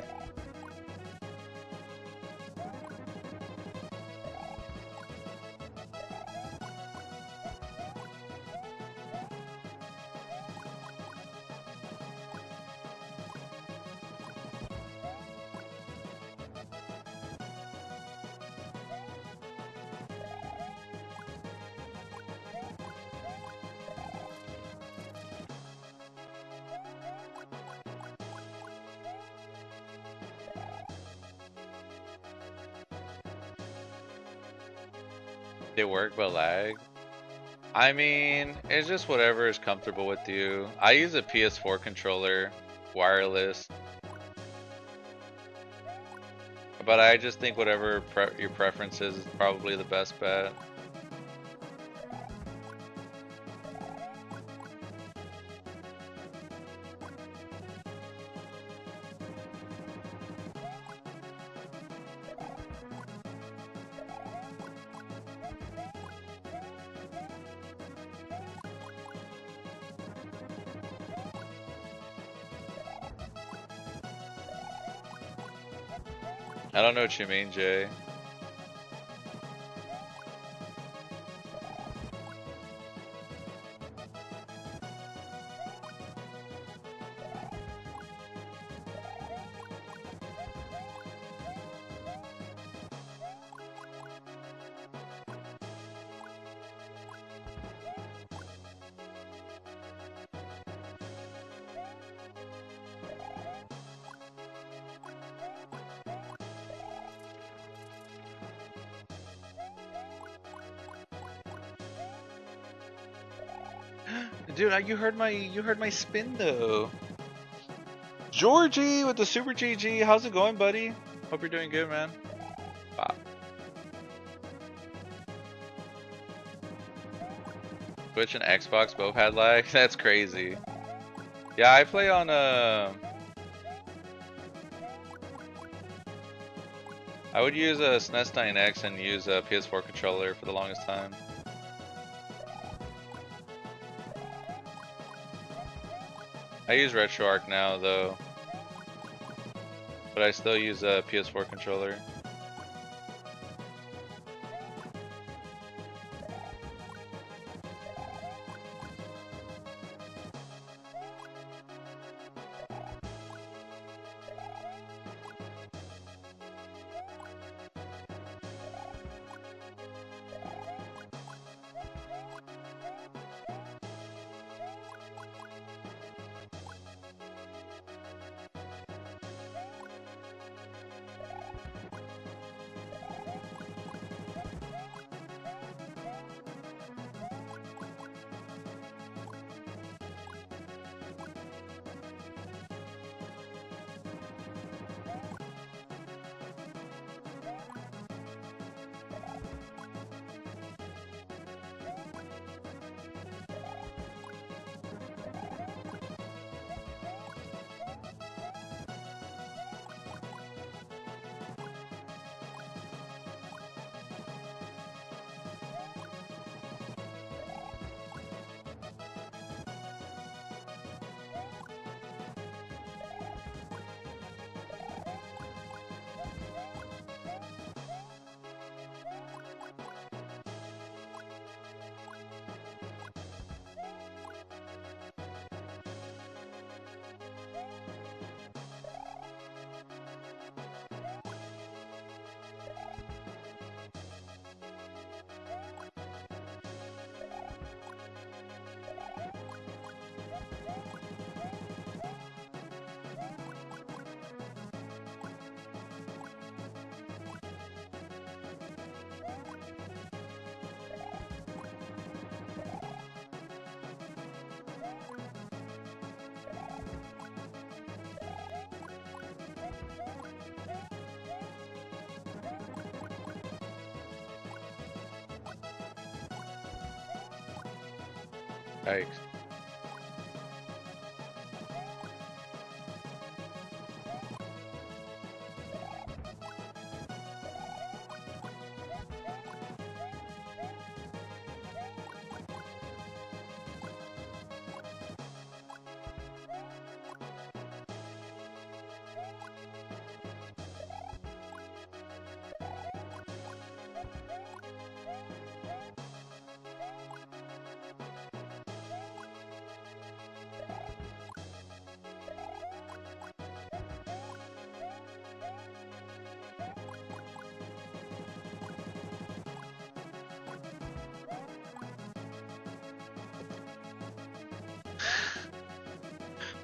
They work but lag. I mean, it's just whatever is comfortable with you. I use a PS4 controller, wireless. But I just think whatever your preference is probably the best bet. I don't know what you mean, Jay. Dude, you heard my spin though. Georgie with the Super GG, how's it going, buddy? Hope you're doing good, man. Wow. Twitch and Xbox both had lag. That's crazy. Yeah, I play on I would use a SNES 9X and use a PS4 controller for the longest time. I use RetroArch now though, but I still use a PS4 controller. Yikes.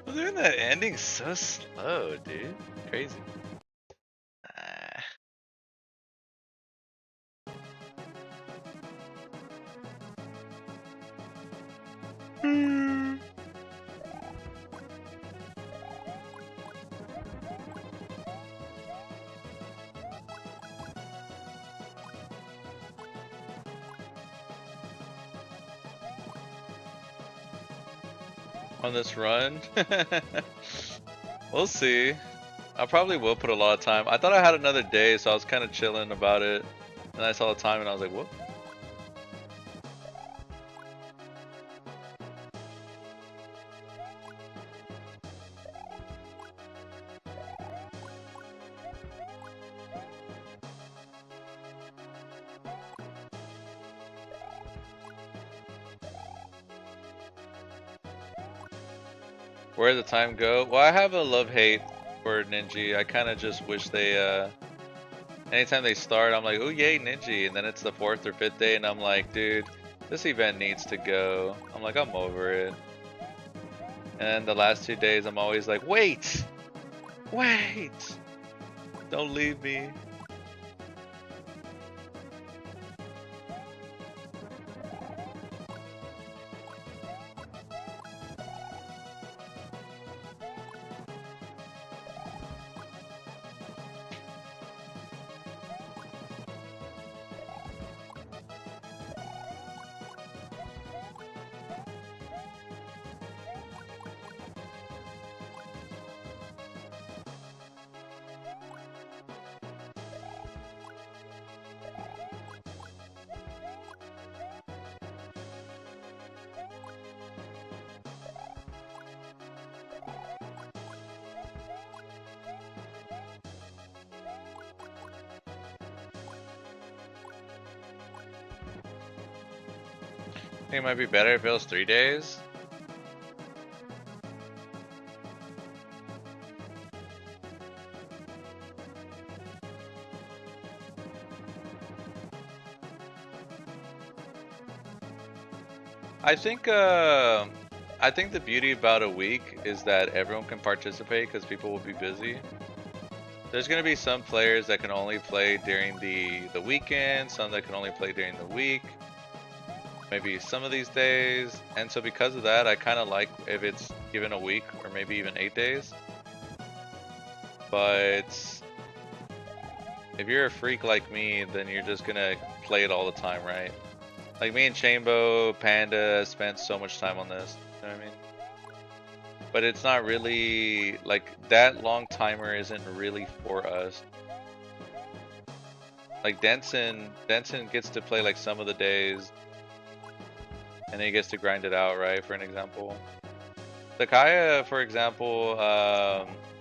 Well, doing that ending so slow, dude. Crazy. Ah. On this run? We'll see. I probably will put a lot of time. I thought I had another day, so I was kind of chilling about it. And I saw the time and I was like, whoop. Where did the time go? Well, I have a love-hate for Ninji. I kind of just wish they, anytime they start, I'm like, oh yay, Ninji. And then it's the 4th or 5th day and I'm like, dude, this event needs to go. I'm like, I'm over it. And the last 2 days, I'm always like, wait! Wait! Don't leave me. I think it might be better if it was 3 days. I think the beauty about a week is that everyone can participate because people will be busy. There's gonna be some players that can only play during the weekend, some that can only play during the week. Maybe some of these days, and so because of that, I kind of like if it's given a week or maybe even 8 days. But if you're a freak like me, then you're just gonna play it all the time, right? Like me and Chambo, Panda spent so much time on this. You know what I mean? But it's not really like that long timer isn't really for us. Like Denson gets to play like some of the days, and then he gets to grind it out, right? For an example, Takaya, for example,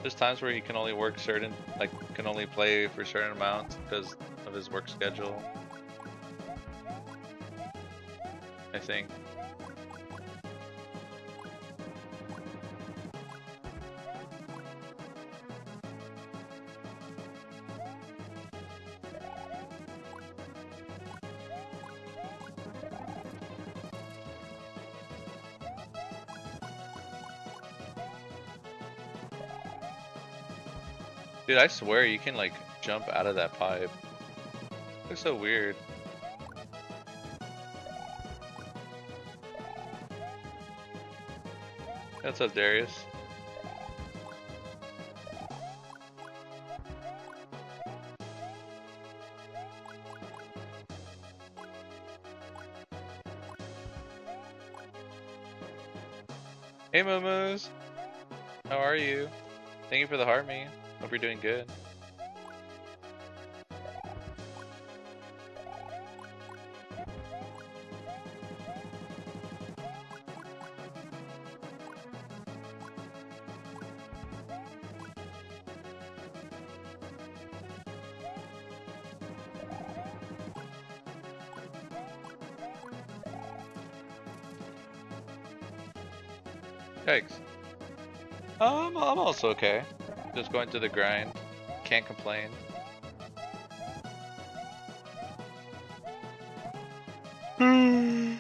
there's times where he can only work certain, like can only play for certain amounts because of his work schedule. I think. Dude, I swear you can like jump out of that pipe. It looks so weird. What's up, Darius? Hey Moomoo's, how are you? Thank you for the heart me. Hope you're doing good. Thanks. I'm also okay. Just going through the grind. Can't complain. Kinda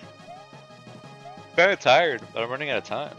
tired, but I'm running out of time.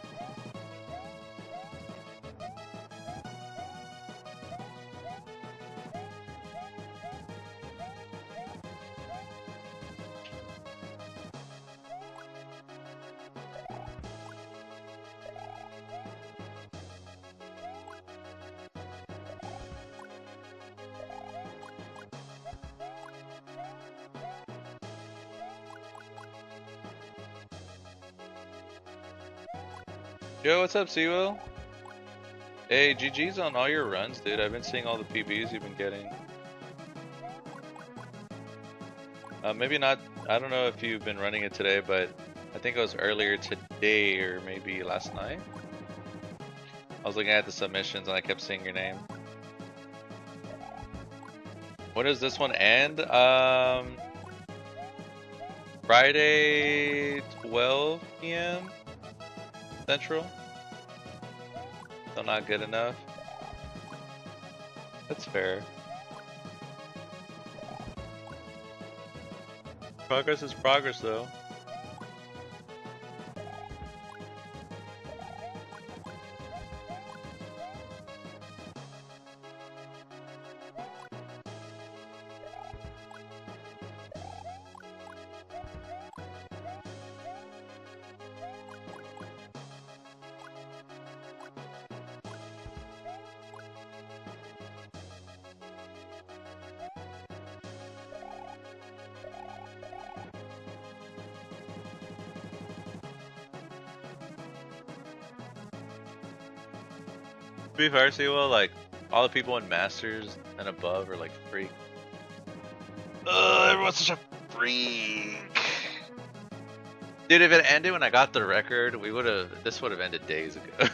Yo, what's up, Seawell? Hey, GG's on all your runs, dude. I've been seeing all the PBs you've been getting. Maybe not, I don't know if you've been running it today, but I think it was earlier today or maybe last night. I was looking at the submissions and I kept seeing your name. When does this one end? Friday, 12 p.m. Central. Still not good enough. That's fair. Progress is progress, though. To be fair, well, like all the people in Masters and above are like freak. Everyone's such a freak. Dude, if it ended when I got the record, this would have ended days ago.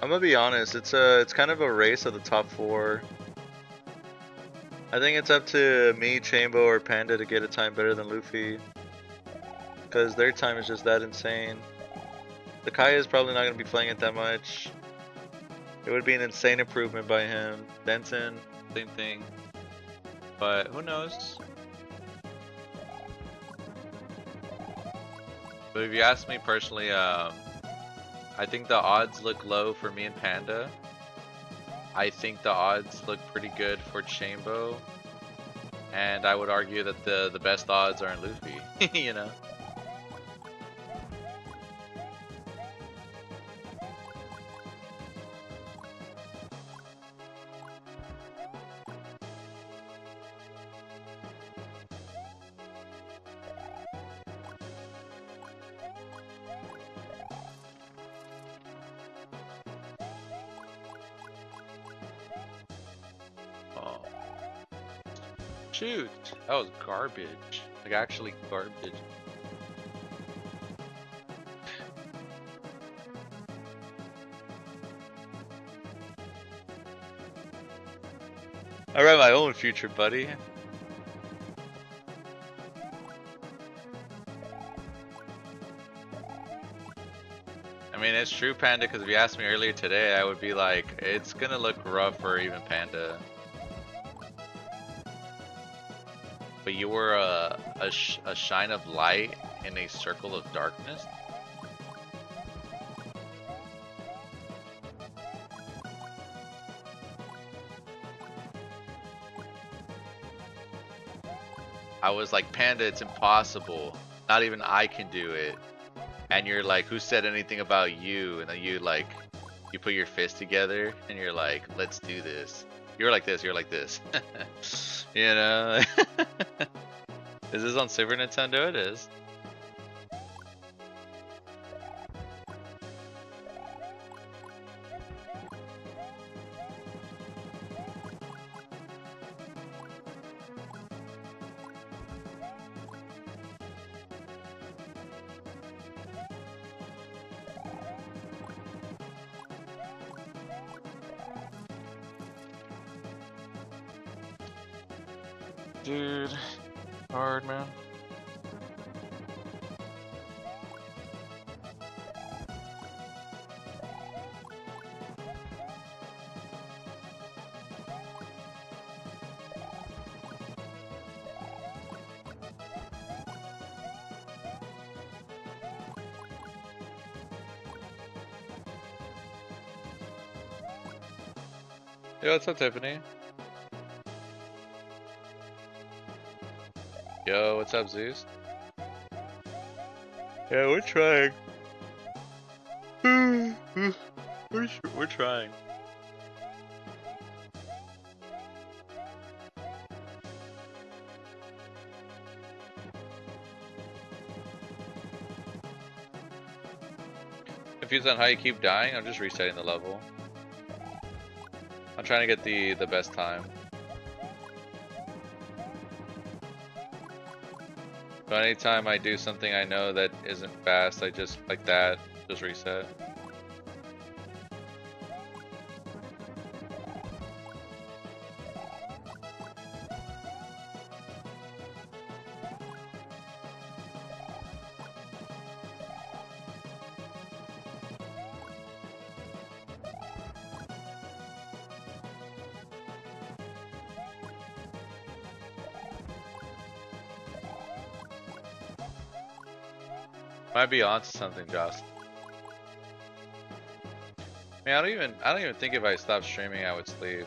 I'm gonna be honest, it's kind of a race of the top 4. I think it's up to me, Chambo, or Panda to get a time better than Luffy. Because their time is just that insane. The Kaya is probably not gonna be playing it that much. It would be an insane improvement by him. Benton, same thing. But who knows? But if you ask me personally, I think the odds look low for me and Panda. I think the odds look pretty good for Chambo. And I would argue that the best odds are in Luffy, you know? Shoot, that was garbage. Like actually garbage. I write my own future, buddy. I mean, it's true, Panda, because if you asked me earlier today, I would be like, it's gonna look rough for even Panda. But you were a shine of light in a circle of darkness? I was like, Panda, it's impossible. Not even I can do it. And you're like, who said anything about you? And then you like, you put your fist together and you're like, let's do this. You're like this, you're like this. You know? Is this on Super Nintendo? It is. Dude, hard, man. Yo, what's up, Tiffany? Yo, what's up, Zeus? Yeah, we're trying. We're trying. Confused on how you keep dying? I'm just resetting the level. I'm trying to get the best time. So anytime I do something I know that isn't fast, I just, like that, just reset. Might be onto something, Joss. I mean, I don't even think if I stopped streaming I would sleep.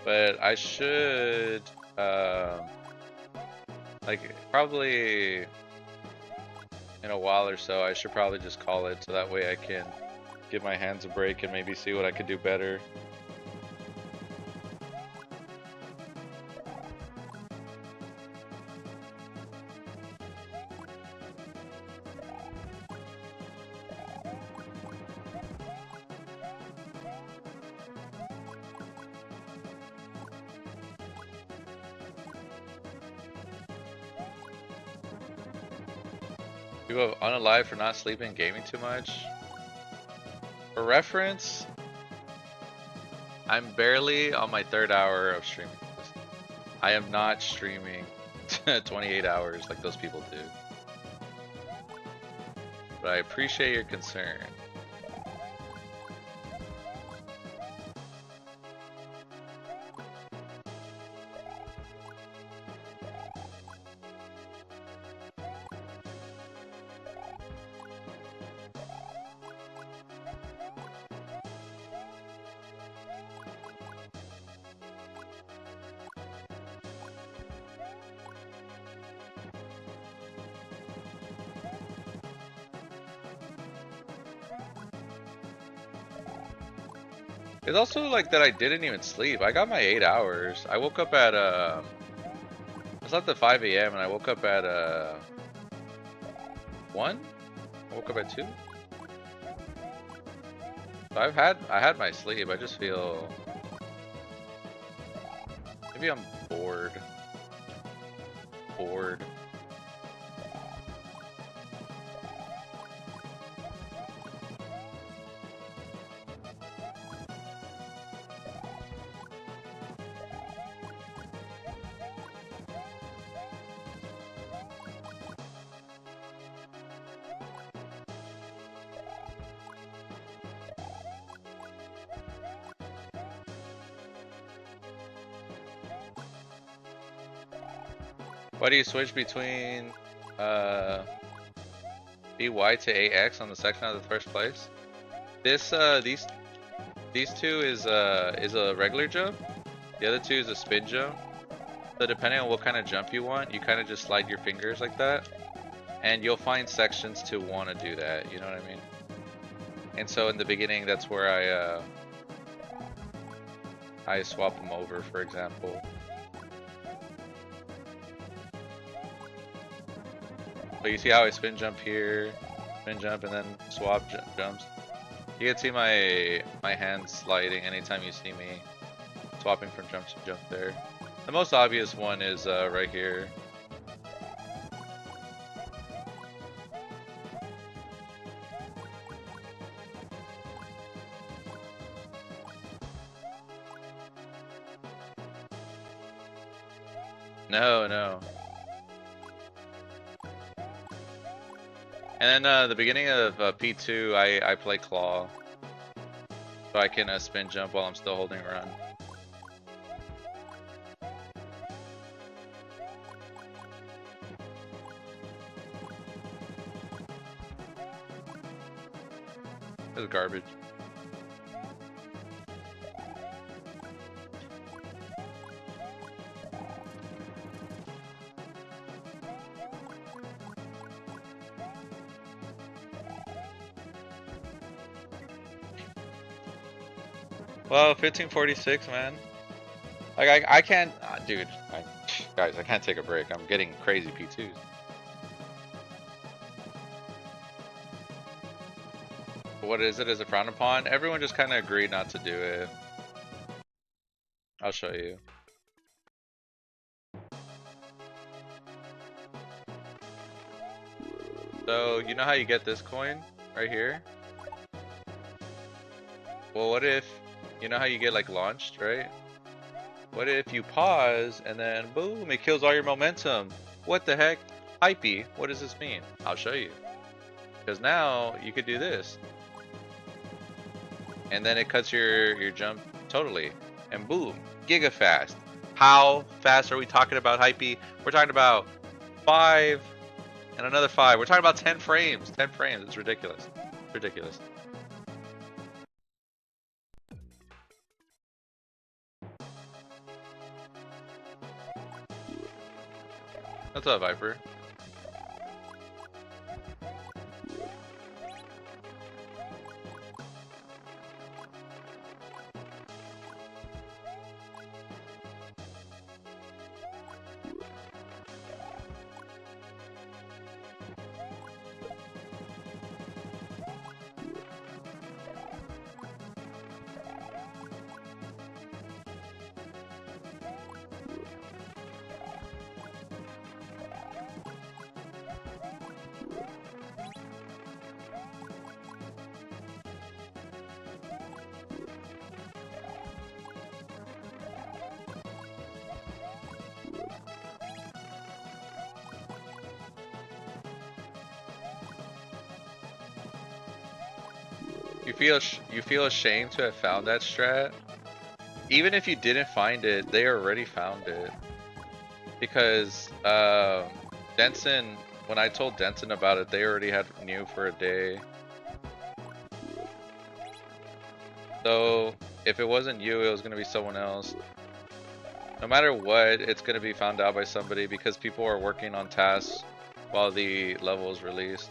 But I should, like, probably in a while or so, I should probably just call it so that way I can give my hands a break and maybe see what I could do better. You go unalive for not sleeping, gaming too much. For reference, I'm barely on my 3rd hour of streaming. I am not streaming 28 hours like those people do. But I appreciate your concern. It's also like that I didn't even sleep. I got my 8 hours. I woke up at I slept at 5 a.m. and I woke up at 1? I woke up at 2? So I had my sleep. I just feel maybe I'm bored. Bored. Why do you switch between BY to AX on the section out of the first place? This these two is a regular jump. The other two is a spin jump. So depending on what kind of jump you want, you kind of just slide your fingers like that, and you'll find sections to want to do that. You know what I mean? And so in the beginning, that's where I swap them over, for example. But you see how I spin jump here, spin jump, and then swap jumps. You can see my hands sliding anytime you see me swapping from jump to jump there. The most obvious one is right here. No, no. And then the beginning of P2, I play claw, so I can spin jump while I'm still holding run. This is garbage. Well, 1546, man. Like I can't, dude. Guys, I can't take a break. I'm getting crazy P2s. What is it? Is it frowned upon? Everyone just kind of agreed not to do it. I'll show you. So you know how you get this coin right here? Well, what if, you know how you get like launched, right? What if you pause and then boom, it kills all your momentum? What the heck? Hypey, what does this mean? I'll show you. Because now you could do this. And then it cuts your jump totally. And boom, giga fast. How fast are we talking about, Hypey? We're talking about 5 and another 5. We're talking about 10 frames. 10 frames. It's ridiculous. Ridiculous. What's up, Viper? You feel ashamed to have found that strat? Even if you didn't find it, they already found it. Because Denson, when I told Denson about it, they already knew for a day. So if it wasn't you, it was gonna be someone else. No matter what, it's gonna be found out by somebody because people are working on tasks while the level is released.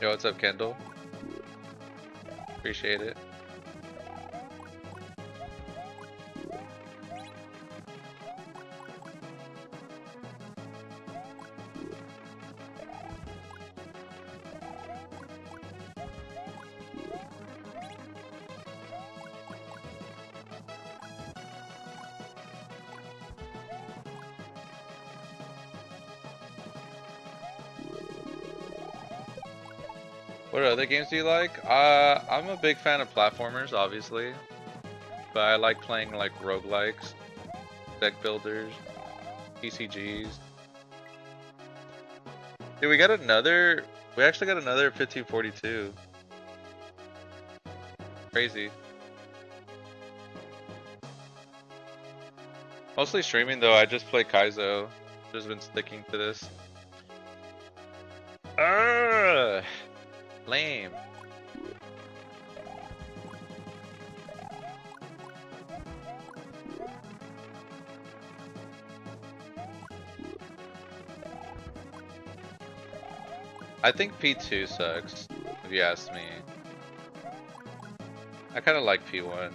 Yo, what's up, Kendall? Appreciate it. What other games do you like? I'm a big fan of platformers, obviously. But I like playing like roguelikes, deck builders, PCGs. Dude, we got another We actually got another 1542. Crazy. Mostly streaming though, I just play Kaizo. Just been sticking to this. Lame. I think P2 sucks, if you ask me. I kinda like P1.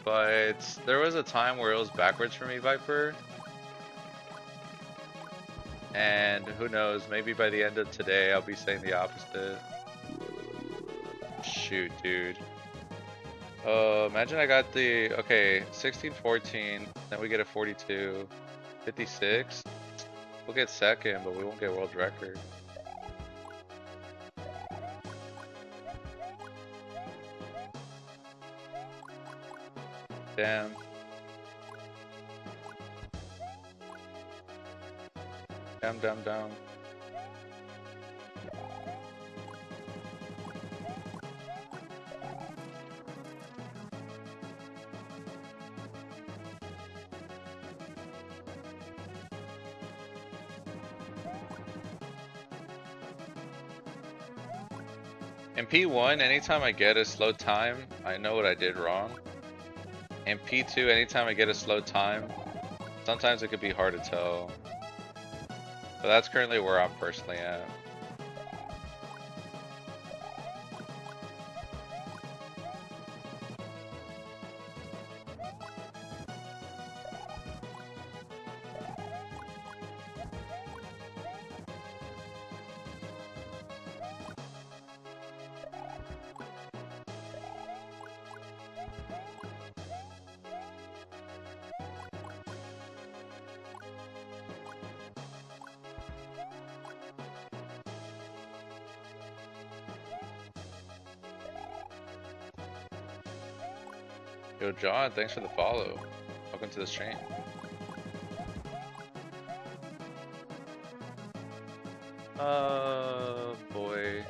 But there was a time where it was backwards for me, Viper. And who knows, maybe by the end of today I'll be saying the opposite. Shoot, dude. Imagine I got the, okay, 16, 14, then we get a 42, 56. We'll get second, but we won't get world record. Damn. Damn. In P1, anytime I get a slow time, I know what I did wrong. In P2, anytime I get a slow time, sometimes it could be hard to tell. But that's currently where I'm personally at. Yo, John, thanks for the follow. Welcome to the stream. Boy.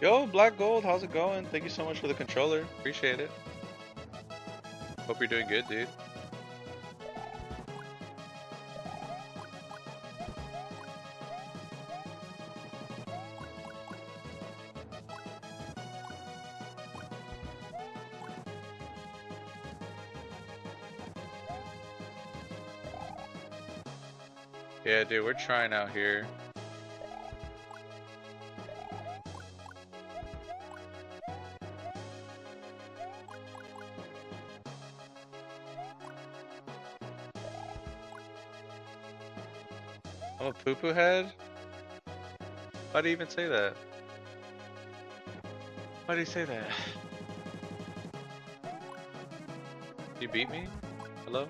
Yo, Black Gold, how's it going? Thank you so much for the controller. Appreciate it. Hope you're doing good, dude. Yeah, dude, we're trying out here. I'm a poo-poo head? Why do you even say that? Why do you say that? You beat me? Hello?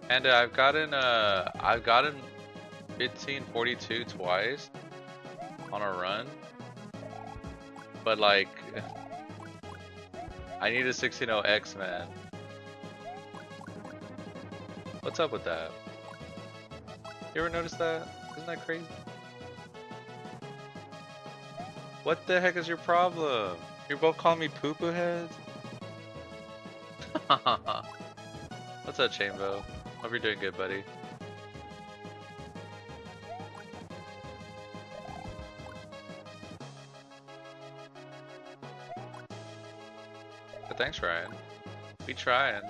And I've gotten 1542 twice on a run. But like I need a 16-0X, man. What's up with that? You ever notice that? Isn't that crazy? What the heck is your problem? You're both calling me poo-poo heads? What's up, Chambo? Hope you're doing good, buddy. But thanks, Ryan. We trying.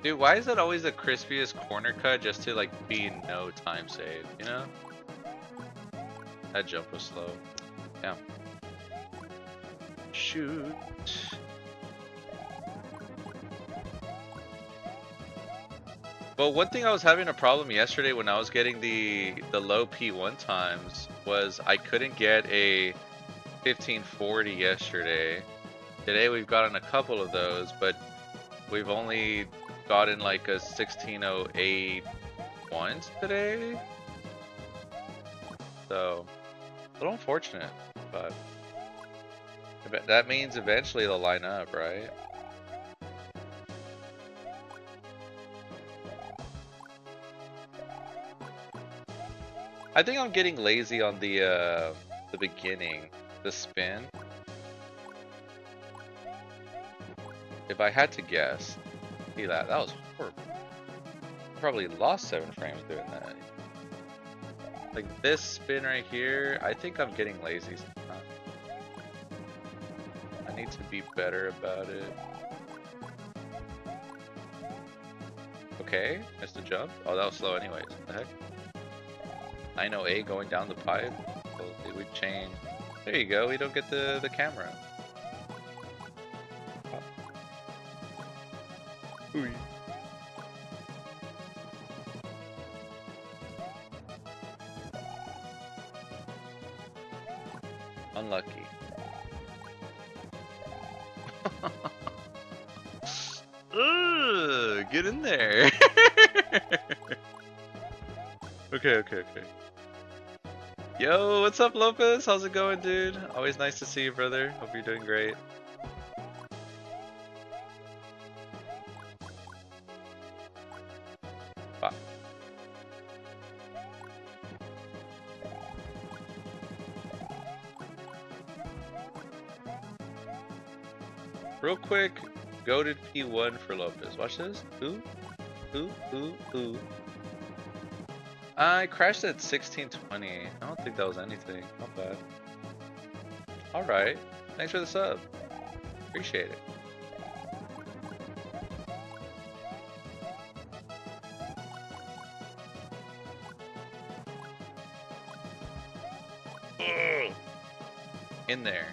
Dude, why is that always the crispiest corner cut just to like be no time save, you know? That jump was slow. Yeah. Shoot. Well, one thing I was having a problem yesterday when I was getting the low P1 times was I couldn't get a 1540 yesterday. Today we've gotten a couple of those, but we've only gotten like a 1608 once today. So, a little unfortunate, but that means eventually they'll line up, right? I think I'm getting lazy on the beginning, the spin. If I had to guess, see that was horrible. Probably lost 7 frames doing that. Like this spin right here, I think I'm getting lazy sometimes. I need to be better about it. Okay, missed a jump. Oh, that was slow anyways. What the heck? 908 going down the pipe. Well, we changed. There you go. We don't get the camera. Oh. Ooh. Unlucky. Ugh, get in there. Okay. Yo, what's up, Lopez? How's it going, dude? Always nice to see you, brother. Hope you're doing great. Wow. Real quick, goated P1 for Lopez. Watch this. Ooh. I crashed at 1620. I don't think that was anything. Not bad. Alright. Thanks for the sub. Appreciate it. Ugh. In there.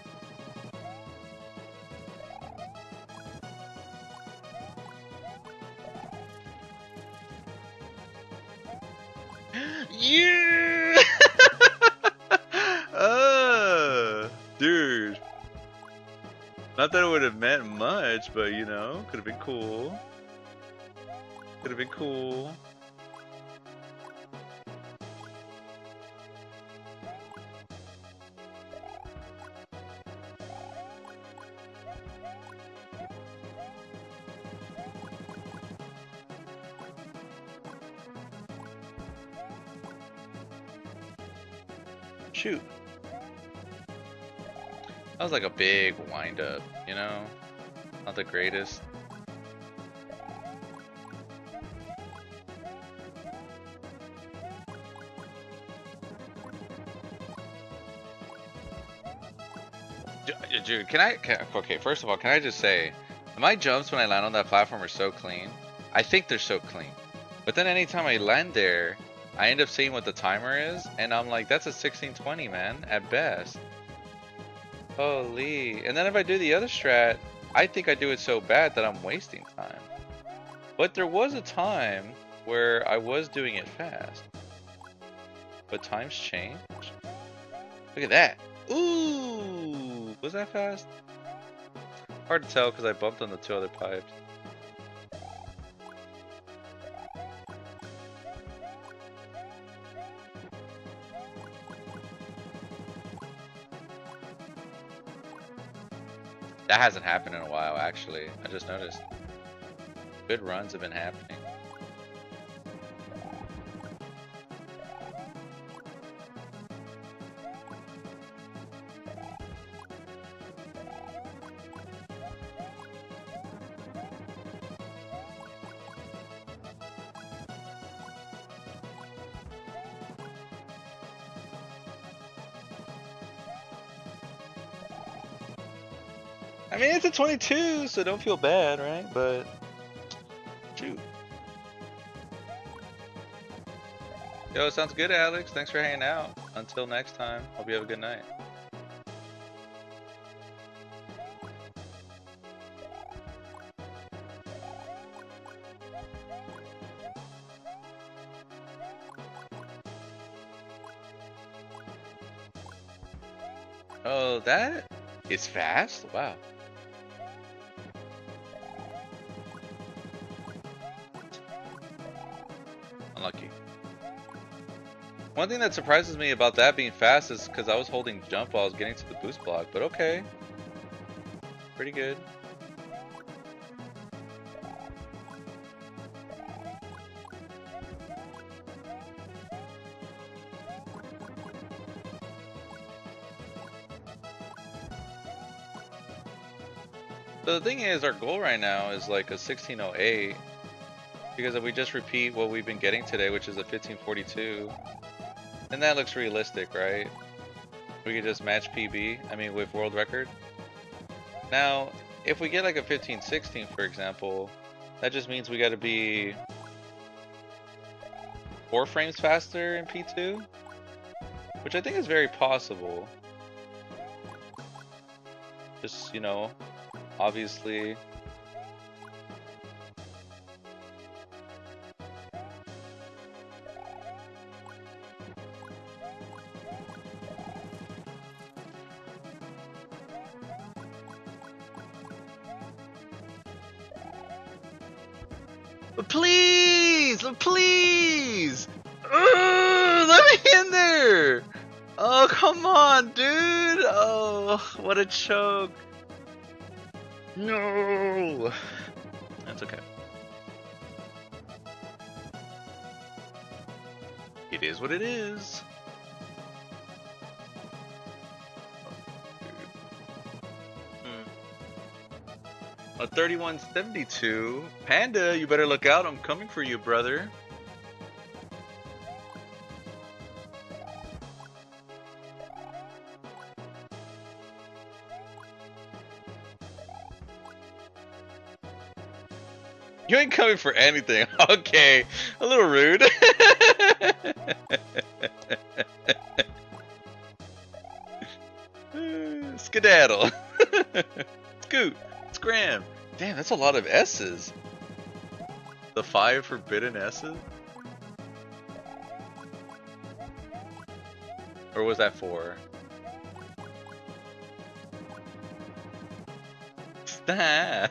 Yeah! Dude. Not that it would have meant much, but you know, could have been cool. Could have been cool. Shoot. That was like a big wind up, you know? Not the greatest. Dude, okay, first of all, can I just say, my jumps when I land on that platform are so clean. I think they're so clean. But then anytime I land there, I end up seeing what the timer is, and I'm like, that's a 1620, man, at best. Holy. And then if I do the other strat, I think I do it so bad that I'm wasting time. But there was a time where I was doing it fast. But times change. Look at that. Ooh, was that fast? Hard to tell because I bumped on the 2 other pipes. That hasn't happened in a while, actually. I just noticed. Good runs have been happening. I mean, it's a 22, so don't feel bad, right? But Shoot. Yo, sounds good, Alex. Thanks for hanging out. Until next time, hope you have a good night. Oh, that is fast? Wow. Unlucky. One thing that surprises me about that being fast is because I was holding jump while I was getting to the boost block, but okay. Pretty good. So the thing is, our goal right now is like a 1608, because if we just repeat what we've been getting today, which is a 1542, then that looks realistic, right? We could just match PB, I mean with world record. Now, if we get like a 1516, for example, that just means we got to be 4 frames faster in P2, which I think is very possible. Just, you know, obviously. Please, please, let me in there. Oh, come on, dude. Oh, what a choke. No. That's okay. It is what it is. A 3172. Panda, you better look out. I'm coming for you, brother. You ain't coming for anything. Okay. A little rude. Skedaddle. Scoot. Scram. Damn, that's a lot of S's. The 5 forbidden S's? Or was that 4? Oh, man.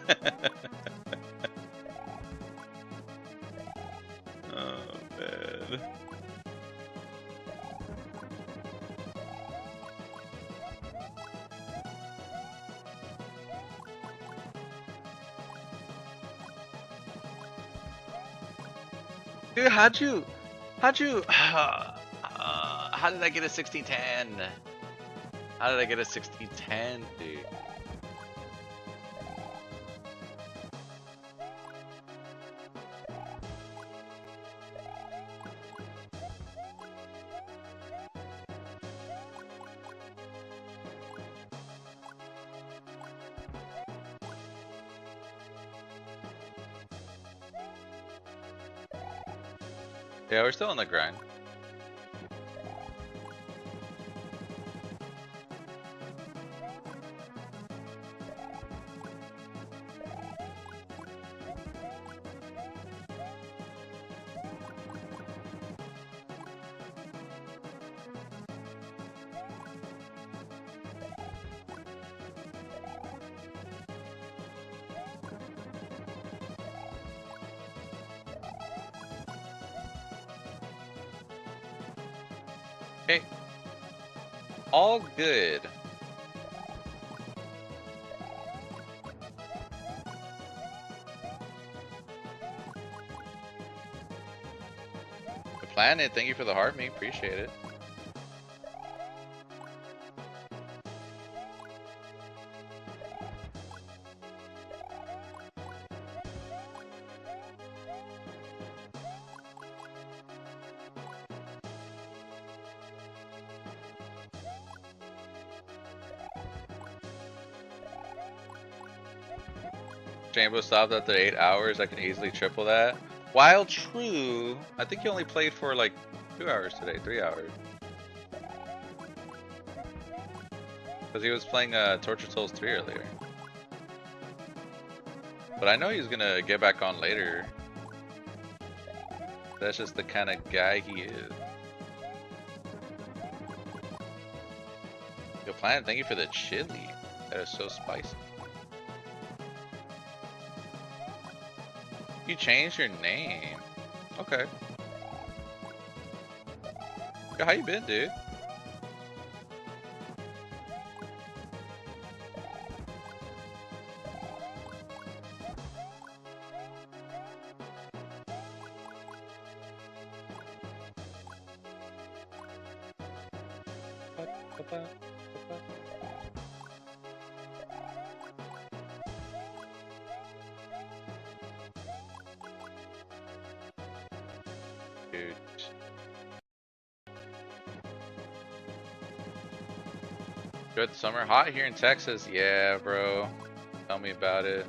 Dude, how did I get a 1610? How did I get a 1610, dude? Yeah, we're still on the grind. Okay. All good. The planet, thank you for the heart, me. Appreciate it. Chamber stopped after 8 hours. I can easily triple that. While true, I think you only played for like 2 hours today, 3 hours. Because he was playing Torture Souls 3 earlier. But I know he's gonna get back on later. That's just the kind of guy he is. Yo, Planet, thank you for the chili. That is so spicy. You changed your name. Okay. Yo, how you been, dude? Dude. Good summer. Hot here in Texas. Yeah, bro. Tell me about it.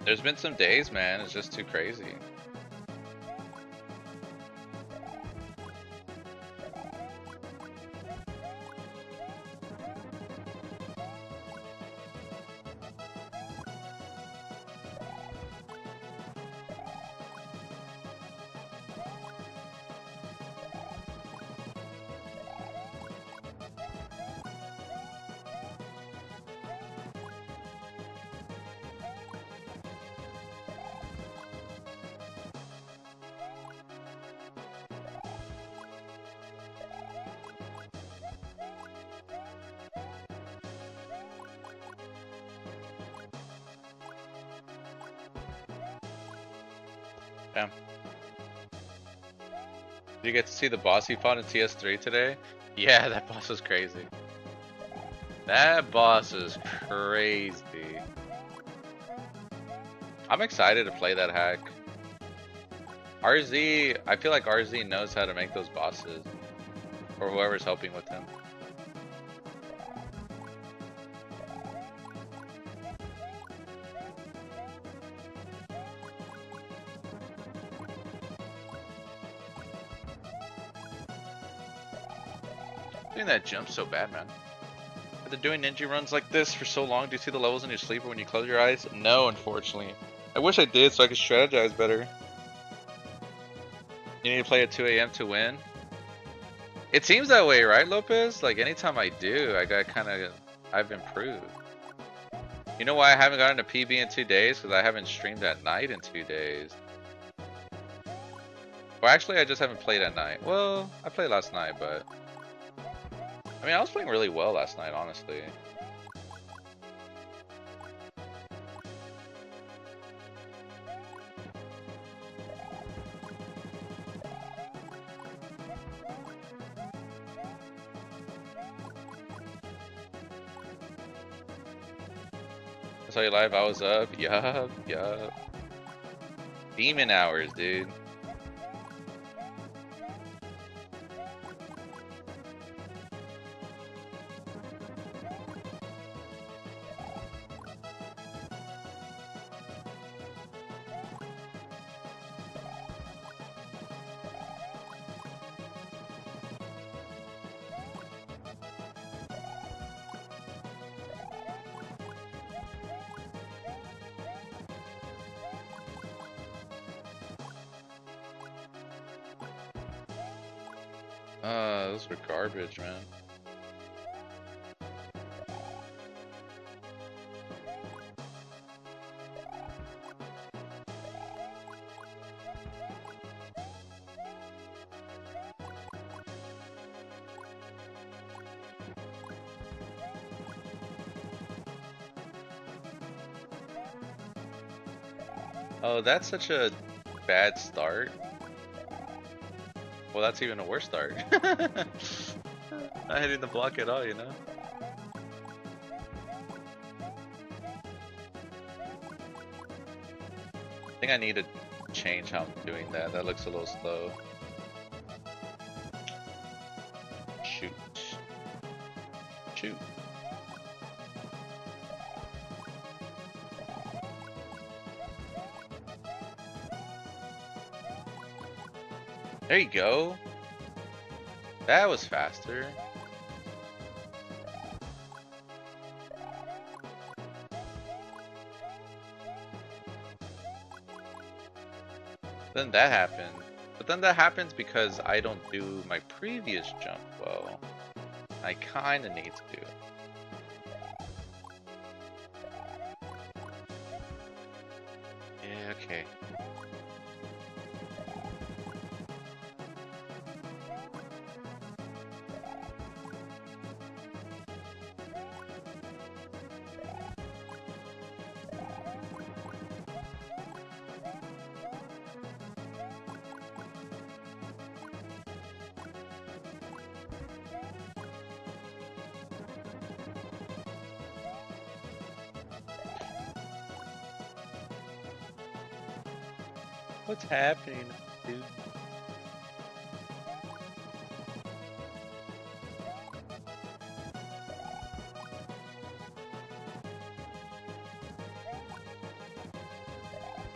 There's been some days, man. It's just too crazy. Damn. Did you get to see the boss he fought in TS3 today? Yeah, that boss was crazy. That boss is crazy. I'm excited to play that hack. RZ, I feel like RZ knows how to make those bosses. Or whoever's helping with him. Doing that jump so bad, man. After doing ninja runs like this for so long, do you see the levels in your sleep or when you close your eyes? No, unfortunately. I wish I did so I could strategize better. You need to play at 2 AM to win? It seems that way, right, Lopez? Like, anytime I do, I've improved. You know why I haven't gotten a PB in 2 days? Because I haven't streamed at night in 2 days. Well, actually, I just haven't played at night. Well, I played last night, but... I mean, I was playing really well last night, honestly. I saw you live, I was up. Yup. Demon hours, dude. Those were garbage, man. Oh, that's such a bad start. Well, that's even a worse start. Not hitting the block at all, you know? I think I need to change how I'm doing that. That looks a little slow. Shoot. Shoot. There you go. That was faster. Then that happened. But then that happens because I don't do my previous jump well. I kinda need to do it. Yeah, okay. What's happening, dude?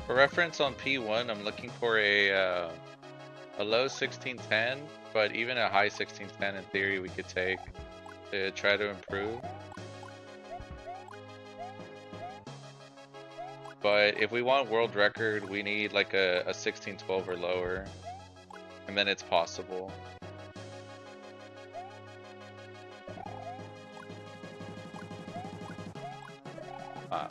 For reference on P1, I'm looking for a low 1610, but even a high 1610 in theory we could take to try to improve. But if we want world record, we need like a 1612 or lower, and then it's possible. Wow.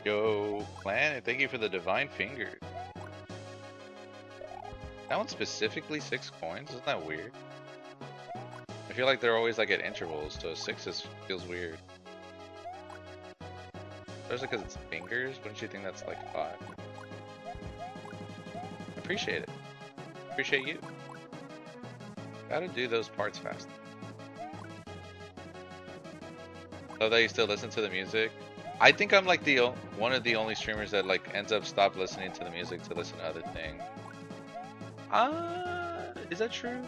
Yo, Planet, thank you for the divine finger. That one's specifically 6 coins? Isn't that weird? I feel like they're always like at intervals, so 6 feels weird. Especially because it's fingers, wouldn't you think that's like 5? Appreciate it. Appreciate you. Gotta do those parts fast. Love that you still listen to the music. I think I'm like one of the only streamers that like ends up stop listening to the music to listen to other things. Is that true?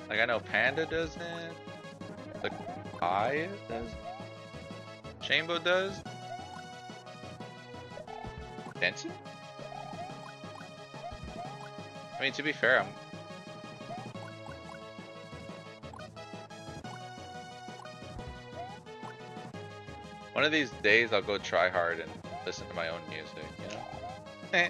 Like I know Panda doesn't. Like Kai does. Chambo does. Denson? I mean, to be fair, one of these days I'll go try hard and listen to my own music, you know? Eh.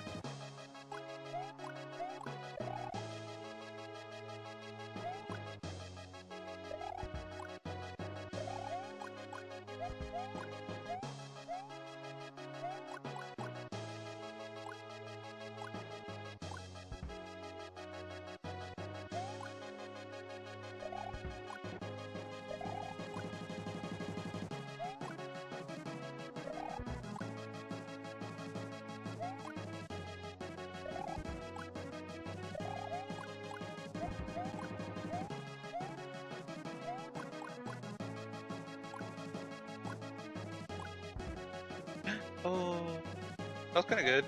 Oh, that was kind of good.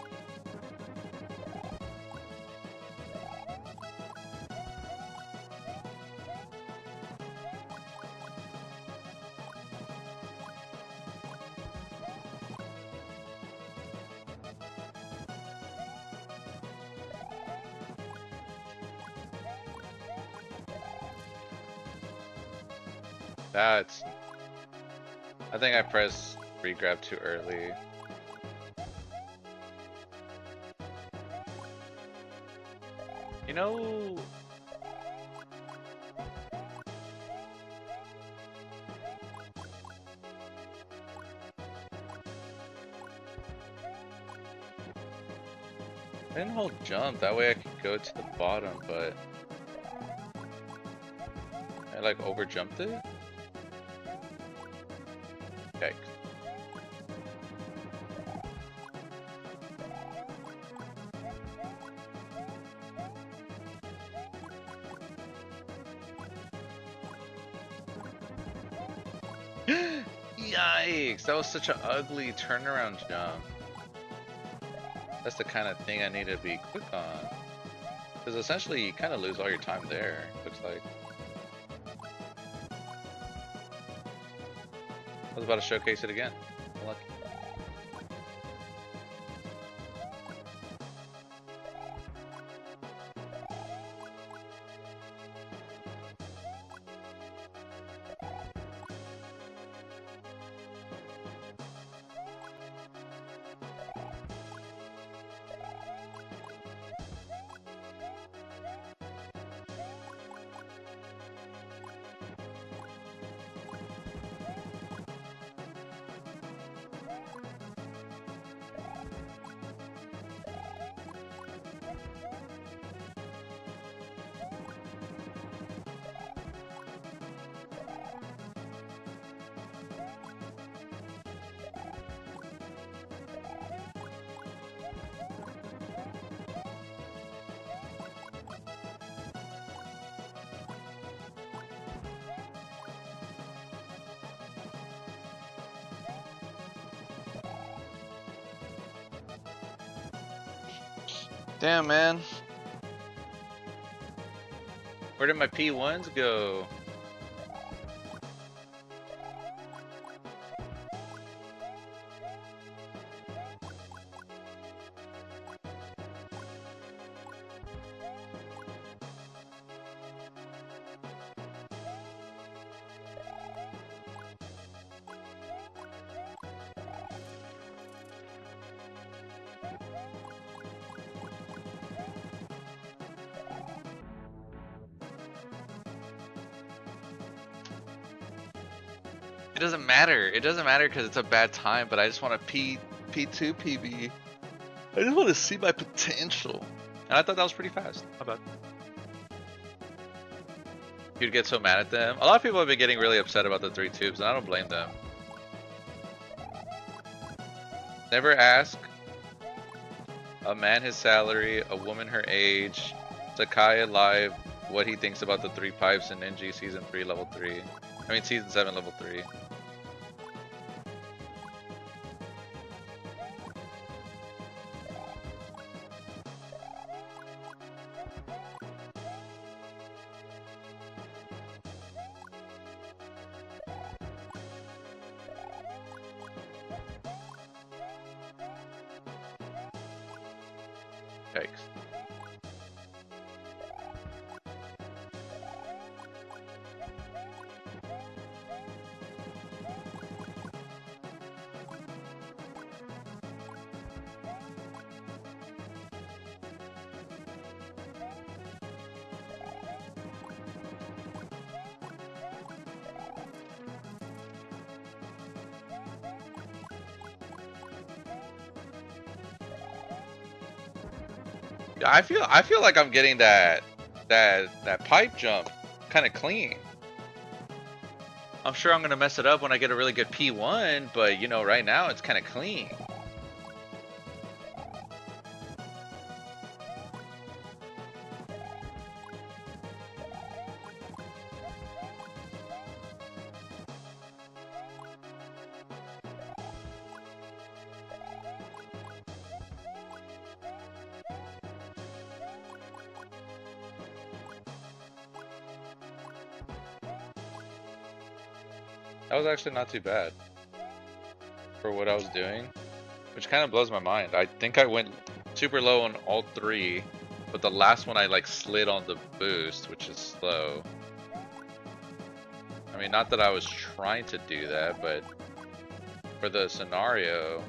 That's. I think I pressed regrab too early. You know, I didn't hold jump, that way I could go to the bottom, but I like over jumped it? Yikes. Yikes, that was such an ugly turnaround jump. That's the kind of thing I need to be quick on. Because essentially you kind of lose all your time there, looks like. I was about to showcase it again. Lucky. Damn, man. Where did my P1s go? It doesn't matter. It doesn't matter because it's a bad time, but I just want a P2 PB. I just want to see my potential. And I thought that was pretty fast. How about? You'd get so mad at them. A lot of people have been getting really upset about the 3 tubes, and I don't blame them. Never ask a man his salary, a woman her age, Sakaya live what he thinks about the 3 pipes in Ninji season 3 level 3. I mean season 7 level 3. Yikes. Yeah, I feel like I'm getting that pipe jump kind of clean. I'm sure I'm gonna mess it up when I get a really good P1, but you know, right now it's kind of clean. That was actually not too bad for what I was doing, which kind of blows my mind. I think I went super low on all 3, but the last one I like slid on the boost, which is slow. I mean, not that I was trying to do that, but for the scenario.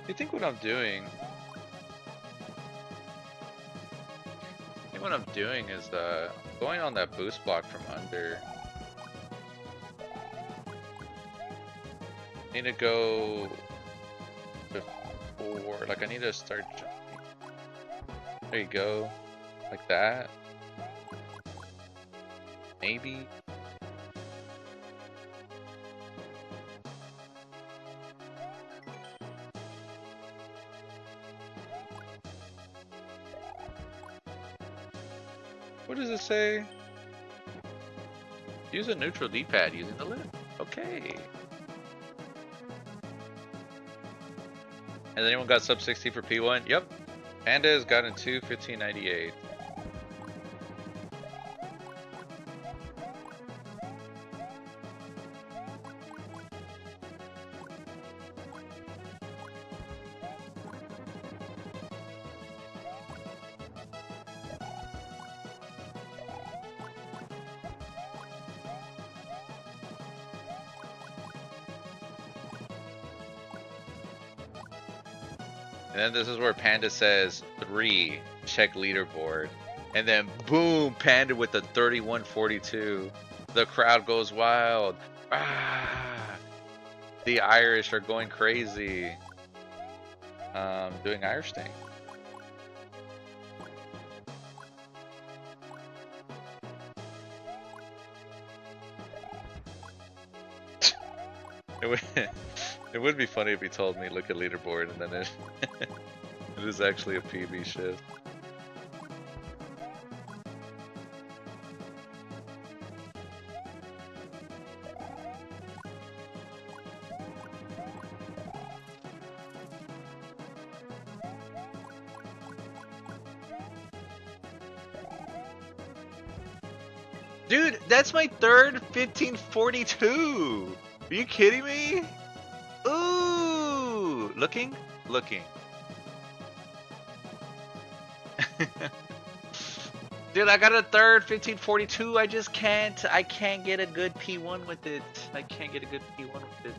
You think what I'm doing? I think what I'm doing is going on that boost block from under. I need to go before, like I need to start jumping. There you go, like that. Maybe. What does it say? Use a neutral D-pad using the lift. Okay. Has anyone got sub 60 for P1? Yep. Panda has gotten 2:15.98. And then this is where Panda says 3, check leaderboard. And then boom, Panda with the 31:42. The crowd goes wild. Ah, the Irish are going crazy. Doing Irish thing. It would be funny if he told me look at leaderboard and then it it is actually a PB shift. Dude, that's my third 1542. Are you kidding me? Ooh, looking. Dude, I got a third 1542. I can't get a good P1 with it. I can't get a good P1 with it.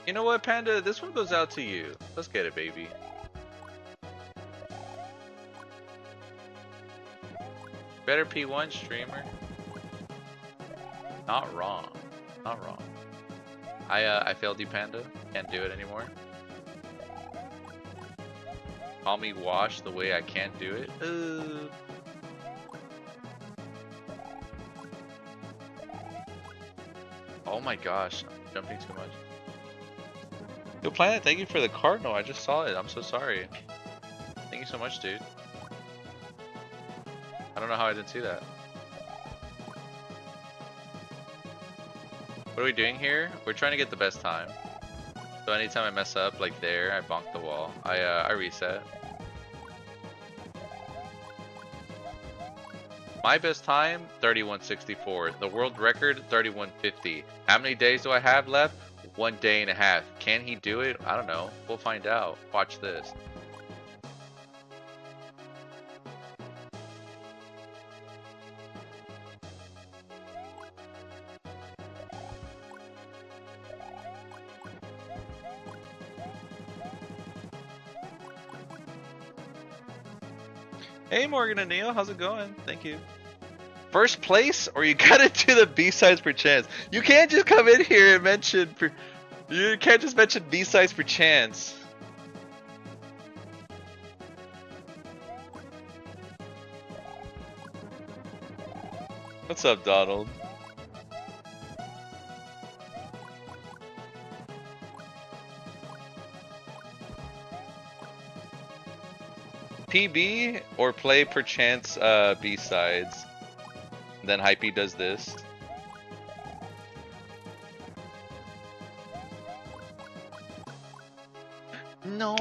You know what, Panda? This one goes out to you. Let's get it, baby. Better P1 streamer. Not wrong. Not wrong. I failed you, Panda. Can't do it anymore. Call me wash the way I can't do it. Oh my gosh, I'm jumping too much. Yo, Planet, thank you for the cardinal. I just saw it. I'm so sorry. Thank you so much, dude. I don't know how I didn't see that. What are we doing here? We're trying to get the best time. So anytime I mess up, like there, I bonk the wall. I reset. My best time, 31:64. The world record, 31:50. How many days do I have left? 1 day and a half. Can he do it? I don't know. We'll find out. Watch this. Hey Morgan and Neil, how's it going? Thank you. First place, or you gotta do the B-sides per chance. You can't just come in here and mention you can't just mention B-sides per chance. What's up, Donald? PB or play per chance B-sides. Then Hypey does this. No.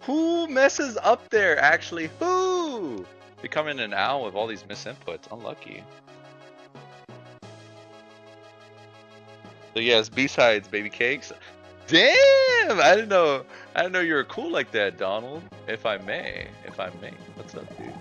Who messes up there, actually? Who? Becoming an owl with all these misinputs. Unlucky. So yes, B-sides, baby cakes. Damn! I didn't know you were cool like that, Donald. If I may. What's up, dude?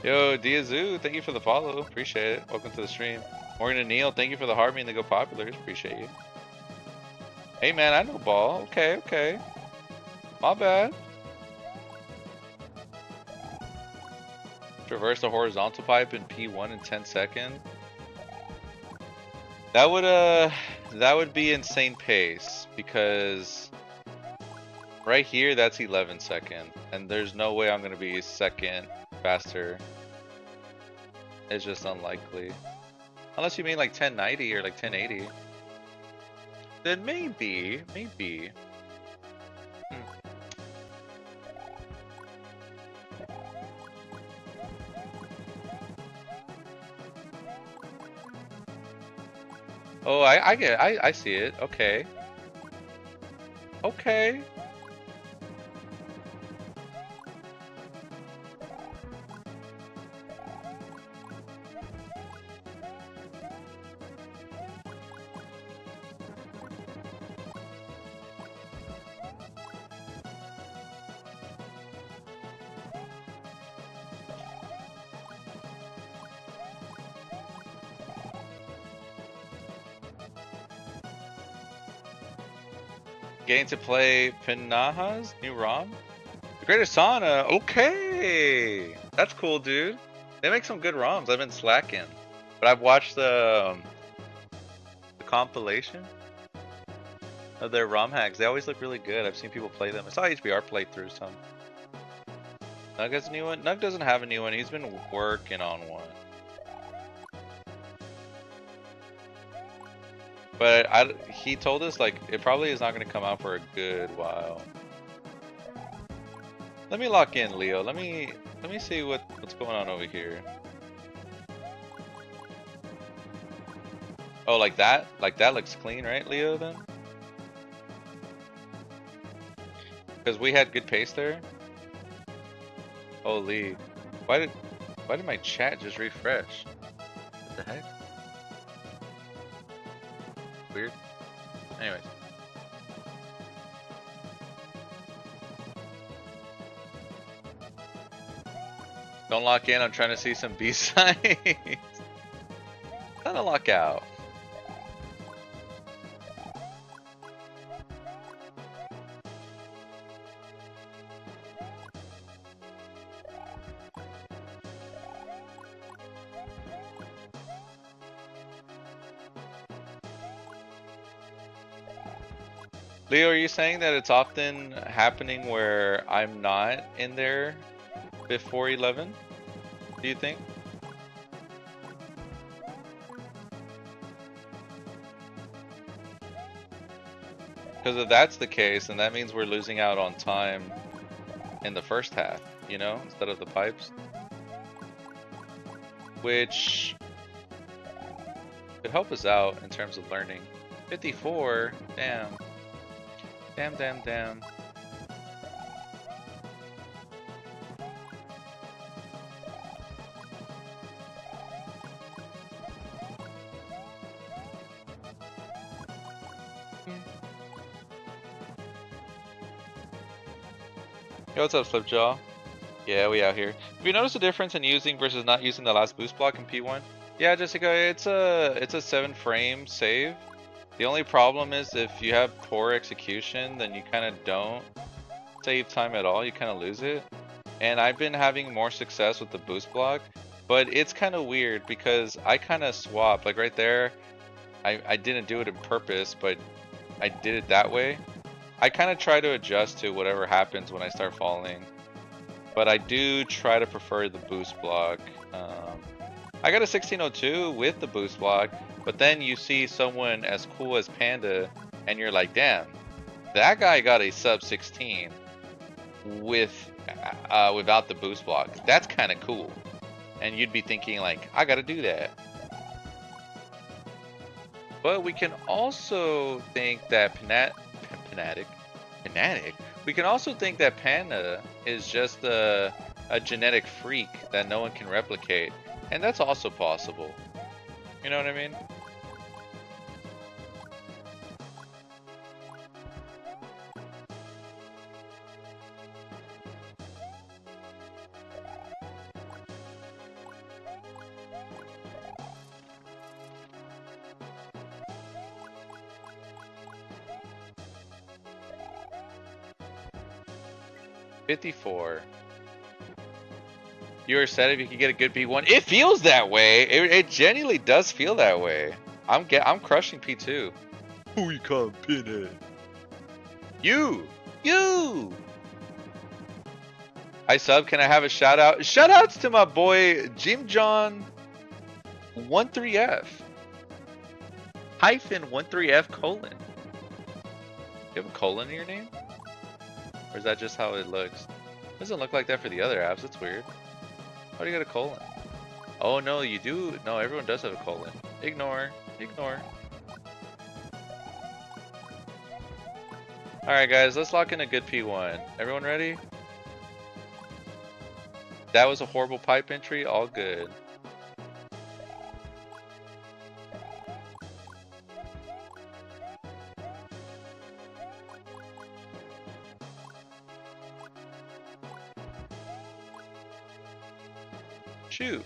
Yo, Diazoo, thank you for the follow. Appreciate it. Welcome to the stream. Morgan and Neil, thank you for the heart me and the go populars. Appreciate you. Hey man, I know ball. Okay, okay. My bad. Traverse the horizontal pipe in P1 in 10 seconds. That would be insane pace because right here that's 11 seconds and there's no way I'm gonna be a second faster. It's just unlikely. Unless you mean like 1090 or like 1080. Then maybe. Oh, I get it. I see it. Okay. Okay. Getting to play Pinaha's new ROM? The Greatest Sauna. Okay. That's cool, dude. They make some good ROMs. I've been slacking. But I've watched the compilation of their ROM hacks. They always look really good. I've seen people play them. I saw HBR play through some. Nug has a new one? Nug doesn't have a new one. He's been working on one. But he told us like it probably is not going to come out for a good while. Let me lock in, Leo. Let me see what's going on over here. Oh, like that? Like that looks clean, right, Leo? Then, because we had good pace there. Holy, why did my chat just refresh? What the heck? Weird. Anyways. Don't lock in, I'm trying to see some B-sides. Trying to lock out. Leo, are you saying that it's often happening where I'm not in there before 11? Do you think? Because if that's the case, then that means we're losing out on time in the first half, you know, instead of the pipes. Which could help us out in terms of learning. 54, damn. Damn. Yo, what's up, Slipjaw? Yeah, we out here. Have you noticed a difference in using versus not using the last boost block in P1? Yeah, Jessica, it's a 7-frame save. The only problem is if you have poor execution, then you kind of don't save time at all. You kind of lose it. And I've been having more success with the boost block, but it's kind of weird because I kind of swap. Like right there, I didn't do it on purpose, but I did it that way. I kind of try to adjust to whatever happens when I start falling, but I do try to prefer the boost block. I got a 1602 with the boost block, but then you see someone as cool as Panda, and you're like, damn, that guy got a sub 16 with without the boost block. That's kind of cool. And you'd be thinking like, I gotta do that. But we can also think that Panatic. We can also think that Panda is just a genetic freak that no one can replicate. And that's also possible. You know what I mean? $54. You were said if you could get a good P1. It feels that way. It genuinely does feel that way. I'm crushing P2. Who you call Pinhead? You! You! Hi sub, can I have a shout out? Shout outs to my boy Jim John 13F. Hyphen 13F colon. You have a colon in your name? Or is that just how it looks? Doesn't look like that for the other apps, that's weird. Why do you got a colon? Oh no, you do. No, everyone does have a colon. Ignore. Ignore. Alright guys, let's lock in a good P1. Everyone ready? That was a horrible pipe entry, all good. Shoot.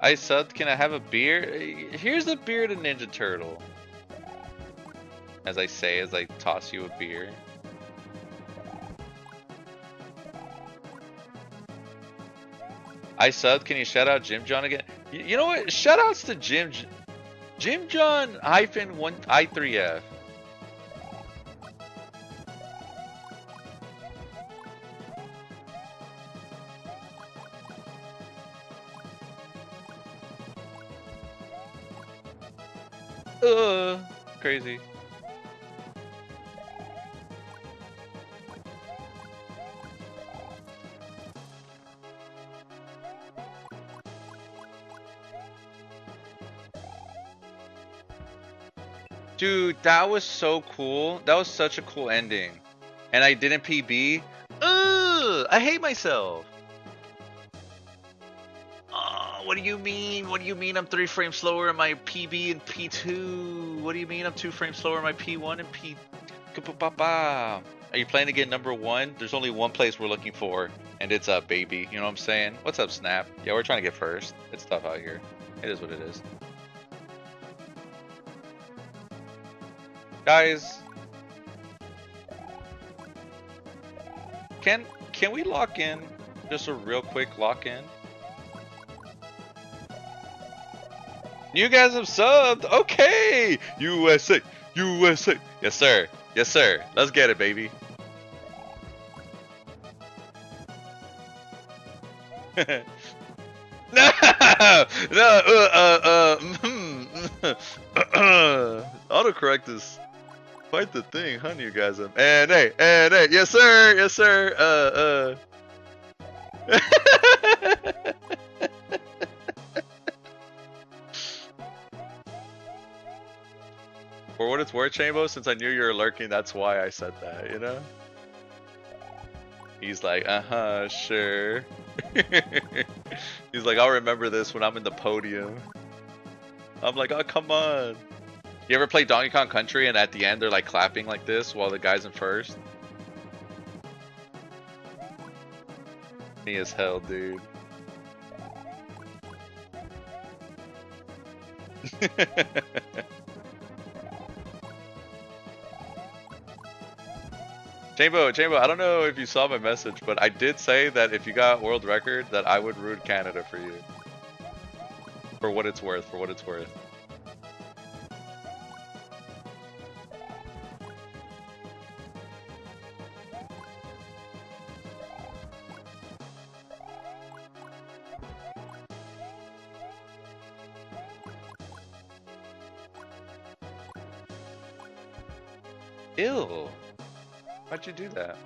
I subbed, can I have a beer? Here's a beer to Ninja Turtle. As I say, as I toss you a beer. I subbed, can you shout out Jim John again? You know what? Shout outs to Jim John hyphen one I3F. Crazy. Dude, that was so cool. That was such a cool ending. And I didn't PB. Ugh, I hate myself. What do you mean? What do you mean I'm 3 frames slower in my PB and P2? What do you mean I'm 2 frames slower in my P1 and P... Are you planning to get number 1? There's only one place we're looking for, and it's up, baby. You know what I'm saying? What's up, Snap? Yeah, we're trying to get first. It's tough out here. It is what it is. Guys, can we lock in? Just a real quick lock in. You guys have subbed. Okay, USA, USA. Yes, sir. Yes, sir. Let's get it, baby. No, autocorrect is quite the thing, huh, you guys? And hey, yes, sir. Yes, sir. For what it's worth, Chambo, since I knew you were lurking, that's why I said that, you know? He's like, sure. He's like, I'll remember this when I'm in the podium. I'm like, oh, come on. You ever play Donkey Kong Country and at the end they're like clapping like this while the guy's in first? Me as hell, dude. Chambo, I don't know if you saw my message, but I did say that if you got world record, that I would root Canada for you. For what it's worth, for what it's worth. Ew. Why'd you do that?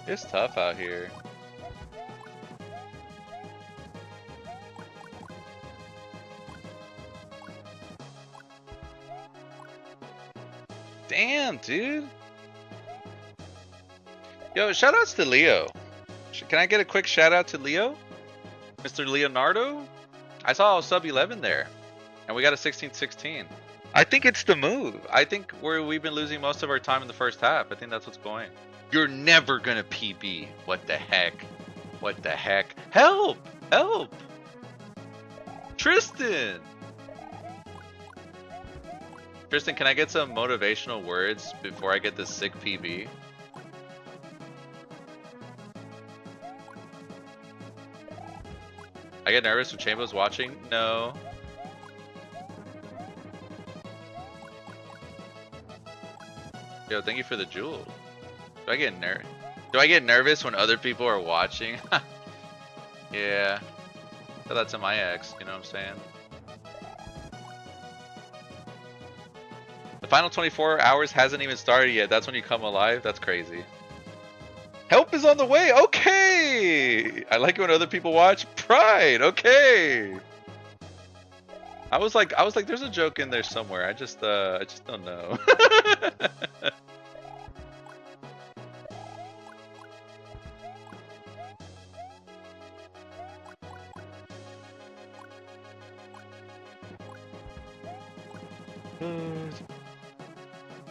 It's tough out here. Damn, dude. Yo, shoutouts to Leo. Can I get a quick shout out to Leo? Mr. Leonardo? I saw sub 11 there. And we got a 16-16. I think it's the move. I think we've been losing most of our time in the first half. I think that's what's going. You're never gonna PB. What the heck? What the heck? Help! Help! Tristan! Tristan, can I get some motivational words before I get this sick PB? I get nervous when Chambo's watching? No. Yo, thank you for the jewel. Do I get nervous when other people are watching? Yeah. Tell that to my ex, you know what I'm saying? The final 24 hours hasn't even started yet. That's when you come alive? That's crazy. Help is on the way. Okay. I like it when other people watch. Pride. Okay. I was like, there's a joke in there somewhere. I just don't know.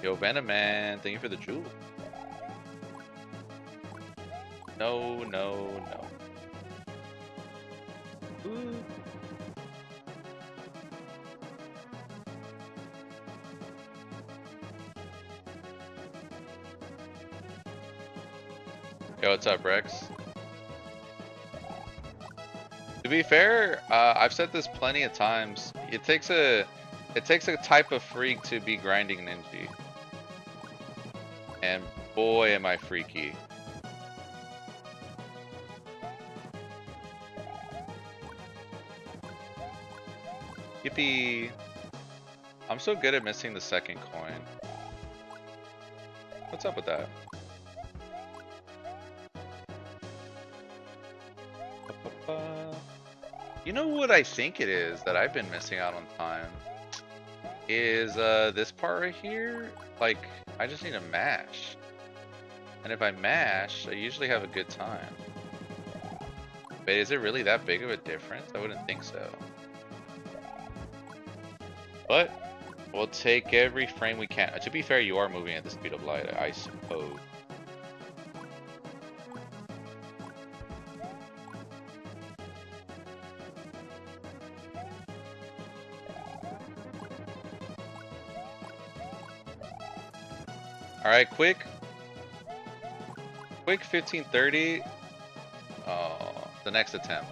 Yo, Venom Man, thank you for the jewel. No, no, no. Ooh. Yo, what's up, Rex? To be fair, I've said this plenty of times. It takes a type of freak to be grinding Ninji. And boy, am I freaky. Yippee! I'm so good at missing the second coin. What's up with that? You know what I think it is that I've been missing out on time? Is this part right here? Like, I just need to mash. And if I mash, I usually have a good time. But is it really that big of a difference? I wouldn't think so. But we'll take every frame we can. To be fair, you are moving at the speed of light, I suppose. Alright, quick 1530. Oh, the next attempt.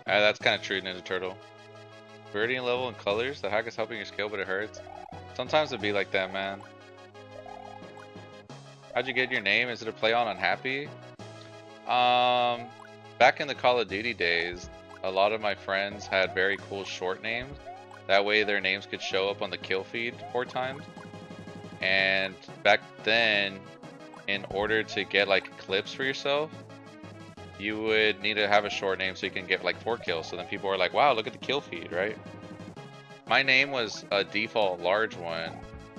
That's kind of true, Ninja Turtle. Viridian level and colors, the hack is helping your scale, but it hurts. Sometimes it'd be like that, man. How'd you get your name? Is it a play on Unhappy? Back in the Call of Duty days, a lot of my friends had very cool short names. That way their names could show up on the kill feed 4 times. And back then, in order to get like clips for yourself, you would need to have a short name so you can get like 4 kills. So then people are like, wow, look at the kill feed, right? My name was a default large one.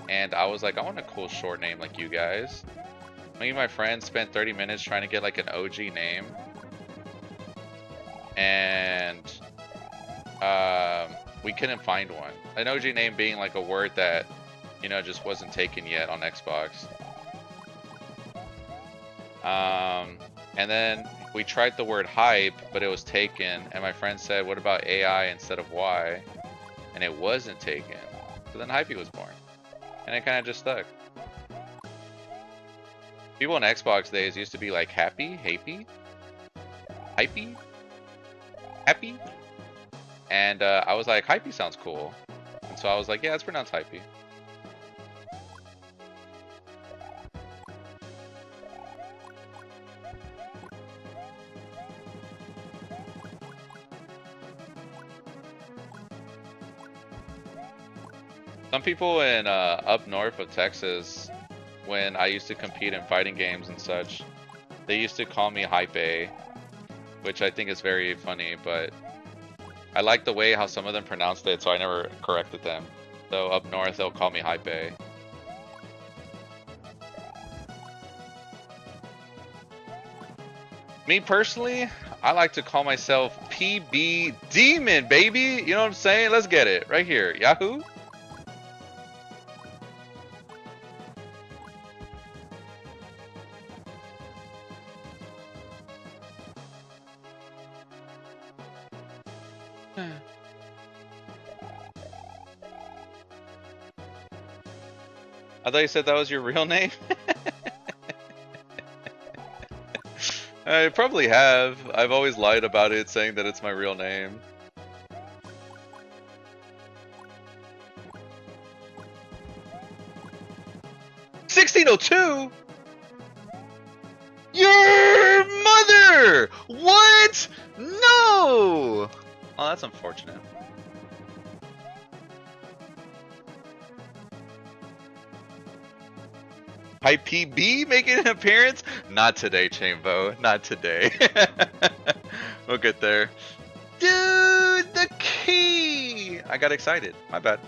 and I was like, I want a cool short name like you guys. Me and my friends spent 30 minutes trying to get like an OG name, and we couldn't find one. An OG name being like a word that, you know, just wasn't taken yet on Xbox. And then we tried the word hype, but it was taken. And my friend said, what about AI instead of Y? And it wasn't taken. So then Hypey was born. And it kind of just stuck. People on Xbox days used to be like happy, happy, hypey, happy. And I was like, hypey sounds cool. And so I was like, yeah, it's pronounced hypey. Some people in up north of Texas, when I used to compete in fighting games and such, they used to call me Hype A, which I think is very funny, but I like the way how some of them pronounced it, so I never corrected them. So up north, they'll call me Hype A. Me personally, I like to call myself PB Demon, baby! You know what I'm saying? Let's get it. Right here. Yahoo! I thought you said that was your real name? I probably have. I've always lied about it, saying that it's my real name. $16.02? Your mother! What? No! Oh, that's unfortunate. Hi PB making an appearance? Not today, Chambo. Not today. We'll get there. Dude, the key! I got excited. My bad.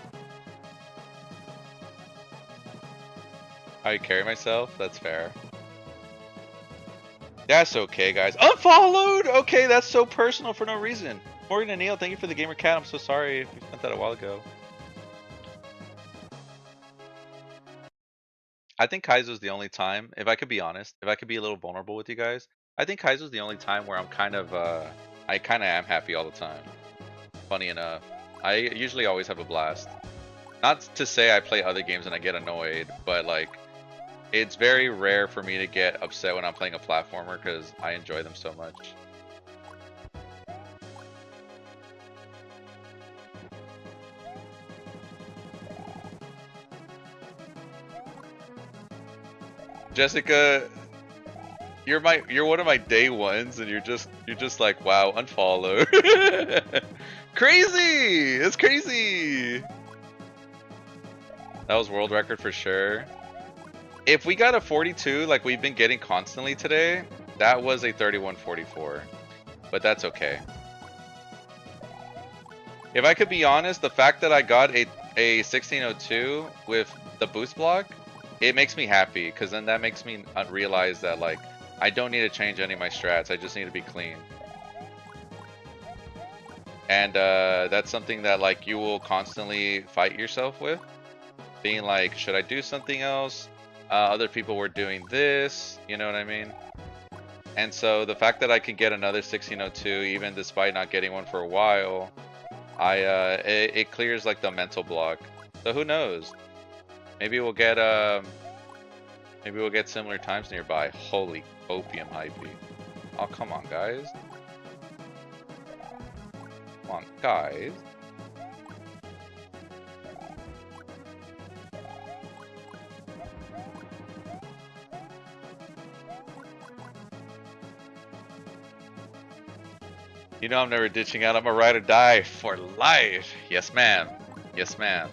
How you carry myself? That's fair. That's okay, guys. Unfollowed! Okay, that's so personal for no reason. Morgan and Neil, thank you for the gamer cat. I'm so sorry if you spent that a while ago. I think Kaizo's the only time, if I could be honest, if I could be a little vulnerable with you guys, I think Kaizo's the only time where I'm kind of, I kind of am happy all the time. Funny enough. I usually always have a blast. Not to say I play other games and I get annoyed, but like, it's very rare for me to get upset when I'm playing a platformer because I enjoy them so much. Jessica, you're one of my day ones, and you're just like, wow, unfollow. Crazy! It's crazy. That was world record for sure. If we got a 42 like we've been getting constantly today, that was a 31:44. But that's okay. If I could be honest, the fact that I got a 1602 with the boost block, it makes me happy, because then that makes me realize that like I don't need to change any of my strats. I just need to be clean. And that's something that like you will constantly fight yourself with, being like, should I do something else? Other people were doing this, you know what I mean? And so the fact that I can get another 1602, even despite not getting one for a while, it clears like the mental block. So who knows? Maybe we'll get similar times nearby. Holy opium hypey. Oh, come on, guys. Come on, guys. You know I'm never ditching out. I'm a ride or die for life. Yes, ma'am. Yes, ma'am.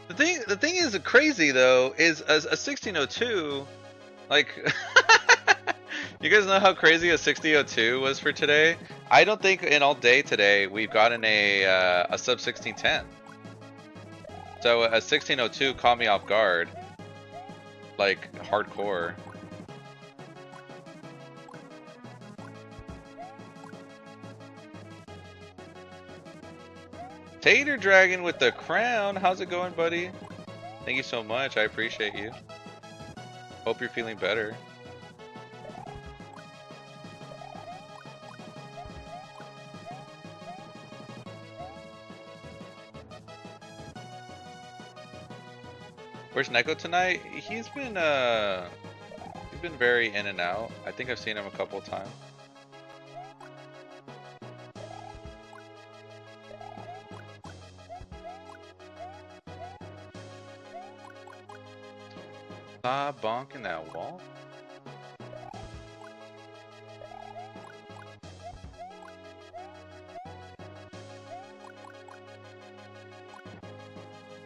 The thing is crazy though is a 1602, like you guys know how crazy a 1602 was for today. I don't think in all day today we've gotten a sub 1610. So a 1602 caught me off guard, like hardcore. Tater Dragon with the crown. How's it going, buddy? Thank you so much. I appreciate you. Hope you're feeling better. Where's Neko tonight? He's been very in and out. I think I've seen him a couple of times. Bonking that wall.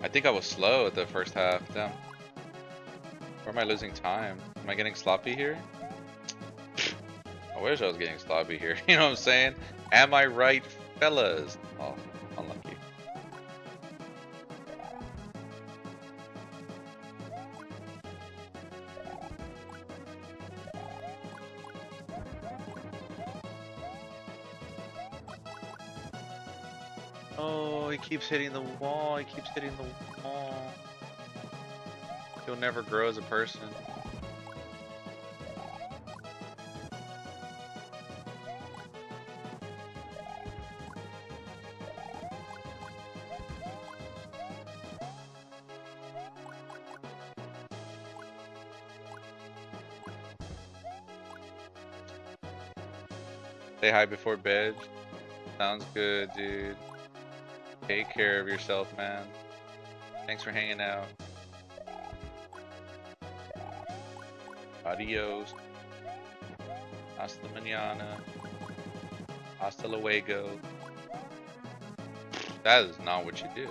I think I was slow at the first half. Damn. Or am I losing time? Am I getting sloppy here? I wish I was getting sloppy here. You know what I'm saying? Am I right, fellas? Oh, unlucky. Oh, he keeps hitting the wall. He keeps hitting the wall. He'll never grow as a person. Say hi before bed. Sounds good, dude. Take care of yourself, man. Thanks for hanging out. Adios. Hasta mañana. Hasta luego. That is not what you do.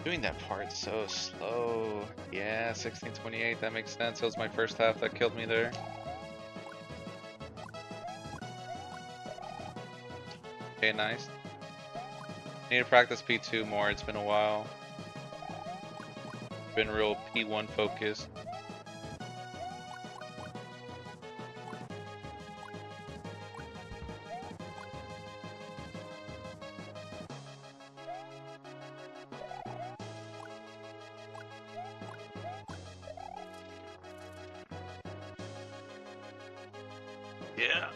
Doing that part so slow. Yeah, 1628, that makes sense. That was my first half that killed me there. Okay, nice. Need to practice P2 more, it's been a while. Been real P1 focused. Yeah.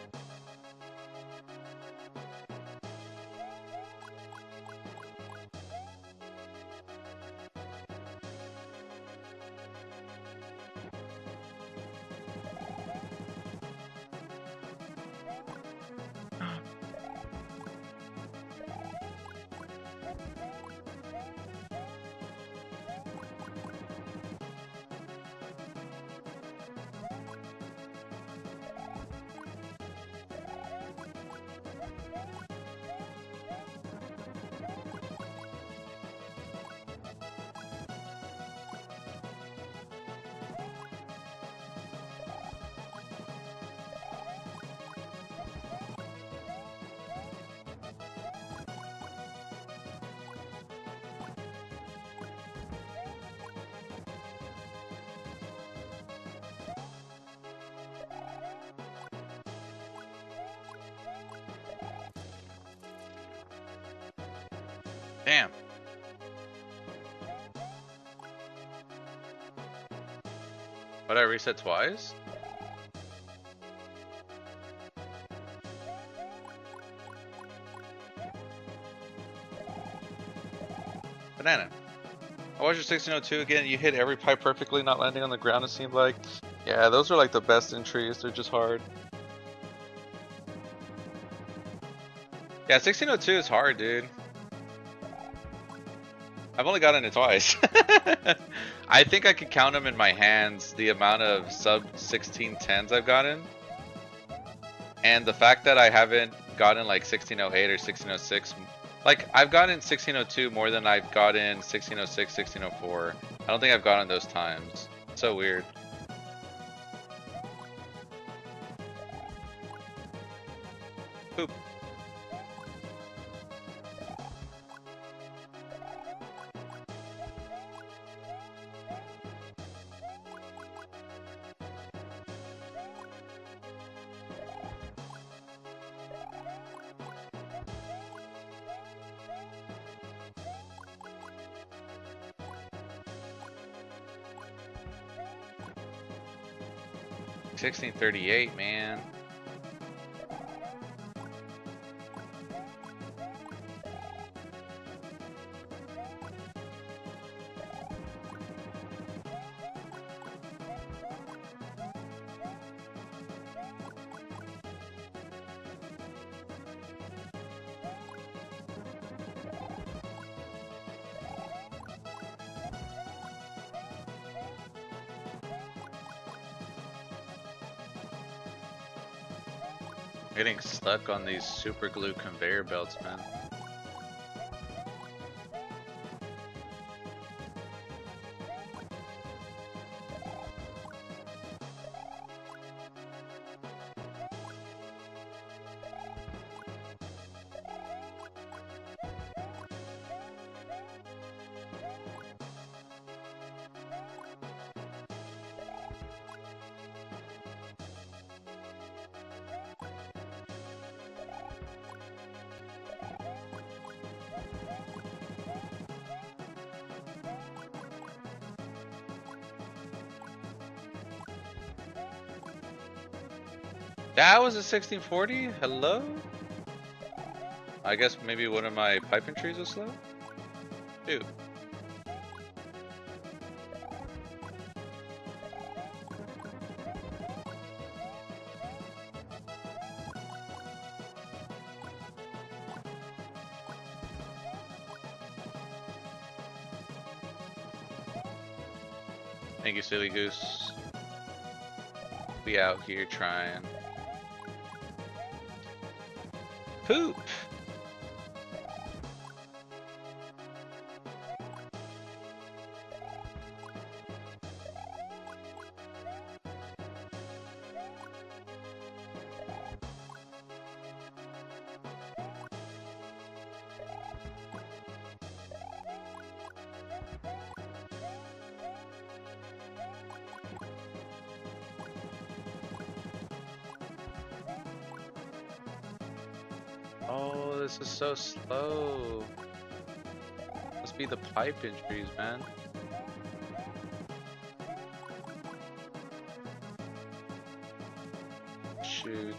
Damn. What, I reset twice? Banana. I watched your 1602 again. You hit every pipe perfectly, not landing on the ground, it seemed like. Yeah, those are like the best entries. They're just hard. Yeah, 1602 is hard, dude. I've only gotten it twice. I think I could count them in my hands, the amount of sub 1610s I've gotten. And the fact that I haven't gotten like 1608 or 1606. Like, I've gotten 1602 more than I've gotten 1606, 1604. I don't think I've gotten those times. It's so weird. Poop. $16.38, man. Getting stuck on these super glue conveyor belts, man. That was a 1640? Hello? I guess maybe one of my piping trees was slow? Dude. Thank you, silly goose. We out here trying. Poop! Oh, this is so slow. Must be the pipe injuries, man. Shoot.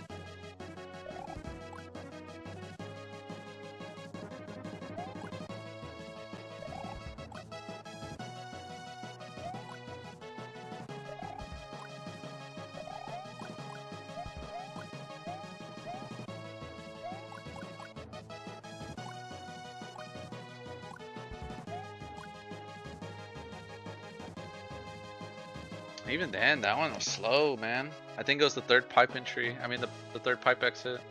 Even then, that one was slow, man. I think it was the third pipe entry. I mean, the third pipe exit.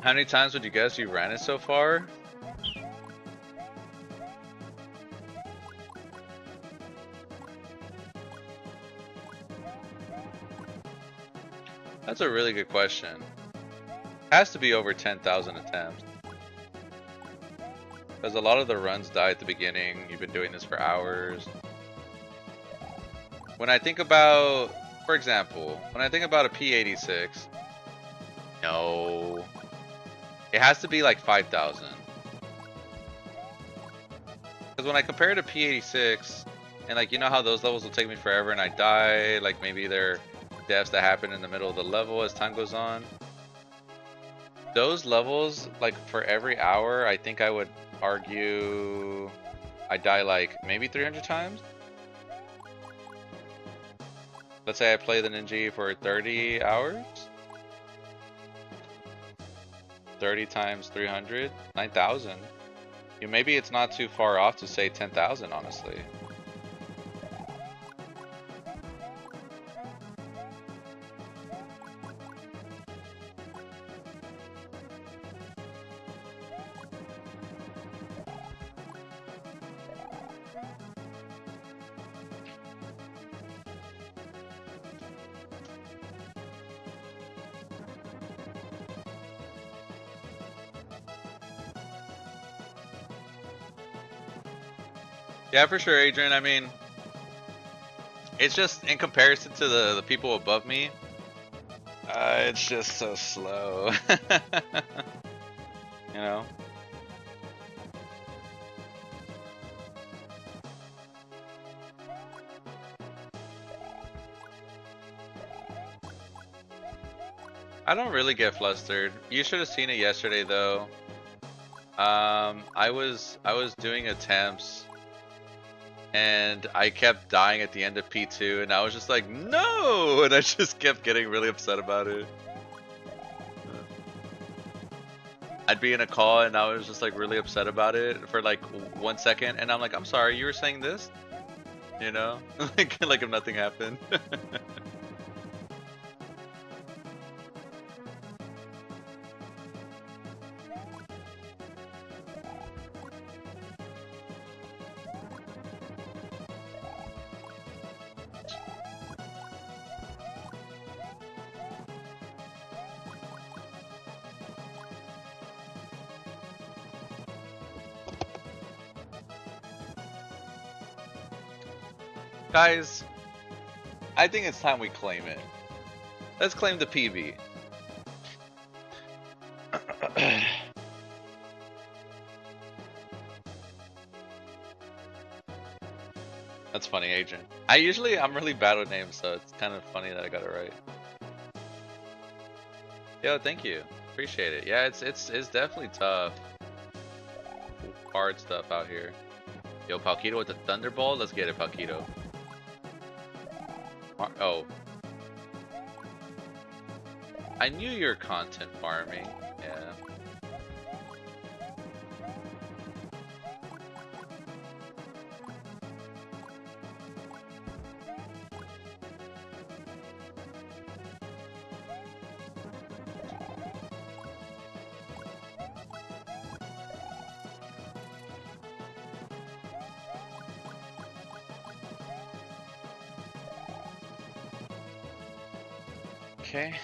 How many times would you guess you ran it so far? That's a really good question. Has to be over 10,000 attempts. Because a lot of the runs die at the beginning. You've been doing this for hours. When I think about, for example, when I think about a P86, no. It has to be like 5,000. Because when I compare it to P86, and like, you know how those levels will take me forever and I die, like maybe they're deaths that happen in the middle of the level as time goes on. Those levels, like for every hour, I think I would argue I die like maybe 300 times. Let's say I play the Ninja for 30 hours. 30 times 300, 9,000. Maybe it's not too far off to say 10,000, honestly. Yeah, for sure, Adrian. I mean, it's just in comparison to the people above me, it's just so slow. You know? I don't really get flustered. You should have seen it yesterday, though. I was doing attempts, and I kept dying at the end of P2, and I was just like, no! And I just kept getting really upset about it. I'd be in a call, and I was just like really upset about it for like 1 second, and I'm like, I'm sorry, you were saying this? You know? like if nothing happened. Guys, I think it's time we claim it. Let's claim the PB. That's funny, Adrian. I'm really bad with names, so it's kind of funny that I got it right. Yo, thank you. Appreciate it. Yeah, it's definitely tough. Hard stuff out here. Yo, Palkito with the Thunderbolt. Let's get it, Palkito. Oh. I knew you were content farming. Yeah. Okay.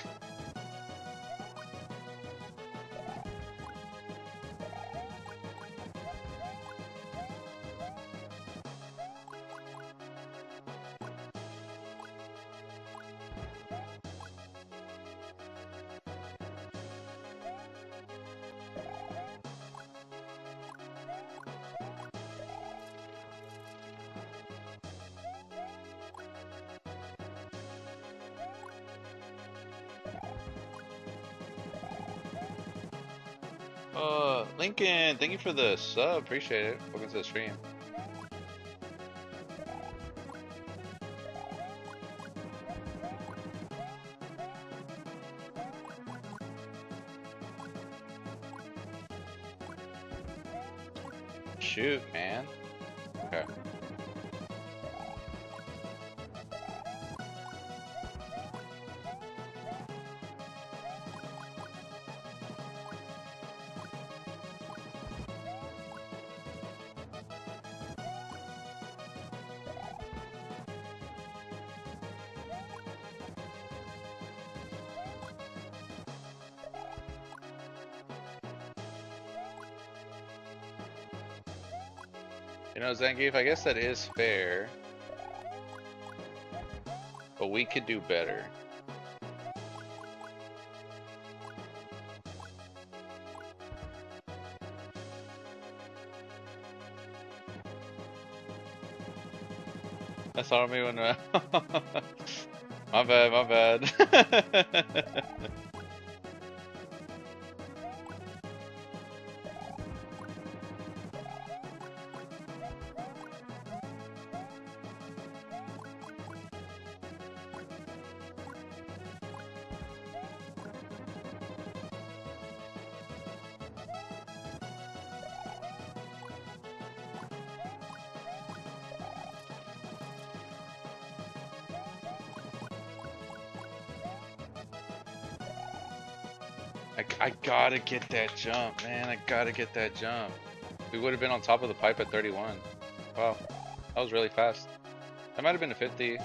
Lincoln, thank you for the sub. Appreciate it. Welcome to the stream. Shoot, man. Okay. You know, Zangief, I guess that is fair. But we could do better. That's all me when my bad, my bad. I gotta get that jump, man. I gotta get that jump. We would have been on top of the pipe at 31. Wow, that was really fast. That might have been a 50.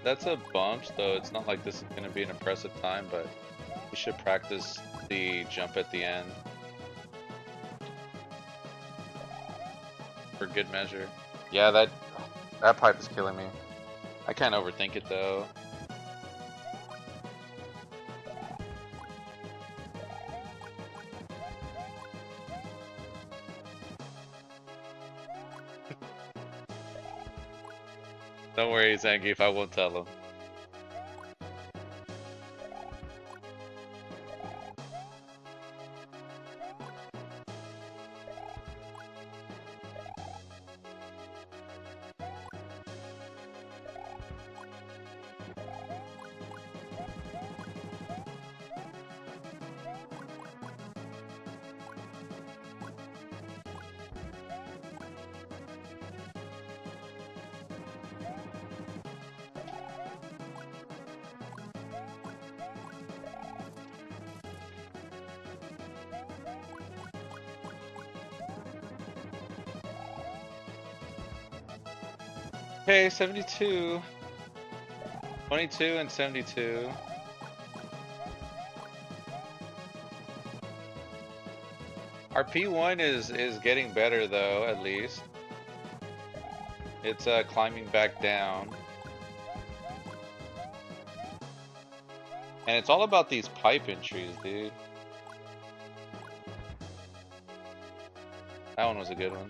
That's a bump, so it's not like this is gonna be an impressive time, but we should practice the jump at the end for good measure. Yeah, that pipe is killing me. I can't overthink it though. Don't worry, Zangief, I won't tell him. Okay, 72. 22 and 72. Our P1 is getting better though, at least. It's climbing back down. And it's all about these pipe entries, dude. That one was a good one.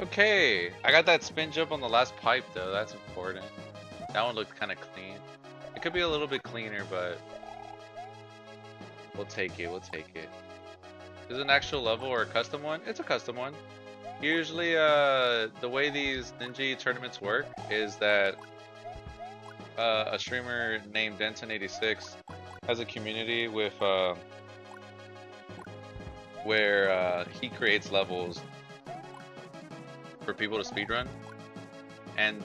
Okay, I got that spin jump on the last pipe though, that's important. That one looked kind of clean. It could be a little bit cleaner, but we'll take it, we'll take it. Is it an actual level or a custom one? It's a custom one. Usually, the way these Ninja tournaments work is that a streamer named Denton86 has a community with, where he creates levels for people to speedrun, and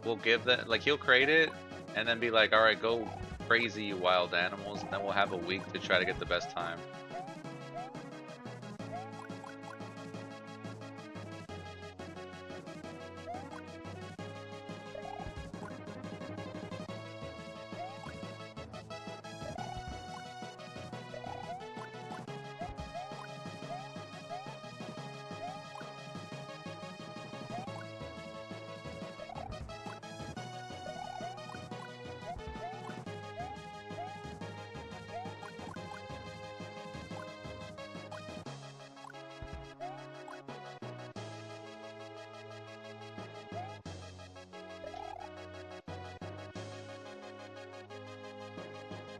we'll give that, like, he'll create it and then be like, all right, go crazy you wild animals, and then we'll have a week to try to get the best time.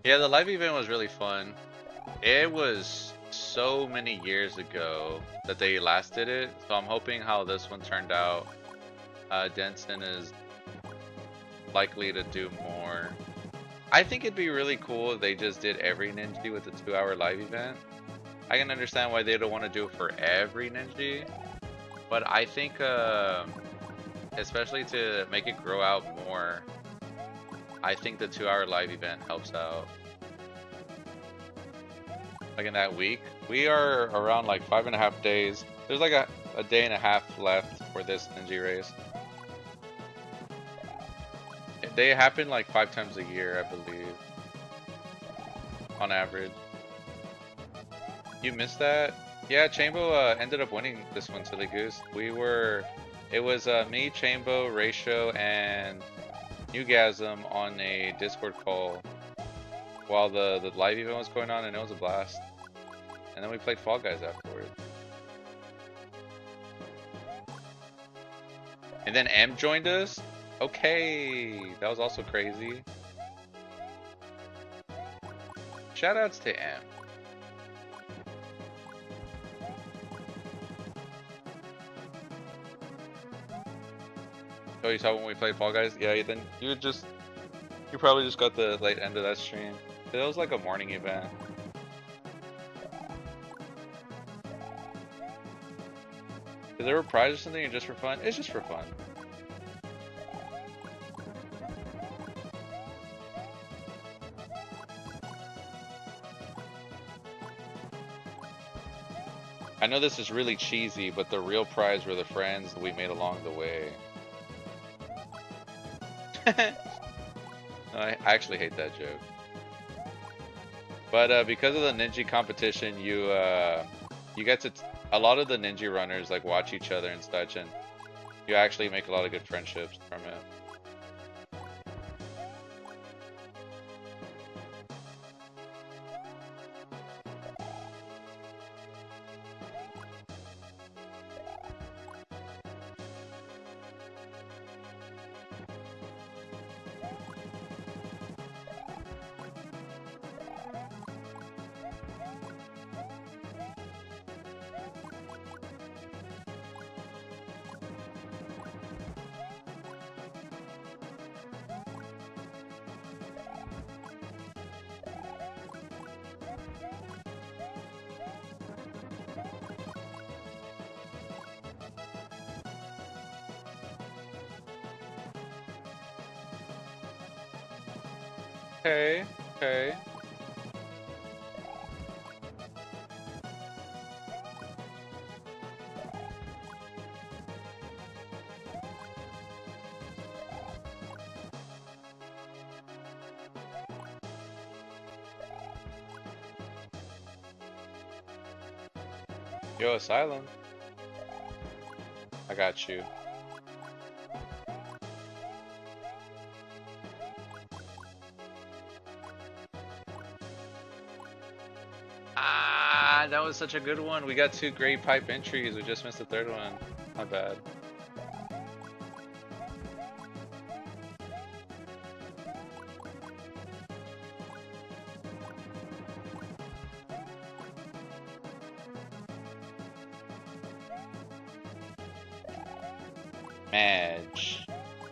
Yeah, the live event was really fun. It was so many years ago that they last did it, so I'm hoping how this one turned out. Denson is likely to do more. I think it'd be really cool if they just did every Ninja with a 2-hour live event. I can understand why they don't want to do it for every Ninja, but I think, especially to make it grow out more, I think the 2-hour live event helps out. Like in that week, we are around like 5.5 days. There's like a day and a half left for this Ninja race. They happen like 5 times a year, I believe, on average. You missed that? Yeah, Chambo ended up winning this one, Silly Goose. It was me, Chambo, Ratio, and Newgasm on a Discord call while the live event was going on, and it was a blast. And then we played Fall Guys afterwards. And then M joined us? Okay, that was also crazy. Shoutouts to M. Oh, you saw when we played Fall Guys? Yeah, then you probably just got the late end of that stream. It was like a morning event. Is there a prize or something or just for fun? It's just for fun. I know this is really cheesy, but the real prize were the friends we made along the way. I actually hate that joke. But because of the Ninja competition, you get to a lot of the Ninja runners like watch each other and such, and you actually make a lot of good friendships from it. Okay, okay. Yo, Asylum. I got you. Ah, that was such a good one. We got 2 great pipe entries. We just missed the 3rd one. My bad.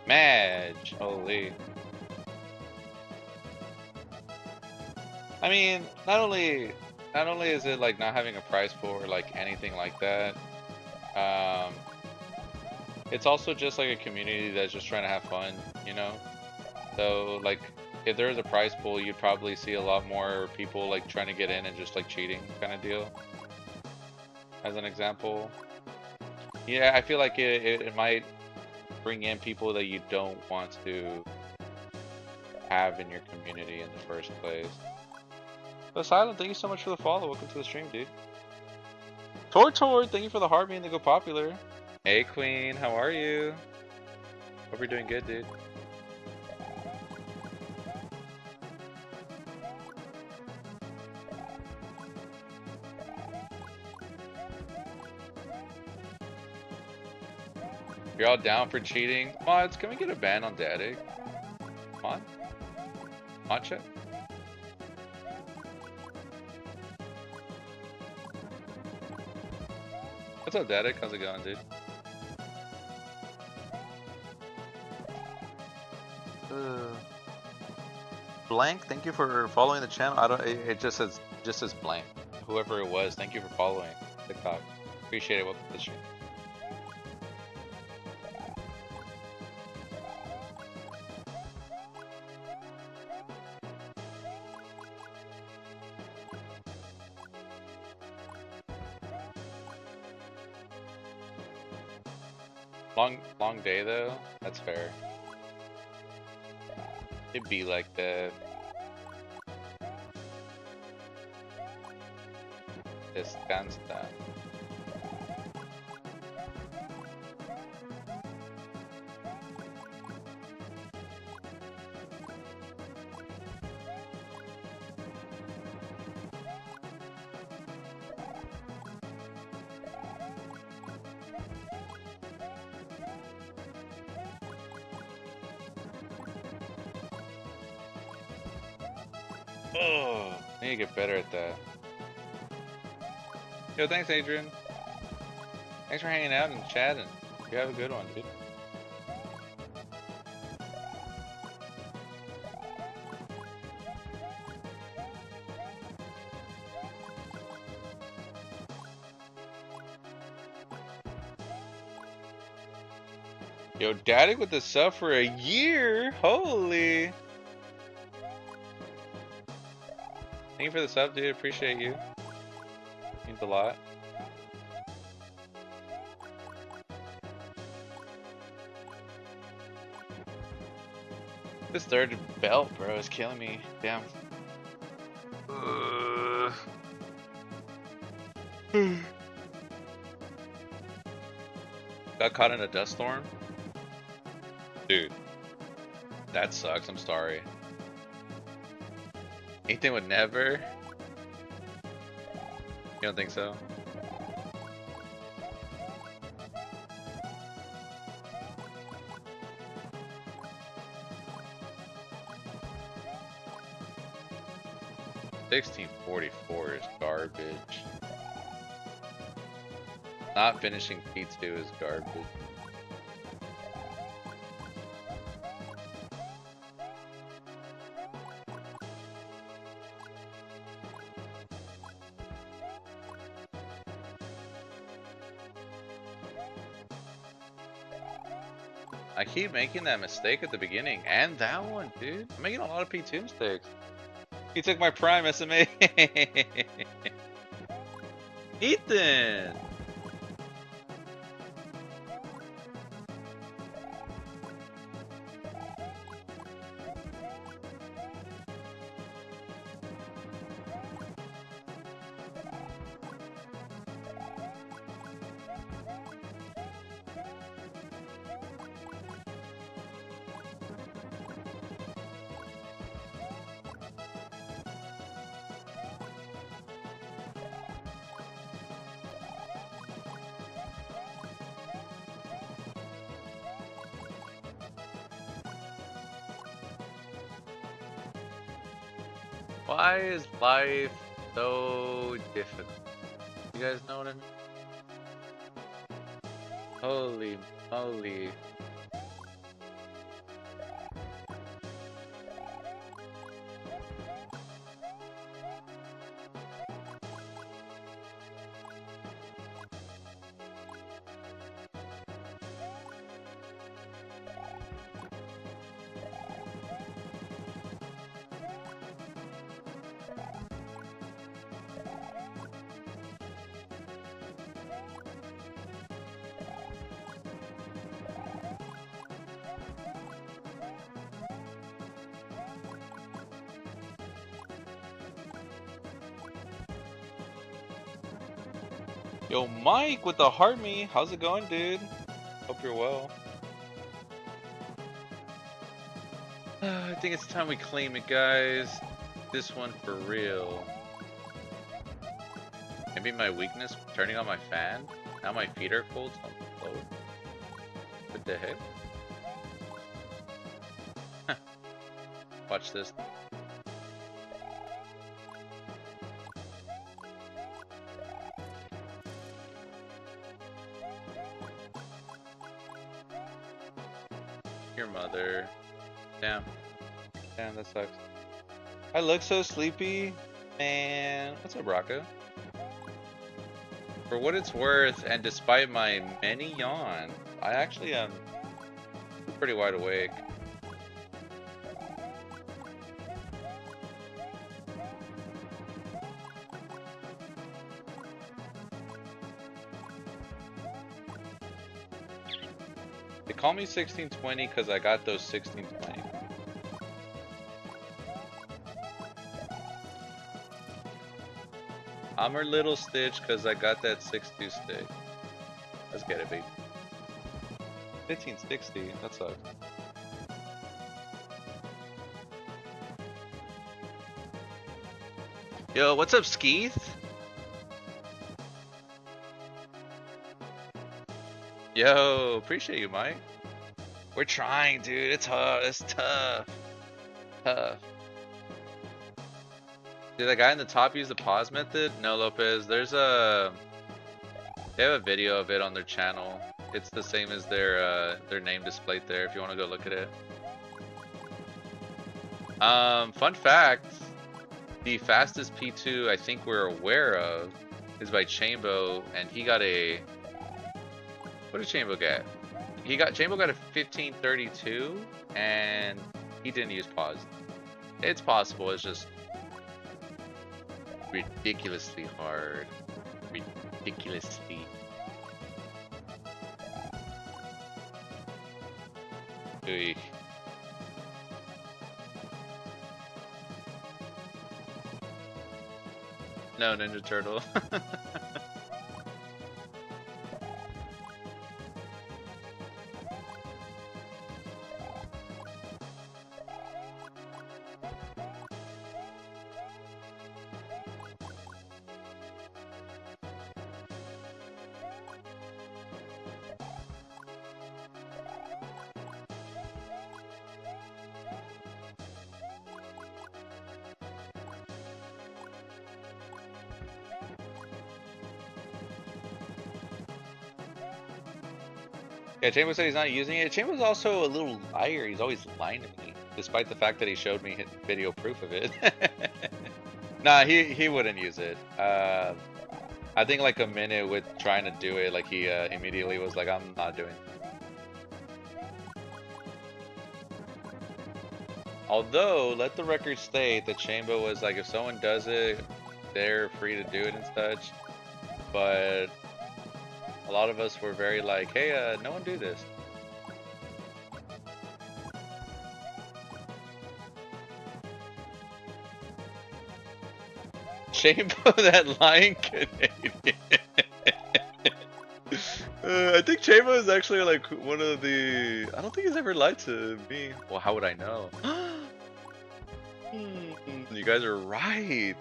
Madge. Holy. I mean, not only is it like not having a prize pool or like anything like that, it's also just like a community that's just trying to have fun, you know? So like, if there was a prize pool, you'd probably see a lot more people like trying to get in and just like cheating kind of deal. As an example. Yeah, I feel like it might bring in people that you don't want to have in your community in the first place. But Silent, thank you so much for the follow. Welcome to the stream, dude. Tortor, thank you for the heart being to go popular. Hey Queen, how are you? Hope you're doing good, dude. You're all down for cheating? Mods, can we get a ban on Daddy? Mod? Mod check? What's up, Daddy? How's it going, dude? Blank, thank you for following the channel. I don't. It just says blank. Whoever it was, thank you for following TikTok. Appreciate it. Welcome to the stream. Long day though. That's fair. It'd be like that. Descansa. Oh, I need to get better at that. Yo, thanks, Adrian. Thanks for hanging out and chatting. You have a good one, dude. Yo, Daddy with the sub for a year. Holy. Thank you for the sub, dude. Appreciate you. Means a lot. This third belt, bro, is killing me. Damn. Got caught in a dust storm? Dude. That sucks. I'm sorry. Ethan would never? You don't think so? $16.44 is garbage. Not finishing P2 is garbage. I keep making that mistake at the beginning, and that one, dude. I'm making a lot of P2 mistakes. He took my prime SMA. Ethan! Why is life so difficult? You guys know what I mean? Holy moly. Yo, Mike with the heart me. How's it going, dude? Hope you're well. I think it's time we claim it, guys. This one for real. Maybe my weakness, turning on my fan. Now my feet are cold, so I'm cold. What the heck? Watch this. Your mother. Damn. Damn, that sucks. I look so sleepy. Man, what's up, Rocco? For what it's worth, and despite my many yawns, I actually am pretty wide awake. They call me 1620 because I got those 1620. I'm her little Stitch because I got that 6-2 stick. Let's get it, baby. 1560, that sucks. Yo, what's up, Skeeth? Yo, appreciate you, Mike. We're trying, dude. It's hard. It's tough. Tough. Did that guy in the top use the pause method? No, Lopez. They have a video of it on their channel. It's the same as their name displayed there. If you want to go look at it. Fun fact: the fastest P2 I think we're aware of is by Chambo, and he got a. What did Chambo get? Chambo got a 1532, and he didn't use pause. It's possible. It's just ridiculously hard. Ridiculously. Ooh. No, Ninja Turtle. Yeah, Chambo said he's not using it. Chambo's also a little liar. He's always lying to me, despite the fact that he showed me video proof of it. Nah, he wouldn't use it. I think like a minute with trying to do it, like he immediately was like, I'm not doing it. Although, let the record state that Chambo was like, if someone does it, they're free to do it and such. But a lot of us were very like, hey, no one do this. Chambo, that lying Canadian. I think Chambo is actually like one of the. I don't think he's ever lied to me. Well, how would I know? You guys are right.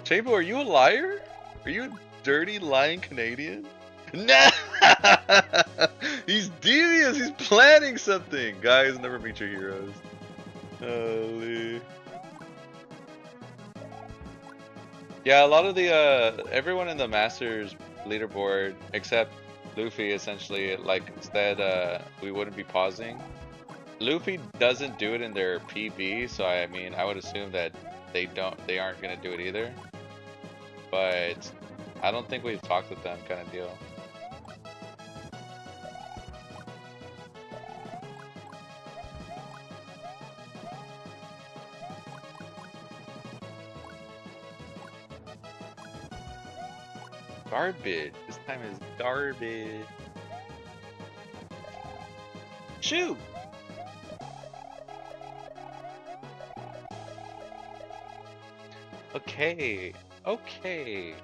Chambo, are you a liar? Are you a dirty lying Canadian? Nah! He's devious. He's planning something. Guys, never meet your heroes. Holy. Yeah, a lot of the everyone in the Masters leaderboard except Luffy essentially like said we wouldn't be pausing. Luffy doesn't do it in their PB, so I mean I would assume that they aren't gonna do it either. But I don't think we've talked with them, kind of deal. Garbage. This time is garbage. Shoot! Okay. Okay.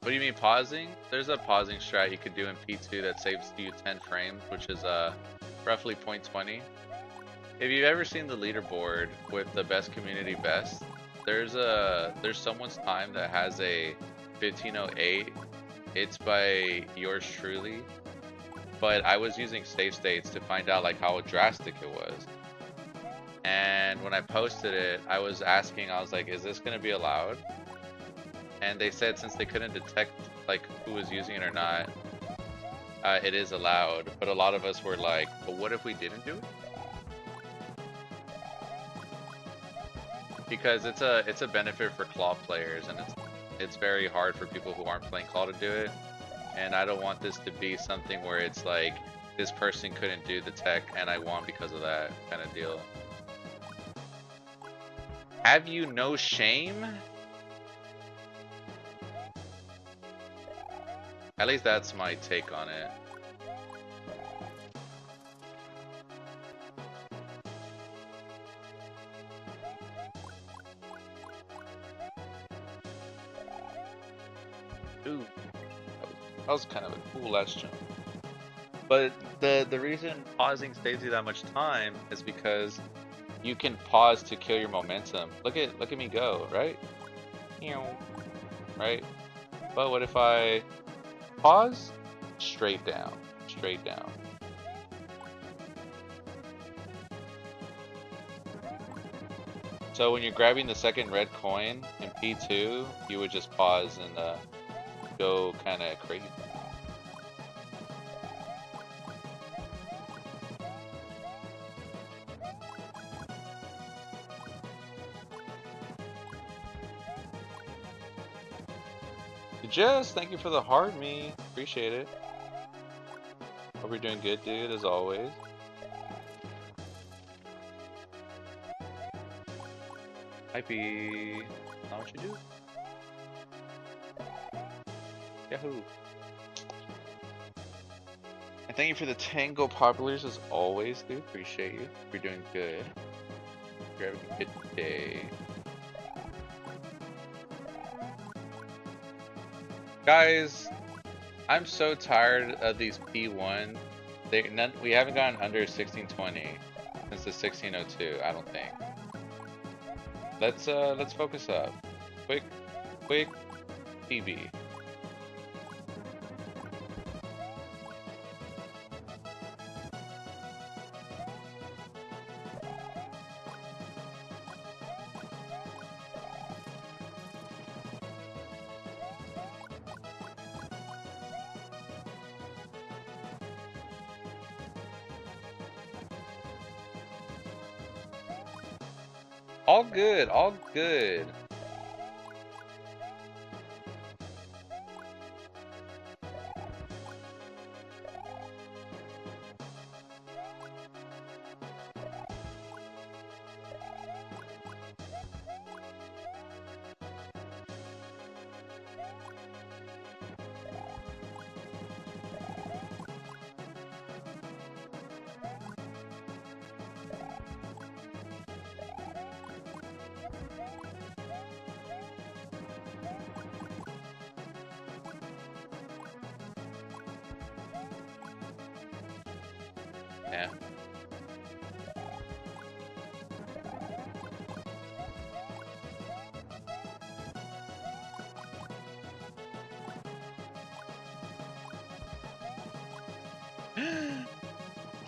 What do you mean pausing? There's a pausing strat you could do in P2 that saves you 10 frames, which is roughly 0.20. If you've ever seen the leaderboard with the best community best, there's someone's time that has a 1508. It's by yours truly, but I was using save states to find out like how drastic it was. And when I posted it, I was asking, I was like, is this gonna be allowed? And they said since they couldn't detect like who was using it or not, It is allowed, but a lot of us were like, but what if we didn't do it? Because it's a benefit for claw players, and it's very hard for people who aren't playing claw to do it. And I don't want this to be something where it's like this person couldn't do the tech and I won because of that kind of deal. Have you no shame? At least that's my take on it. Ooh, that was kind of a cool last jump. But the reason pausing saves you that much time is because you can pause to kill your momentum. Look at me go, right? Right? But what if I pause? Straight down. Straight down. So when you're grabbing the second red coin in P2, you would just pause and go kind of crazy. Jess, thank you for the hard me. Appreciate it. Hope you're doing good, dude, as always. Might be not what you do. Yahoo. And thank you for the Tango populars as always, dude. Appreciate you. You're doing good. You're having a good day. Guys, I'm so tired of these P1. We haven't gotten under 1620 since the 1602, I don't think. Let's focus up. Quick PB. All good, all good. Yeah.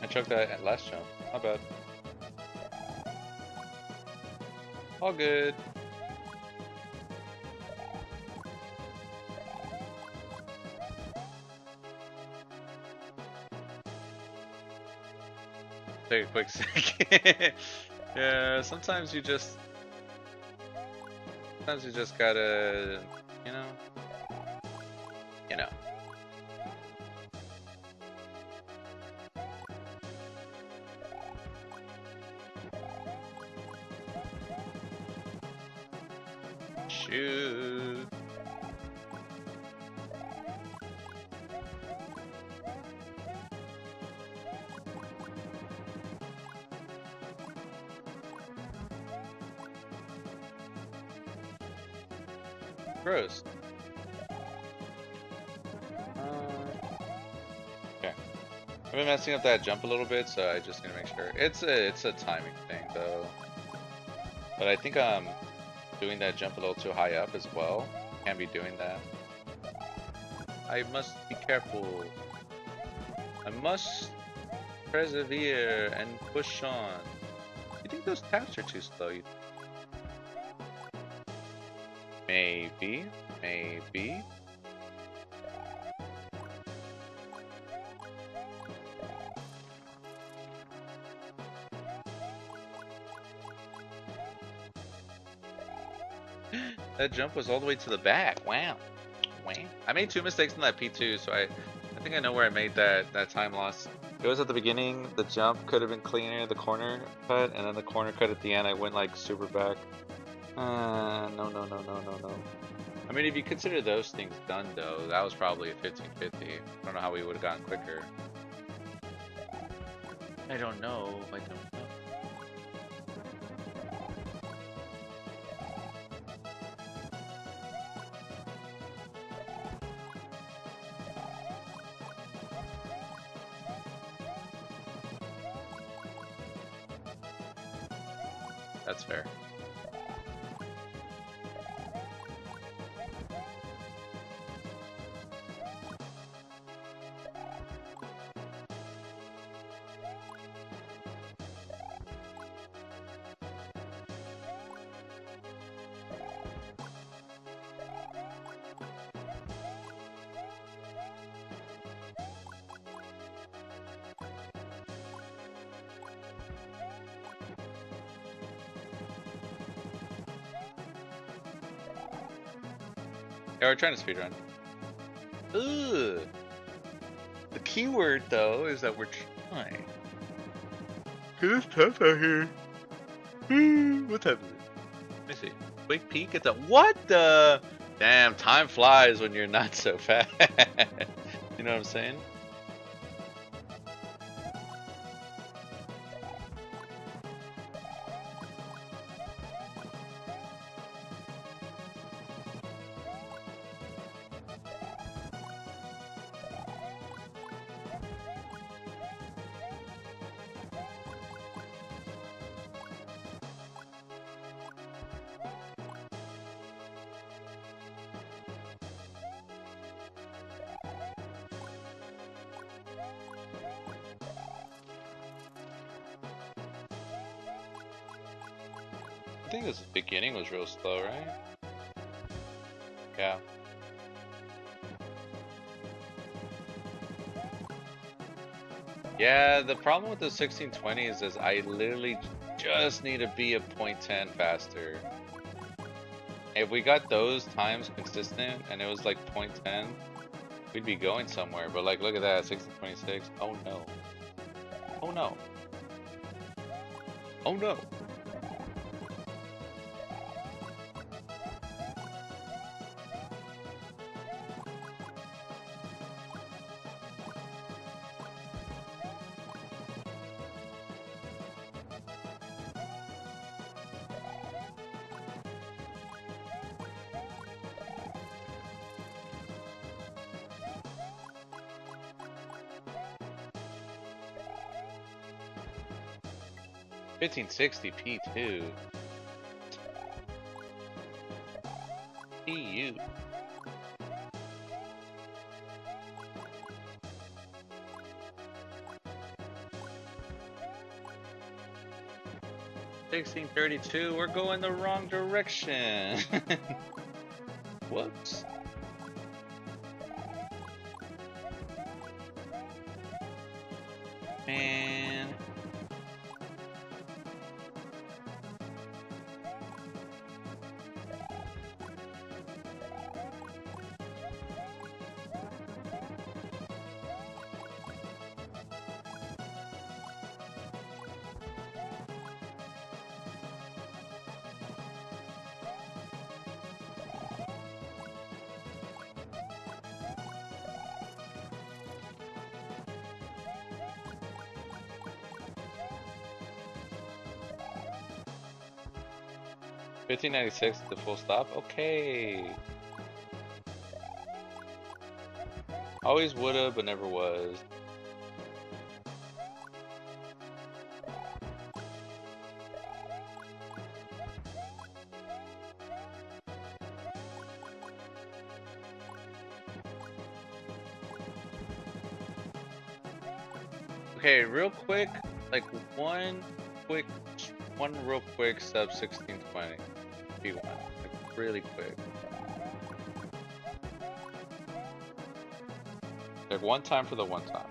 I choked that at last jump. Not bad. All good. Take a quick second. Yeah, sometimes you just gotta, you know. Shoot. Gross. Okay. I've been messing up that jump a little bit, so I just need to make sure. It's a timing thing though. But I think I'm doing that jump a little too high up as well. Can't be doing that. I must be careful. I must persevere and push on. You think those taps are too slow? Maybe. That jump was all the way to the back. Wow. Wow. I made 2 mistakes in that P2, so I think I know where I made that time loss. It was at the beginning. The jump could have been cleaner, the corner cut, and then the corner cut at the end. I went like super back. No, no, no, no, no, no. I mean, if you consider those things done, though, that was probably a 15-50. I don't know how we would have gotten quicker. I don't know. I don't know. That's fair. Yeah, we're trying to speedrun. Ugh. The key word, though, is that we're trying. Cause it's tough out here. What time is it? Let me see. Quick peek at the what the? Damn, time flies when you're not so fast. You know what I'm saying? I think this beginning was real slow, right? Yeah. Yeah, the problem with the 1620s is I literally just need to be a 0.10 faster. If we got those times consistent and it was like 0.10, we'd be going somewhere. But like, look at that, 1626. Oh no. Oh no. Oh no. $1560 P2. EU. $1632. We're going the wrong direction. Whoops. Man. $1596 at the full stop. Okay. Always woulda, but never was. Okay, real quick, like one real quick sub 1620 P1, like really quick. Like one time for the one time.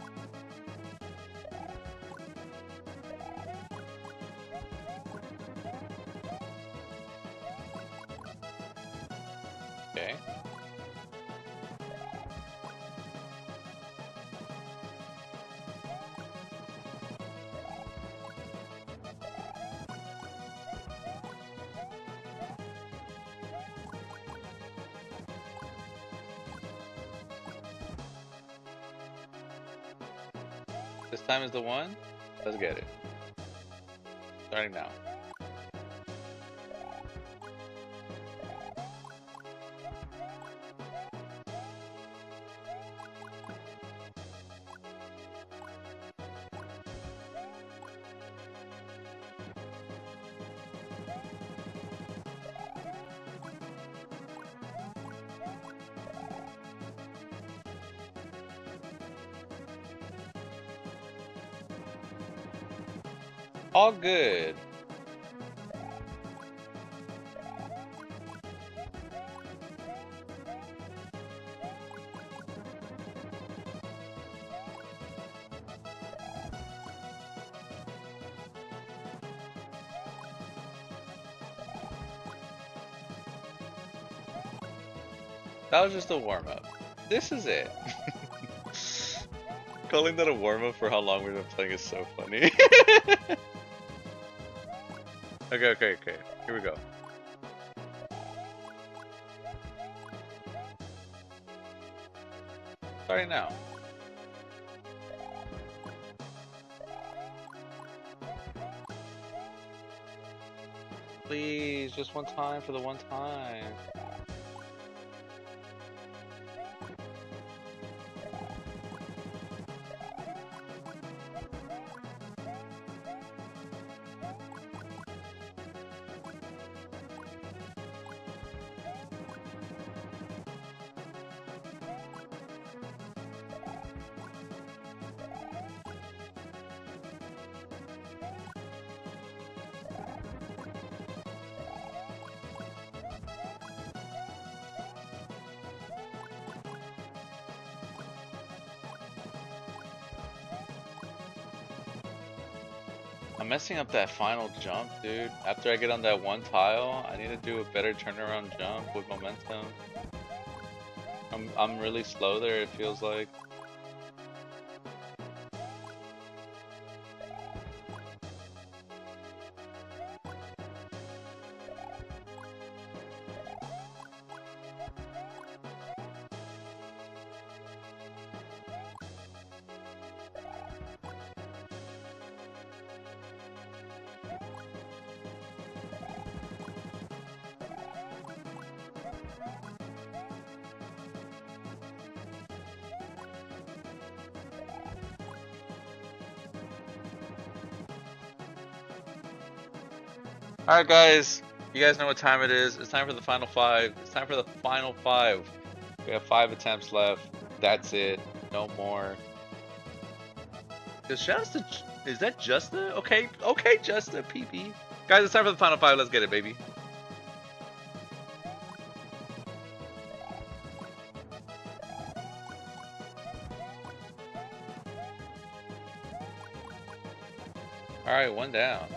Okay. This time is the one. Let's get it. Starting now. All good. That was just a warm-up. This is it. Calling that a warm-up for how long we've been playing is so funny. Okay. Here we go. Starting now. Please, just one time for the one time. I'm messing up that final jump, dude. After I get on that one tile, I need to do a better turnaround jump with momentum. I'm really slow there, it feels like. Alright guys, you guys know what time it is. It's time for the final five. It's time for the final five. We have 5 attempts left. That's it. No more. Is that Justa? Okay, Justa, PP. Guys, it's time for the final 5. Let's get it, baby. Alright, one down.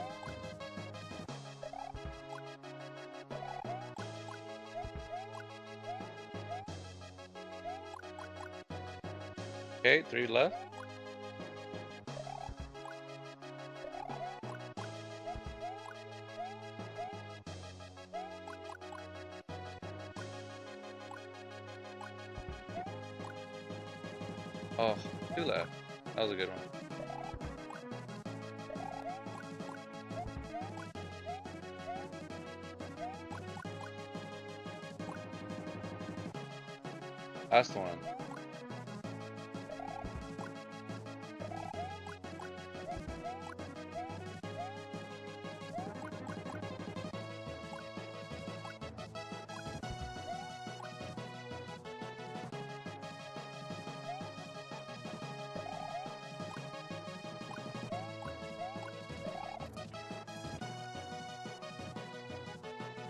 Okay, 3 left. Oh, 2 left. That was a good one. Last one.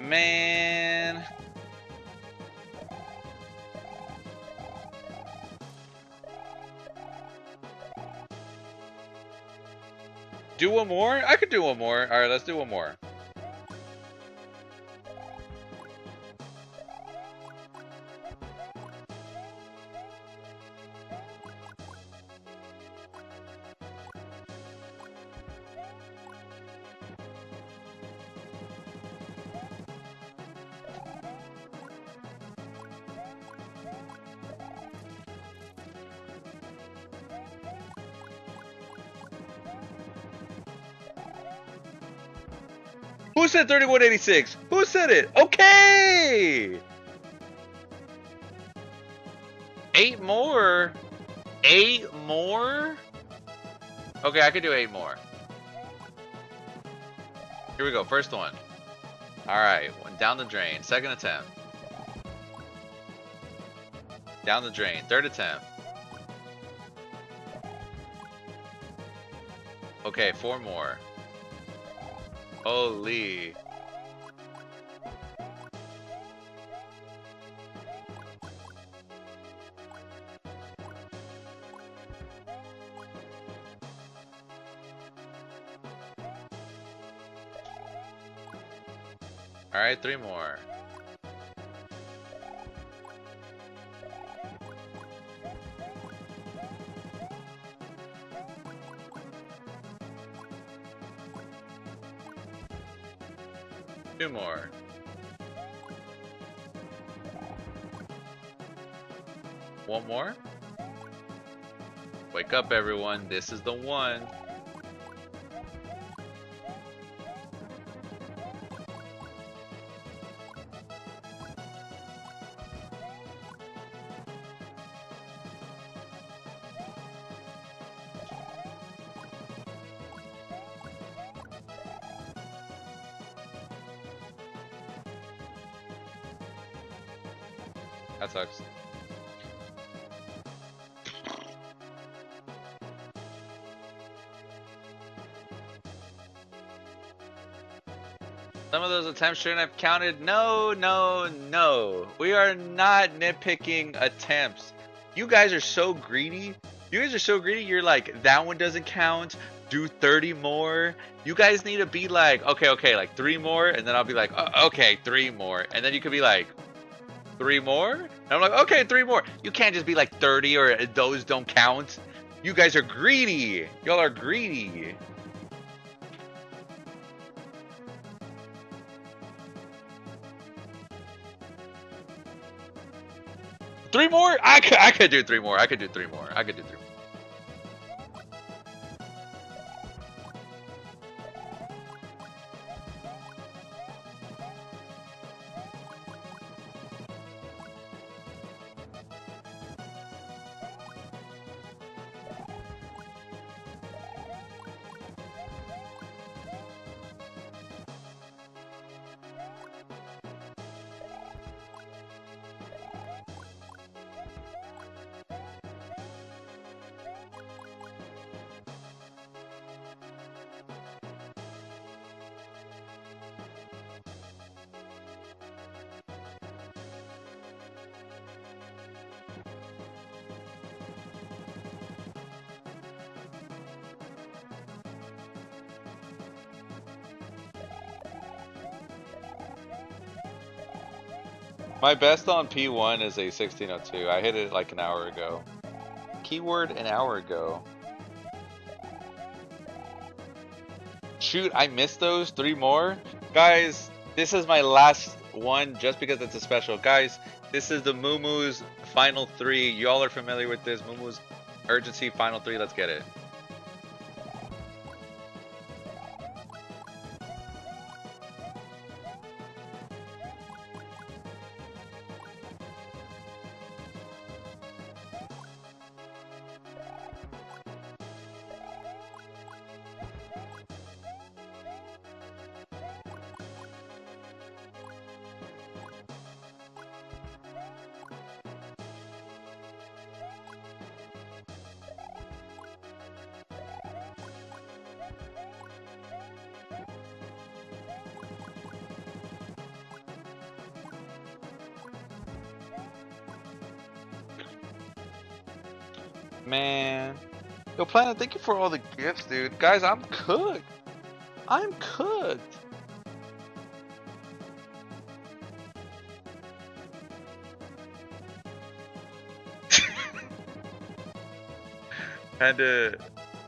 Man. Do one more? I could do one more. Alright, let's do one more. Who said 3186? Who said it? Okay! 8 more? 8 more? Okay, I could do 8 more. Here we go, first one. Alright, down the drain. Second attempt. Down the drain. Third attempt. Okay, 4 more. Holy. Alright, 3 more. Two more. One more. Wake up, everyone. This is the one. That sucks. Some of those attempts shouldn't have counted. No, no, no. We are not nitpicking attempts. You guys are so greedy. You guys are so greedy. You're like, that one doesn't count. Do 30 more. You guys need to be like, okay, like 3 more. And then I'll be like, oh, okay, 3 more. And then you could be like, 3 more? And I'm like, okay, 3 more. You can't just be like 30 or those don't count. You guys are greedy. Y'all are greedy. Three more? I could do 3 more. I could do 3 more. I could do 3 more. My best on P1 is a 1602. I hit it like an hour ago. Keyword an hour ago. Shoot, I missed those. 3 more. Guys, this is my last one just because it's a special. Guys, this is the Moomoo's final 3. Y'all are familiar with this. Moomoo's urgency final 3. Let's get it. Man. Yo, Planet, thank you for all the gifts, dude. Guys, I'm cooked. I'm cooked. Panda,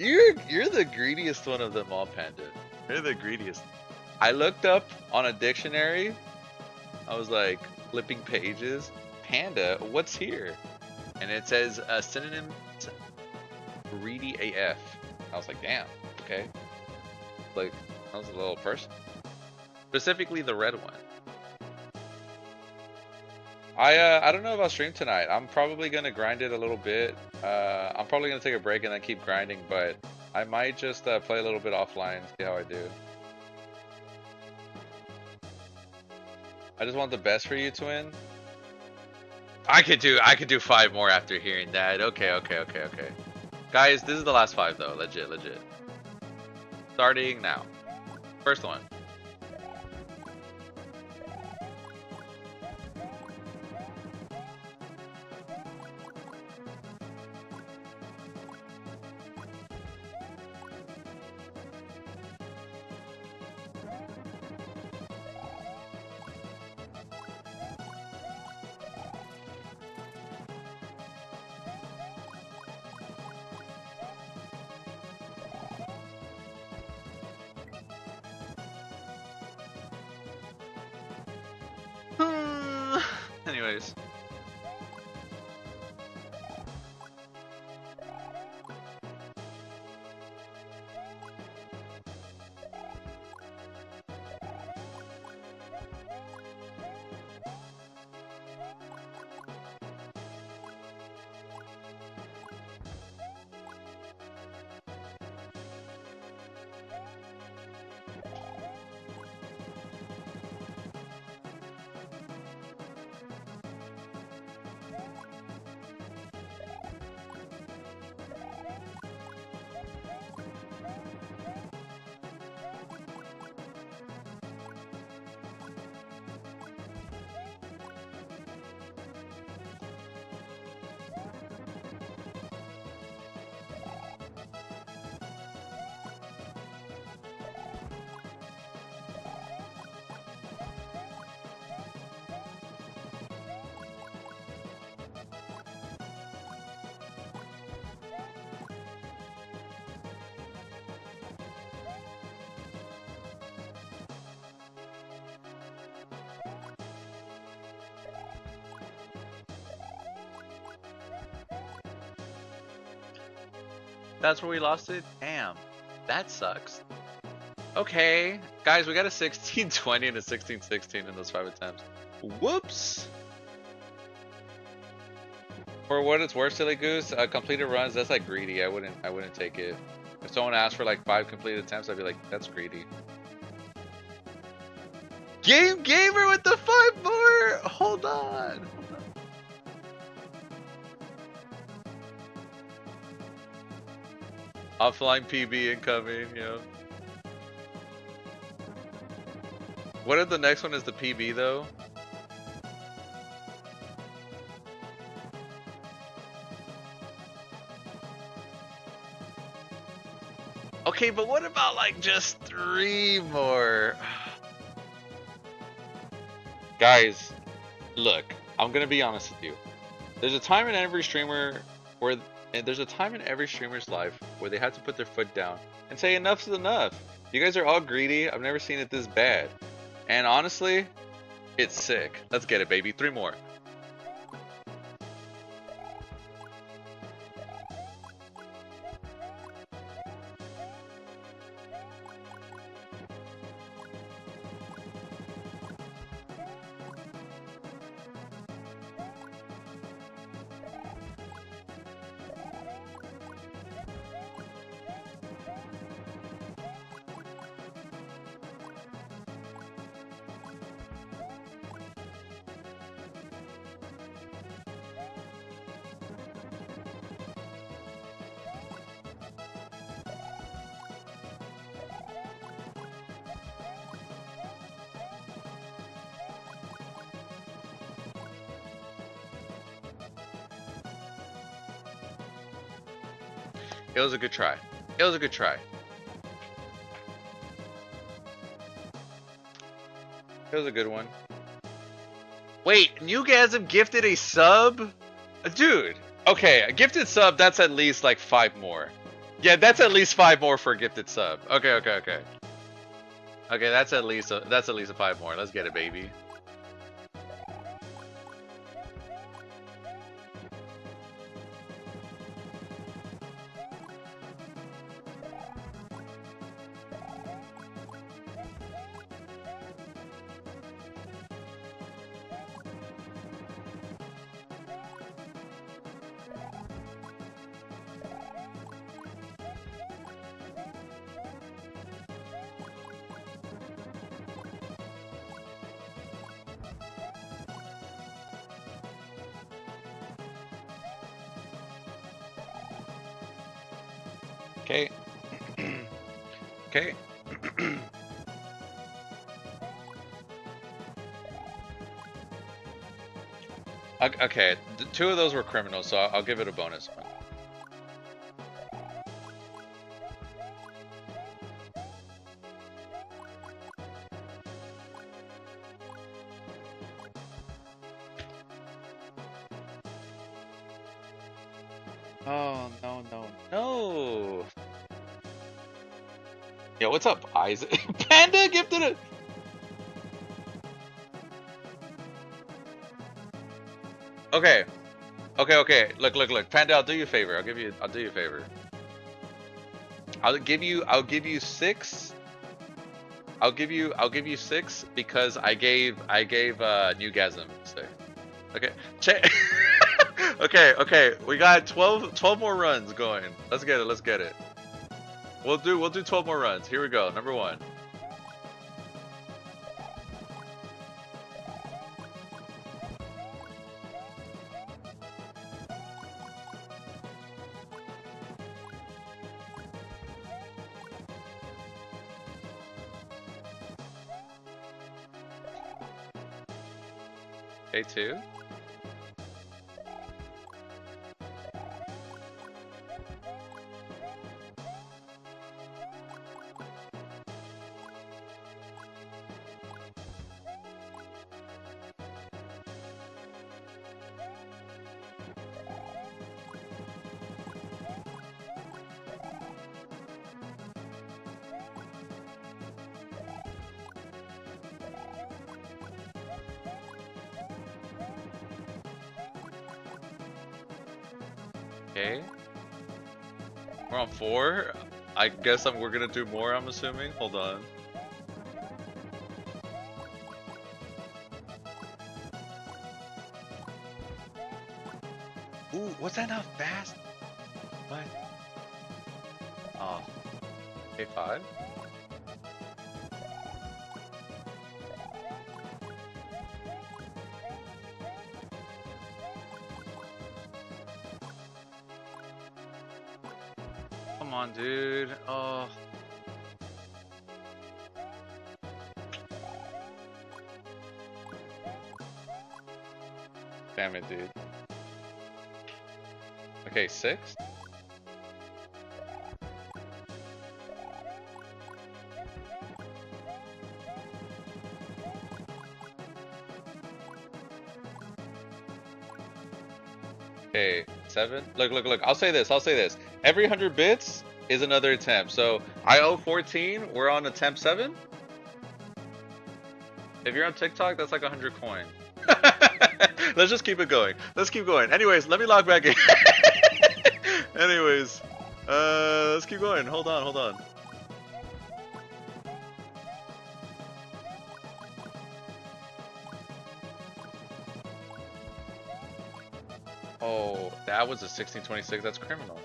you're the greediest one of them all, Panda. You're the greediest. I looked up on a dictionary. I was like flipping pages. Panda, what's here? And it says a synonym to greedy AF. I was like, damn, okay. Like, I was a little person. Specifically the red one. I don't know if I'll stream tonight. I'm probably gonna grind it a little bit. I'm probably gonna take a break and then keep grinding, but I might just play a little bit offline, see how I do. I just want the best for you, Twin. I could do 5 more after hearing that. Okay. Guys, this is the last 5 though. Legit. Starting now. First one. Anyways. That's where we lost it? Damn. That sucks. Okay. Guys, we got a 16-20 and a 16-16 in those 5 attempts. Whoops. For what it's worth, Silly Goose, completed runs, that's like greedy. I wouldn't take it. If someone asked for like 5 completed attempts, I'd be like, that's greedy. Game Gamer with the 5 more! Hold on. Offline PB incoming, yeah. What if the next one is the PB though? Okay, but what about like just 3 more? Guys, look, I'm gonna be honest with you. There's a time in every streamer where there's a time in every streamer's life where they have to put their foot down and say enough's enough. You guys are all greedy. I've never seen it this bad. And honestly, it's sick. Let's get it, baby. 3 more. It was a good try. It was a good try. It was a good one. Wait, Newgasm gifted a sub? Dude, okay, a gifted sub, that's at least like 5 more. Yeah, that's at least 5 more for a gifted sub. Okay. Okay, that's at least a 5 more. Let's get it, baby. Okay. Okay, two of those were criminals, so I'll give it a bonus one. Oh, no, no, no. Yo, what's up, Isaac? Panda gifted it. Okay. Okay. Look. Panda, I'll do you a favor. I'll do you a favor. I'll give you 6. I'll give you 6 because I gave Newgasm 6. Okay. Okay. We got 12 more runs going. Let's get it. We'll do 12 more runs. Here we go. Number 1. Okay, 2. Okay. We're on 4. I guess we're gonna do more, I'm assuming. Hold on. Ooh, was that not fast? What? Oh. Okay, 5. Come on, dude. Oh. Damn it, dude. Okay, 6. Okay, 7. Look. I'll say this. Every 100 bits is another attempt. So I owe 14. We're on attempt 7. If you're on TikTok, that's like 100 coin. Let's just keep it going. Let's keep going. Anyways, let me log back in. Anyways, let's keep going. Hold on. Oh, that was a 1626. That's criminal.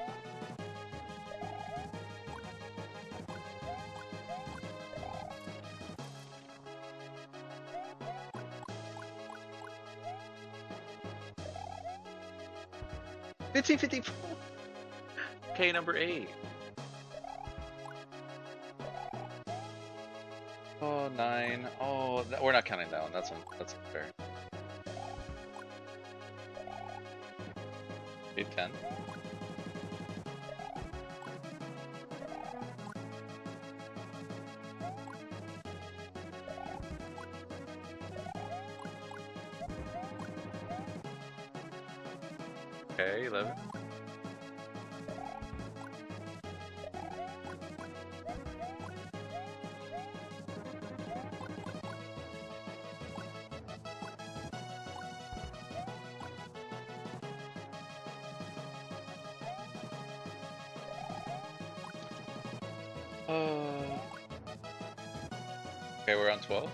$15.54. Okay, number 8. Oh, 9. Oh, we're not counting that one. That's unfair. 10. Okay, 11. Okay, we're on 12.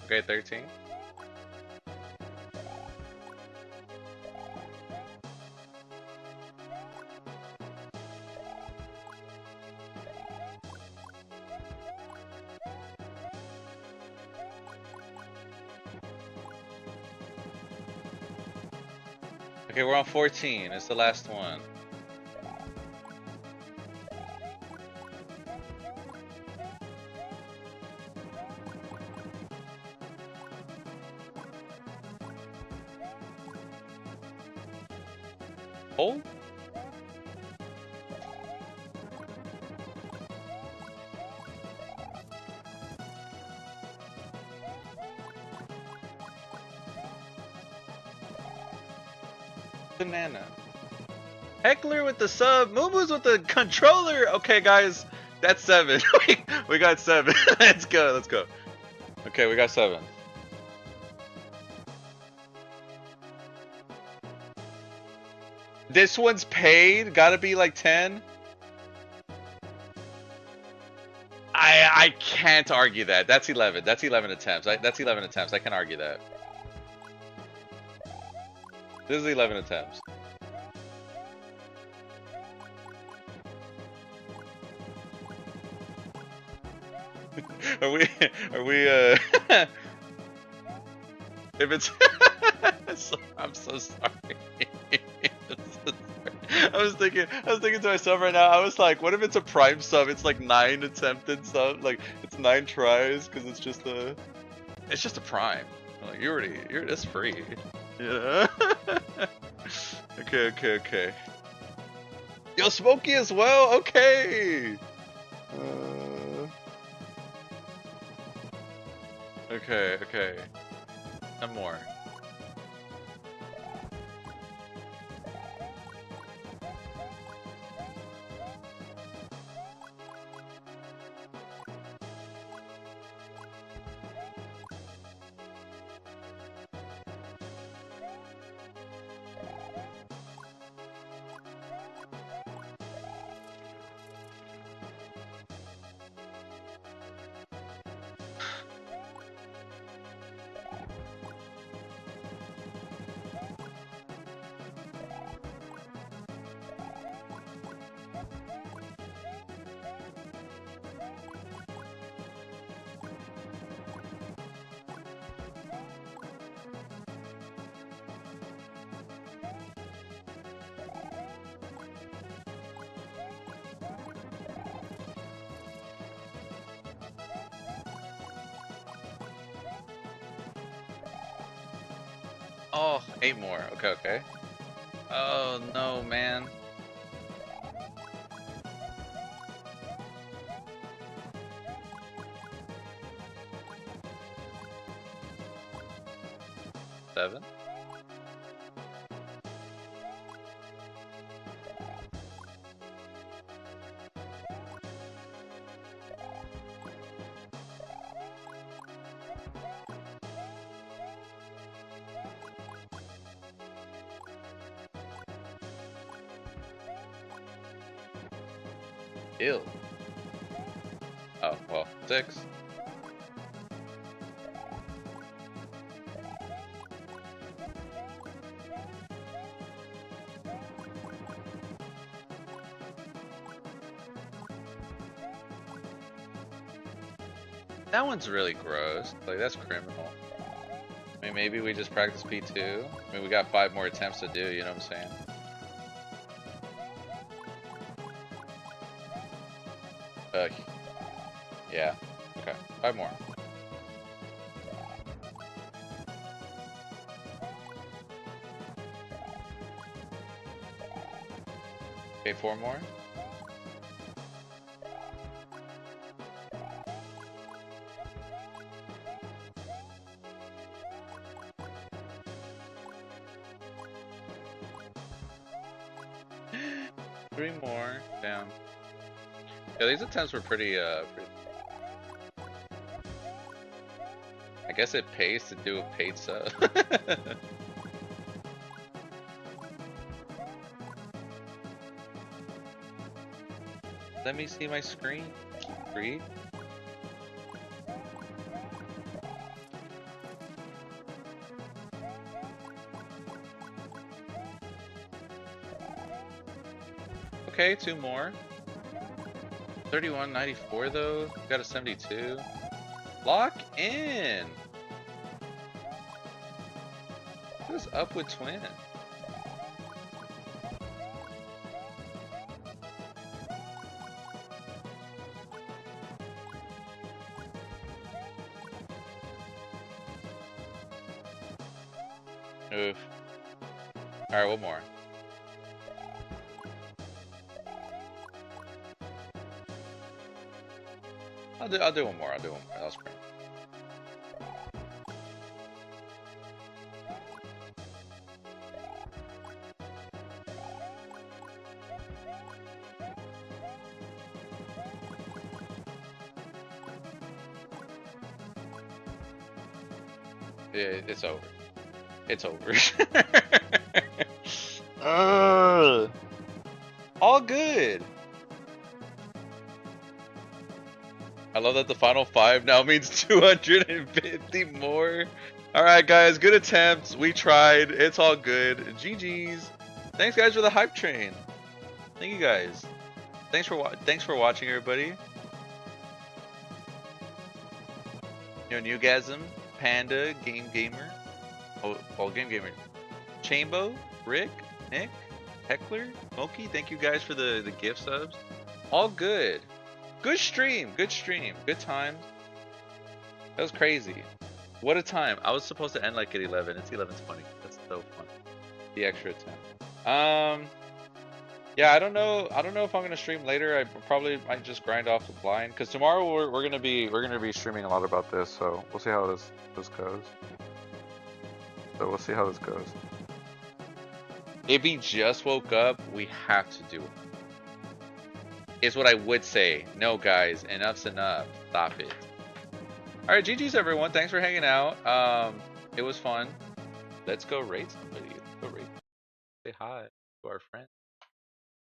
Okay, 13. Okay, we're on 14. It's the last one. Oh? Banana. Heckler with the sub. Moomoo's with the controller. Okay, guys. That's 7. We got 7. Let's go. Let's go. Okay, we got 7. This one's paid. Gotta be like 10. I can't argue that. That's 11. That's 11 attempts. That's 11 attempts. I can argue that. This is 11 attempts. Are we if it's I'm so sorry. I was thinking to myself right now, I was like, what if it's a prime sub? It's like 9 attempted sub, like it's 9 tries because it's just a prime. Like you're that's free. Yeah. Okay. Yo, Smokey as well. Okay. Okay. One more. Oh, 8 more. Okay. Oh no, man. Seven. Ew. Oh, well, 6. That one's really gross. Like, that's criminal. I mean, maybe we just practice P2. I mean, we got 5 more attempts to do, you know what I'm saying? Yeah. Okay, 5 more. Okay, 4 more. Three more. Damn. Yeah, these attempts were pretty. I guess it pays to do a paid sub. Let me see my screen. Read. Okay, 2 more. 31.94 though. Got a 72. Lock in. What is up with Twin? Oof. All right, one more. I'll do one more. I'll do one more. That was great. Yeah, it's over. It's over. All good. I love that the final five now means 250 more. All right, guys, good attempts. We tried. It's all good. GG's. Thanks, guys, for the hype train. Thank you, guys. Thanks for watching, everybody. Newgasm, Panda, Game Gamer, Game Gamer, Chambo, Rick, Nick, Heckler, Moki. Thank you guys for the gift subs. All good. Good stream. Good stream. Good time. That was crazy. What a time. I was supposed to end like at 11. It's 11:20. That's so fun. The extra time. Yeah, I don't know. I don't know if I'm gonna stream later. I probably might just grind off the blind because tomorrow we're gonna be streaming a lot about this. So we'll see how this goes. So we'll see how this goes. If he just woke up, we have to do it. Is what I would say. No, guys, enough's enough. Stop it. All right, GG's everyone. Thanks for hanging out. It was fun. Let's go rate somebody. Let's go rate. Say hi to our friend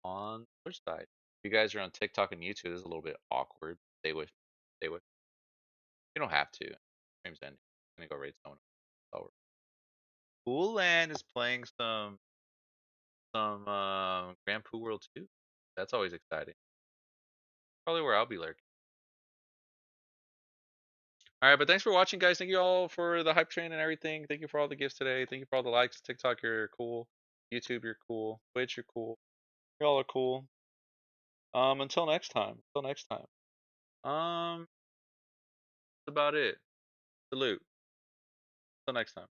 on Twitch side. If you guys are on TikTok and YouTube, this is a little bit awkward. Stay with. Stay with. You don't have to. Stream's ending. I'm gonna go rate someone. Over. Cool Land is playing some Grand Poo World 2. That's always exciting. Probably where I'll be lurking. All right, but thanks for watching, guys. Thank you all for the hype train and everything. Thank you for all the gifts today. Thank you for all the likes. TikTok, you're cool. YouTube, you're cool. Twitch, you're cool. Y'all are cool. Until next time. Until next time. That's about it. Salute. Until next time.